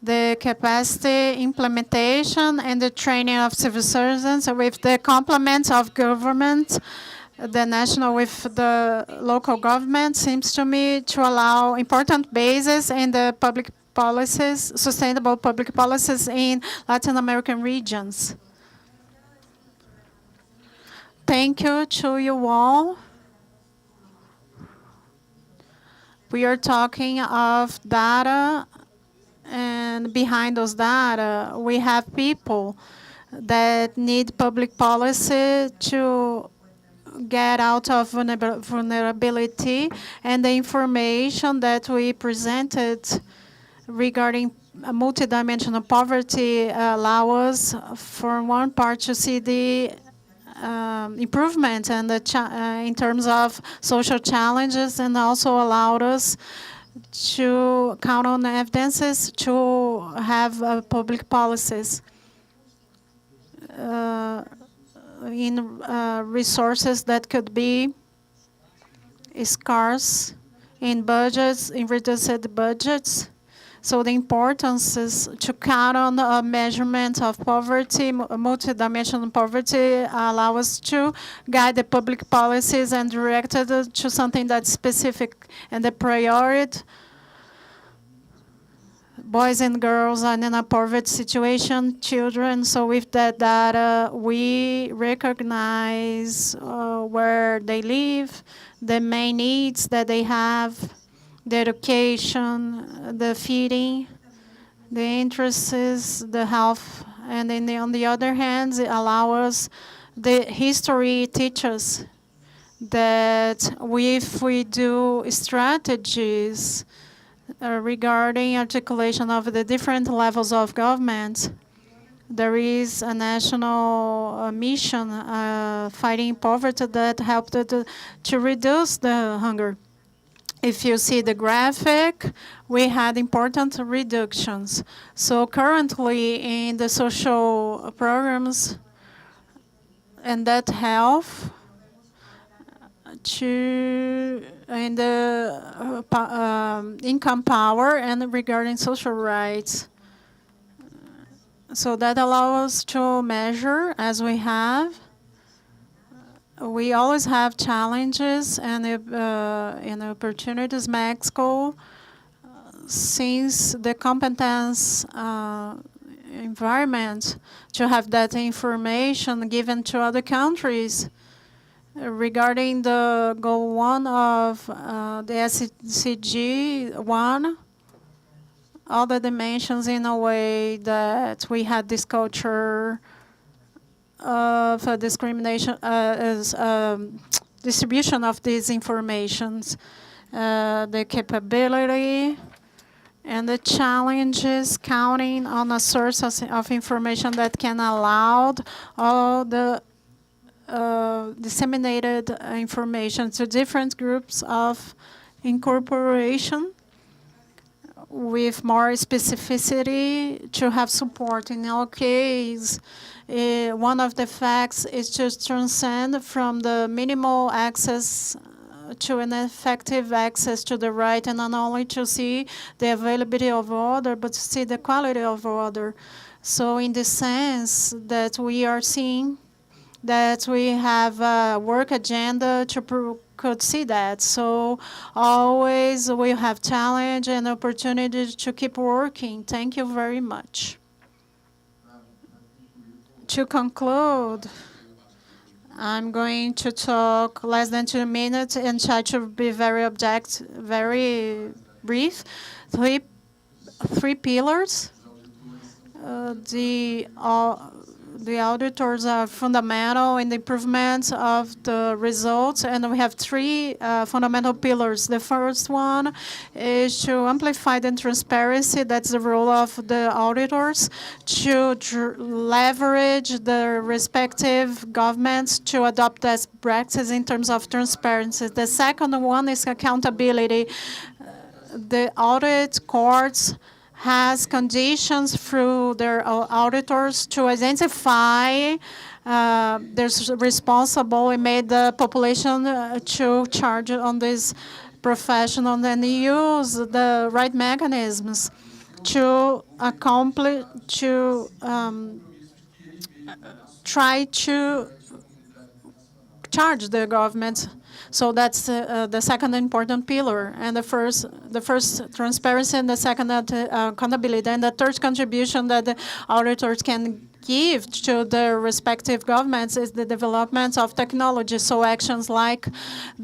the capacity implementation and the training of civil servants with the complements of government the national with the local government seems to me to allow important bases in the public policies, sustainable public policies in Latin American regions. Thank you to you all. We are talking of data, and behind those data, we have people that need public policy to get out of vulnerability, and the information that we presented regarding multidimensional poverty allow us, for one part, to see the improvement and in terms of social challenges, and also allowed us to count on evidences to have public policies in resources that could be scarce in budgets, in reduced budgets. So the importance is to count on a measurement of poverty, multidimensional poverty, allow us to guide the public policies and direct it to something that's specific. And the priority, boys and girls are in a poverty situation, children. So with that data, we recognize where they live, the main needs that they have, the education, the feeding, the interests, the health, and then on the other hand, it allows the history teaches that if we do strategies regarding articulation of the different levels of government, there is a national mission fighting poverty that helped to reduce the hunger. If you see the graphic, we had important reductions. So currently in the social programs, and that health to in the income power and regarding social rights. So that allows us to measure as we have. We always have challenges and opportunities. Mexico, since the competence environment to have that information given to other countries regarding the goal 1 of the SCG 1, all the dimensions in a way that we had this culture of discrimination, distribution of these informations, the capability and the challenges, counting on a source of information that can allow all the disseminated information to different groups of incorporation with more specificity to have support. In our case, one of the facts is to transcend from the minimal access to an effective access to the right, and not only to see the availability of order, but to see the quality of order. So in the sense that we are seeing that we have a work agenda to could see that. So always we have challenge and opportunity to keep working. Thank you very much. To conclude, I'm going to talk less than 2 minutes and try to be very very brief. Three pillars. The auditors are fundamental in the improvement of the results, and we have 3 fundamental pillars. The first one is to amplify the transparency. That's the role of the auditors, to leverage the respective governments to adopt best practices in terms of transparency. The second one is accountability. The audit courts has conditions through their auditors to identify there's responsible and made the population to charge on this professional and use the right mechanisms to accomplish, to try to charge the government. So that's the second important pillar. And the first transparency, and the second accountability, and the third contribution that the auditors can give to the respective governments is the development of technology. So actions like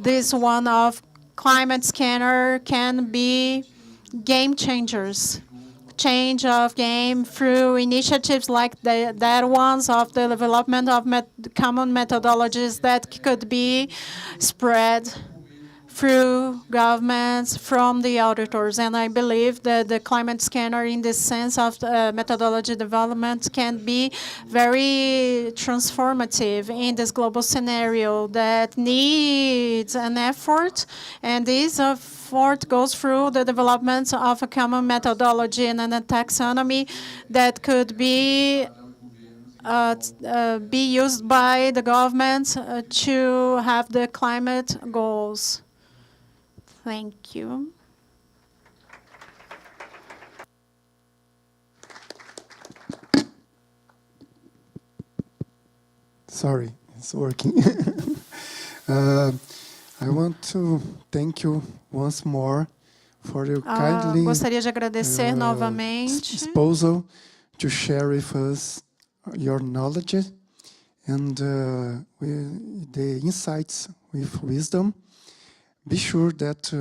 this one of climate scanner can be game changers. Change of game through initiatives like that ones of the development of common methodologies that could be spread through governments from the auditors. And I believe that the climate scanner in this sense of methodology development can be very transformative in this global scenario that needs an effort, and this effort goes through the development of a common methodology and a taxonomy that could be used by the government to have the climate goals. Thank you. Sorry, it's working. I want to thank you once more for your kindly Gostaria de agradecer novamente disposal to share with us your knowledge and the insights with wisdom. Be sure that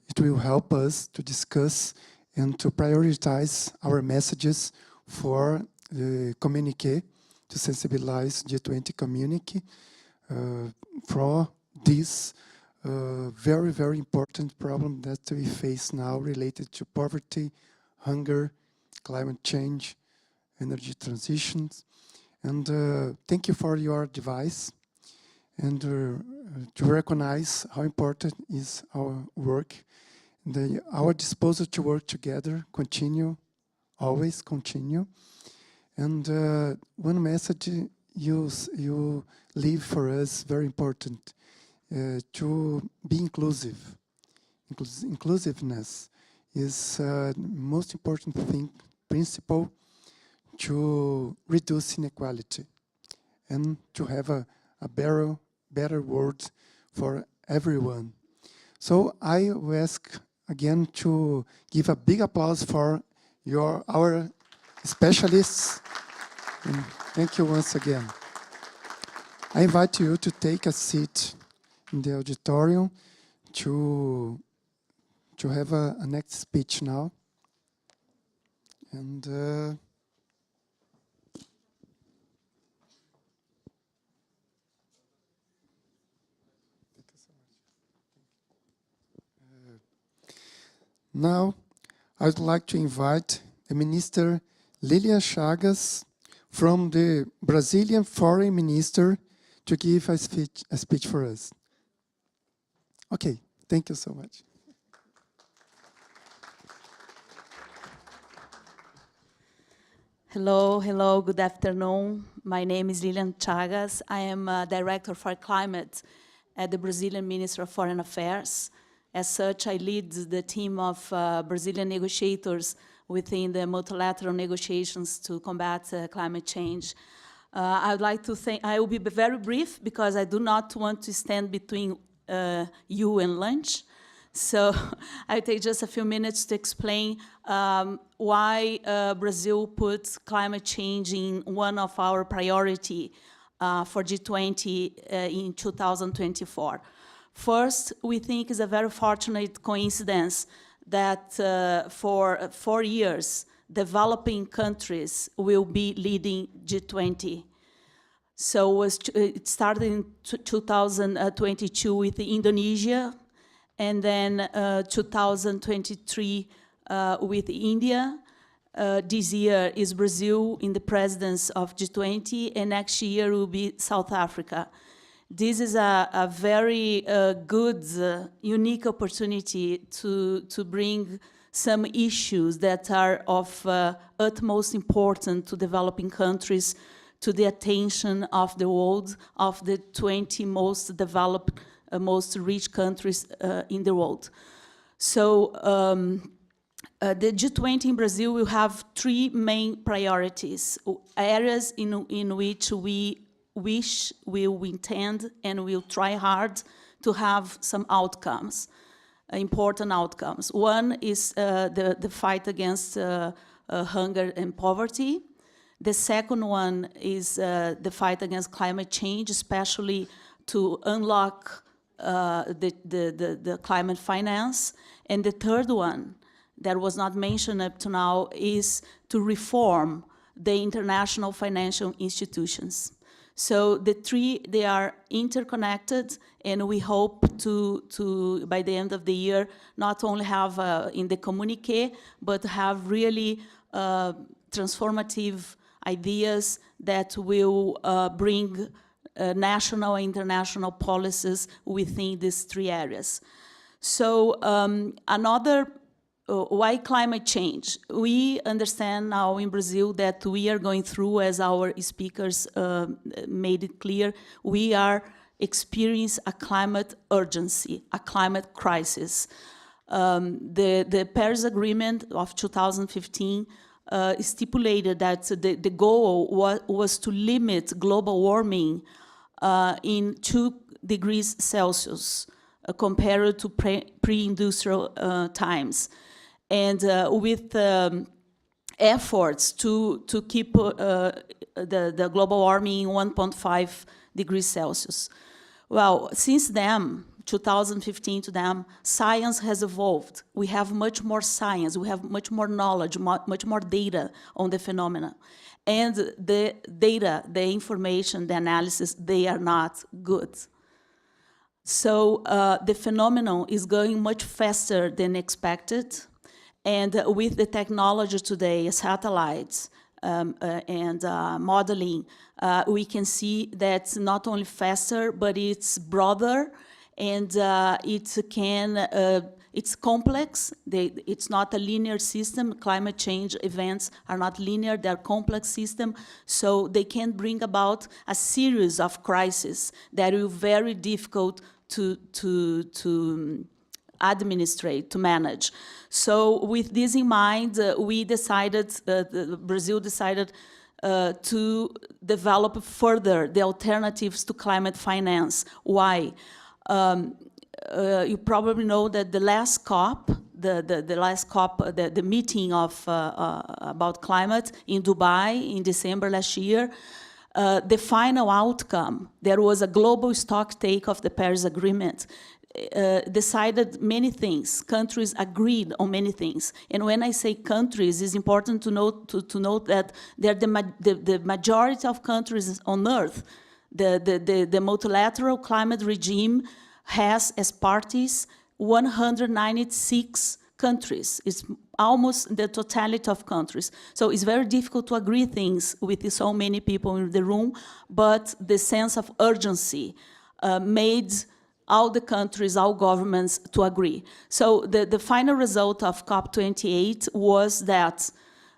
it will help us to discuss and to prioritize our messages for the communique, to sensibilize G20 community for this very, very important problem that we face now related to poverty, hunger, climate change, energy transitions. And thank you for your advice and to recognize how important is our work. Our disposal to work together always continue. And one message you leave for us, very important, to be inclusive. Inclusiveness is the most important principle to reduce inequality and to have a better world for everyone. So I will ask again to give a big applause for our specialists. And thank you once again. I invite you to take a seat in the auditorium to have a next speech now. And now I would like to invite the Minister Lilian Chagas from the Brazilian Foreign Minister to give a speech for us. Okay, thank you so much. Hello, good afternoon. My name is Lilian Chagas. I am Director for Climate at the Brazilian Ministry of Foreign Affairs. As such, I lead the team of Brazilian negotiators within the multilateral negotiations to combat climate change. I would like to thank, I will be very brief because I do not want to stand between you and lunch. So I'll take just a few minutes to explain why Brazil put climate change in one of our priority for G20 in 2024. First, we think it's a very fortunate coincidence that for 4 years, developing countries will be leading G20. So it started in 2022 with Indonesia, and then 2023 with India. This year is Brazil in the presence of G20, and next year will be South Africa. This is a very good, unique opportunity to bring some issues that are of utmost importance to developing countries to the attention of the world, of the 20 most developed, most rich countries in the world. So the G20 in Brazil will have 3 main priorities, areas in which we wish, will intend, and will try hard to have some outcomes, important outcomes. One is the fight against hunger and poverty. The second one is the fight against climate change, especially to unlock the climate finance. And the third one, that was not mentioned up to now, is to reform the international financial institutions. So the three, they are interconnected, and we hope to by the end of the year, not only have in the communiqué, but have really transformative ideas that will bring national and international policies within these three areas. So why climate change? We understand now in Brazil that we are going through, as our speakers made it clear, we are experiencing a climate urgency, a climate crisis. The Paris Agreement of 2015 stipulated that the goal was to limit global warming in 2 degrees Celsius compared to pre-industrial times. And with efforts to keep the global warming in 1.5 degrees Celsius. Well, since then, 2015 to them, science has evolved. We have much more science, we have much more knowledge, much more data on the phenomena. And the data, the information, the analysis, they are not good. So the phenomenon is going much faster than expected. And with the technology today, satellites and modeling, we can see that's not only faster, but it's broader, and it's complex. It's not a linear system. Climate change events are not linear, they're complex systems, so they can bring about a series of crises that will be very difficult to administrate, to manage. So with this in mind, we decided, Brazil decided to develop further the alternatives to climate finance. Why? You probably know that the last COP, the meeting of about climate in Dubai in December last year, the final outcome, there was a global stocktake of the Paris Agreement, decided many things. Countries agreed on many things. And when I say countries, it's important to note that they're the majority of countries on Earth. The multilateral climate regime has as parties 196 countries. It's almost the totality of countries. So it's very difficult to agree things with so many people in the room, but the sense of urgency made all the countries, all governments to agree. So the final result of COP28 was that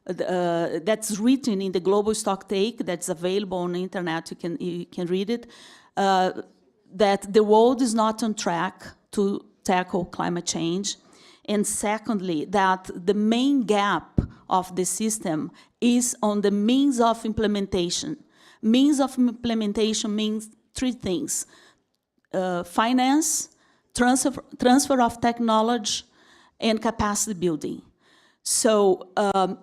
that's written in the global stocktake that's available on the internet, you can read it, that the world is not on track to tackle climate change. And secondly, that the main gap of the system is on the means of implementation. Means of implementation means 3 things. Finance, transfer of technology, and capacity building. So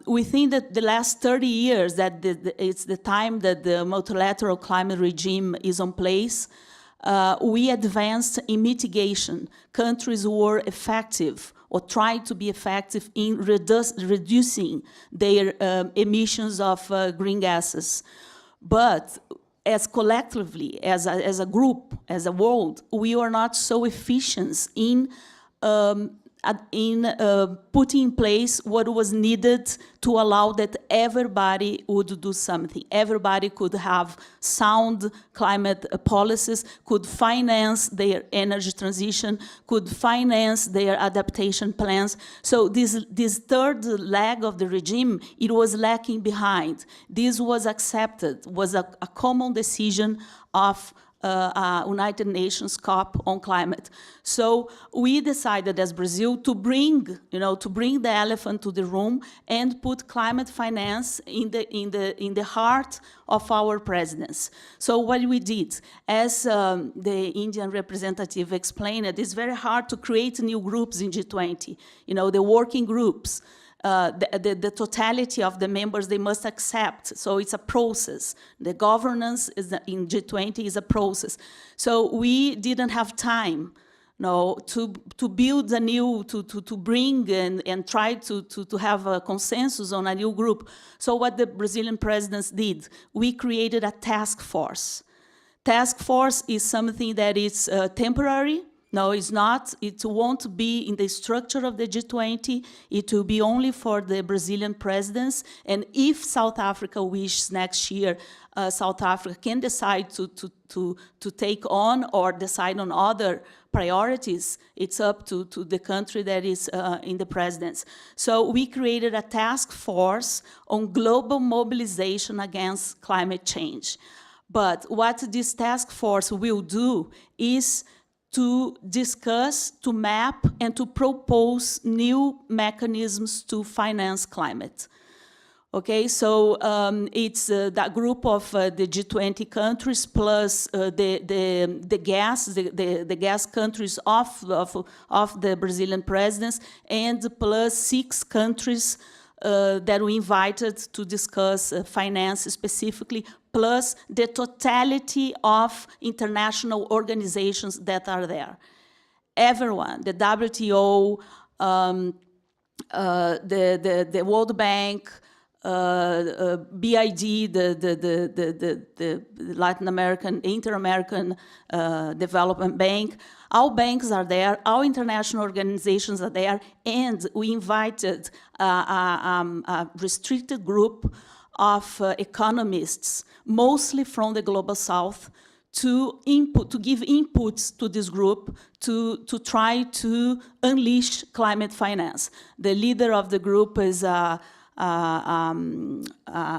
within the last 30 years, that it's the time that the multilateral climate regime is in place, we advanced in mitigation. Countries were effective or tried to be effective in reducing their emissions of green gases. But as collectively, as a group, as a world, we are not so efficient in putting in place what was needed to allow that everybody would do something. Everybody could have sound climate policies, could finance their energy transition, could finance their adaptation plans. So this third leg of the regime, it was lacking behind. This was accepted, was a common decision of United Nations COP on climate. So we decided as Brazil to bring the elephant to the room and put climate finance in the heart of our presidents. So what we did, as the Indian representative explained, it's very hard to create new groups in G20. The working groups. The totality of the members, they must accept. So it's a process. The governance in G20 is a process. So we didn't have time to build a new, to bring and try to have a consensus on a new group. So what the Brazilian presidents did, we created a task force. Task force is something that is temporary. No, it's not. It won't be in the structure of the G20. It will be only for the Brazilian presidents. And if South Africa wishes next year, South Africa can decide to take on or decide on other priorities. It's up to the country that is in the presidents. So we created a task force on global mobilization against climate change. But what this task force will do is to discuss, to map, and to propose new mechanisms to finance climate. Okay, so it's that group of the G20 countries plus the gas countries of the Brazilian presidents, and plus 6 countries that we invited to discuss finance specifically, plus the totality of international organizations that are there. Everyone, the WTO, the World Bank, BID, the Latin American, Inter-American Development Bank, all banks are there, all international organizations are there, and we invited a restricted group of economists, mostly from the Global South, to give inputs to this group to try to unleash climate finance. The leader of the group is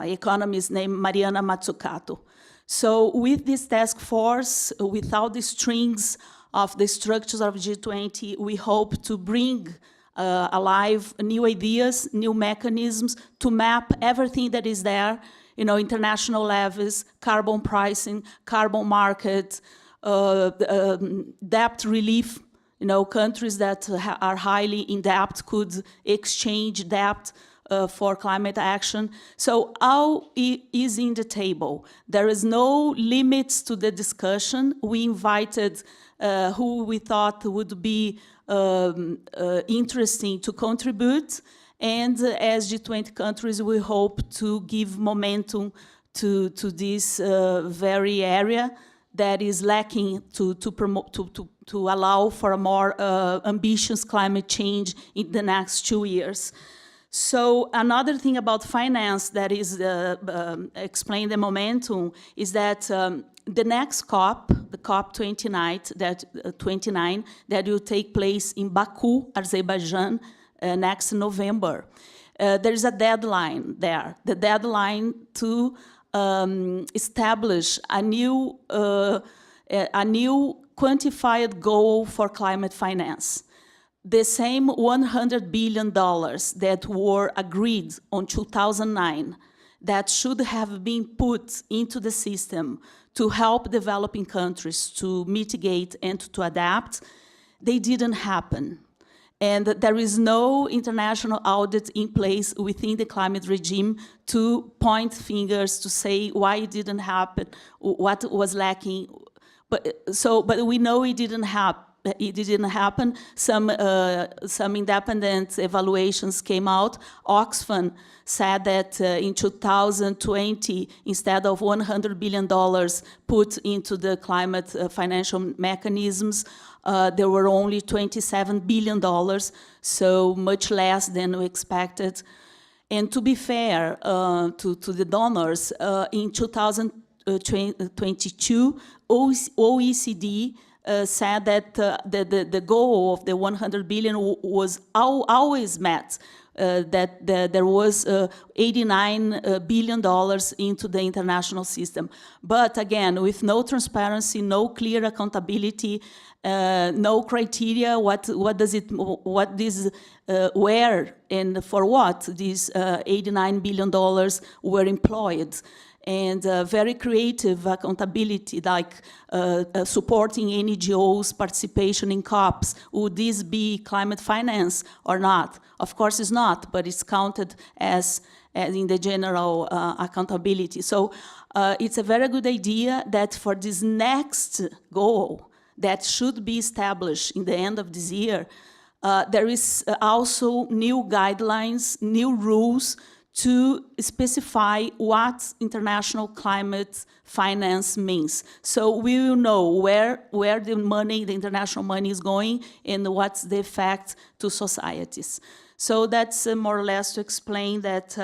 economist named Mariana Mazzucato. So with this task force, without the strings of the structures of G20, we hope to bring alive new ideas, new mechanisms to map everything that is there, international levies, carbon pricing, carbon market, debt relief. Countries that are highly in debt could exchange debt for climate action. So all is in the table. There is no limits to the discussion. We invited who we thought would be interesting to contribute. And as G20 countries, we hope to give momentum to this very area that is lacking to allow for a more ambitious climate change in the next 2 years. So another thing about finance that is explain the momentum is that the next COP, the COP 29, that will take place in Baku, Azerbaijan, next November. There is a deadline there. The deadline to establish a new quantified goal for climate finance. The same $100 billion that were agreed on 2009 that should have been put into the system to help developing countries to mitigate and to adapt, they didn't happen. And there is no international audit in place within the climate regime to point fingers to say why it didn't happen, what was lacking. But we know it didn't happen. It didn't happen. Some independent evaluations came out. Oxfam said that in 2020, instead of $100 billion put into the climate financial mechanisms, there were only $27 billion, so much less than we expected. And to be fair to the donors, in 2022, OECD said that the goal of the 100 billion was always met. that there was $89 billion into the international system. But again, with no transparency, no clear accountability, no criteria, where and for what these $89 billion were employed. And very creative accountability, like supporting NGOs' participation in COPs. Would this be climate finance or not? Of course it's not, but it's counted as in the general accountability. So it's a very good idea that for this next goal that should be established in the end of this year, there is also new guidelines, new rules to specify what international climate finance means. So we will know where the money, the international money is going and what's the effect to societies. So that's more or less to explain that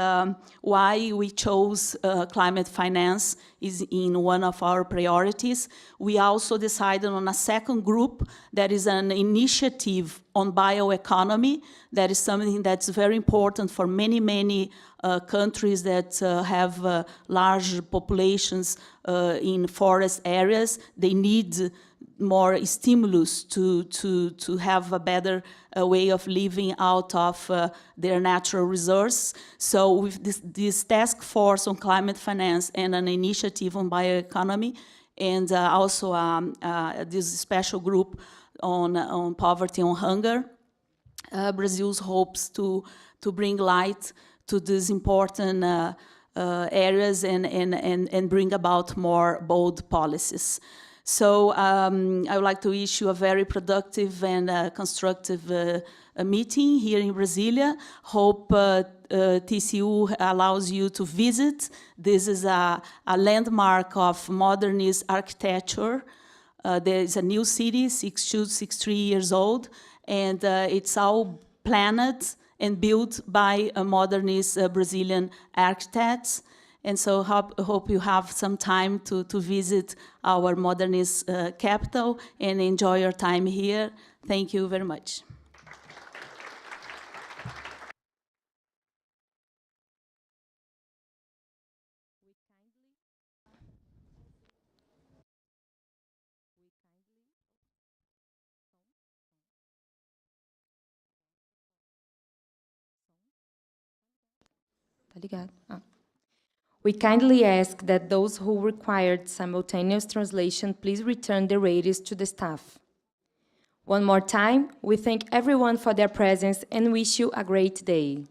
why we chose climate finance is in one of our priorities. We also decided on a second group that is an initiative on bioeconomy. That is something that's very important for many, many countries that have large populations in forest areas. They need more stimulus to have a better way of living out of their natural resources. So with this task force on climate finance and an initiative on bioeconomy, and also this special group on poverty and hunger, Brazil's hopes to bring light to these important areas and bring about more bold policies. So I would like to wish you a very productive and constructive meeting here in Brasilia. Hope TCU allows you to visit. This is a landmark of modernist architecture. There is a new city, 63 years old, and it's all planned and built by modernist Brazilian architects. And so hope you have some time to visit our modernist capital and enjoy your time here. Thank you very much. Tá ligado? We kindly ask that those who required simultaneous translation please return the radios to the staff. One more time, we thank everyone for their presence and wish you a great day.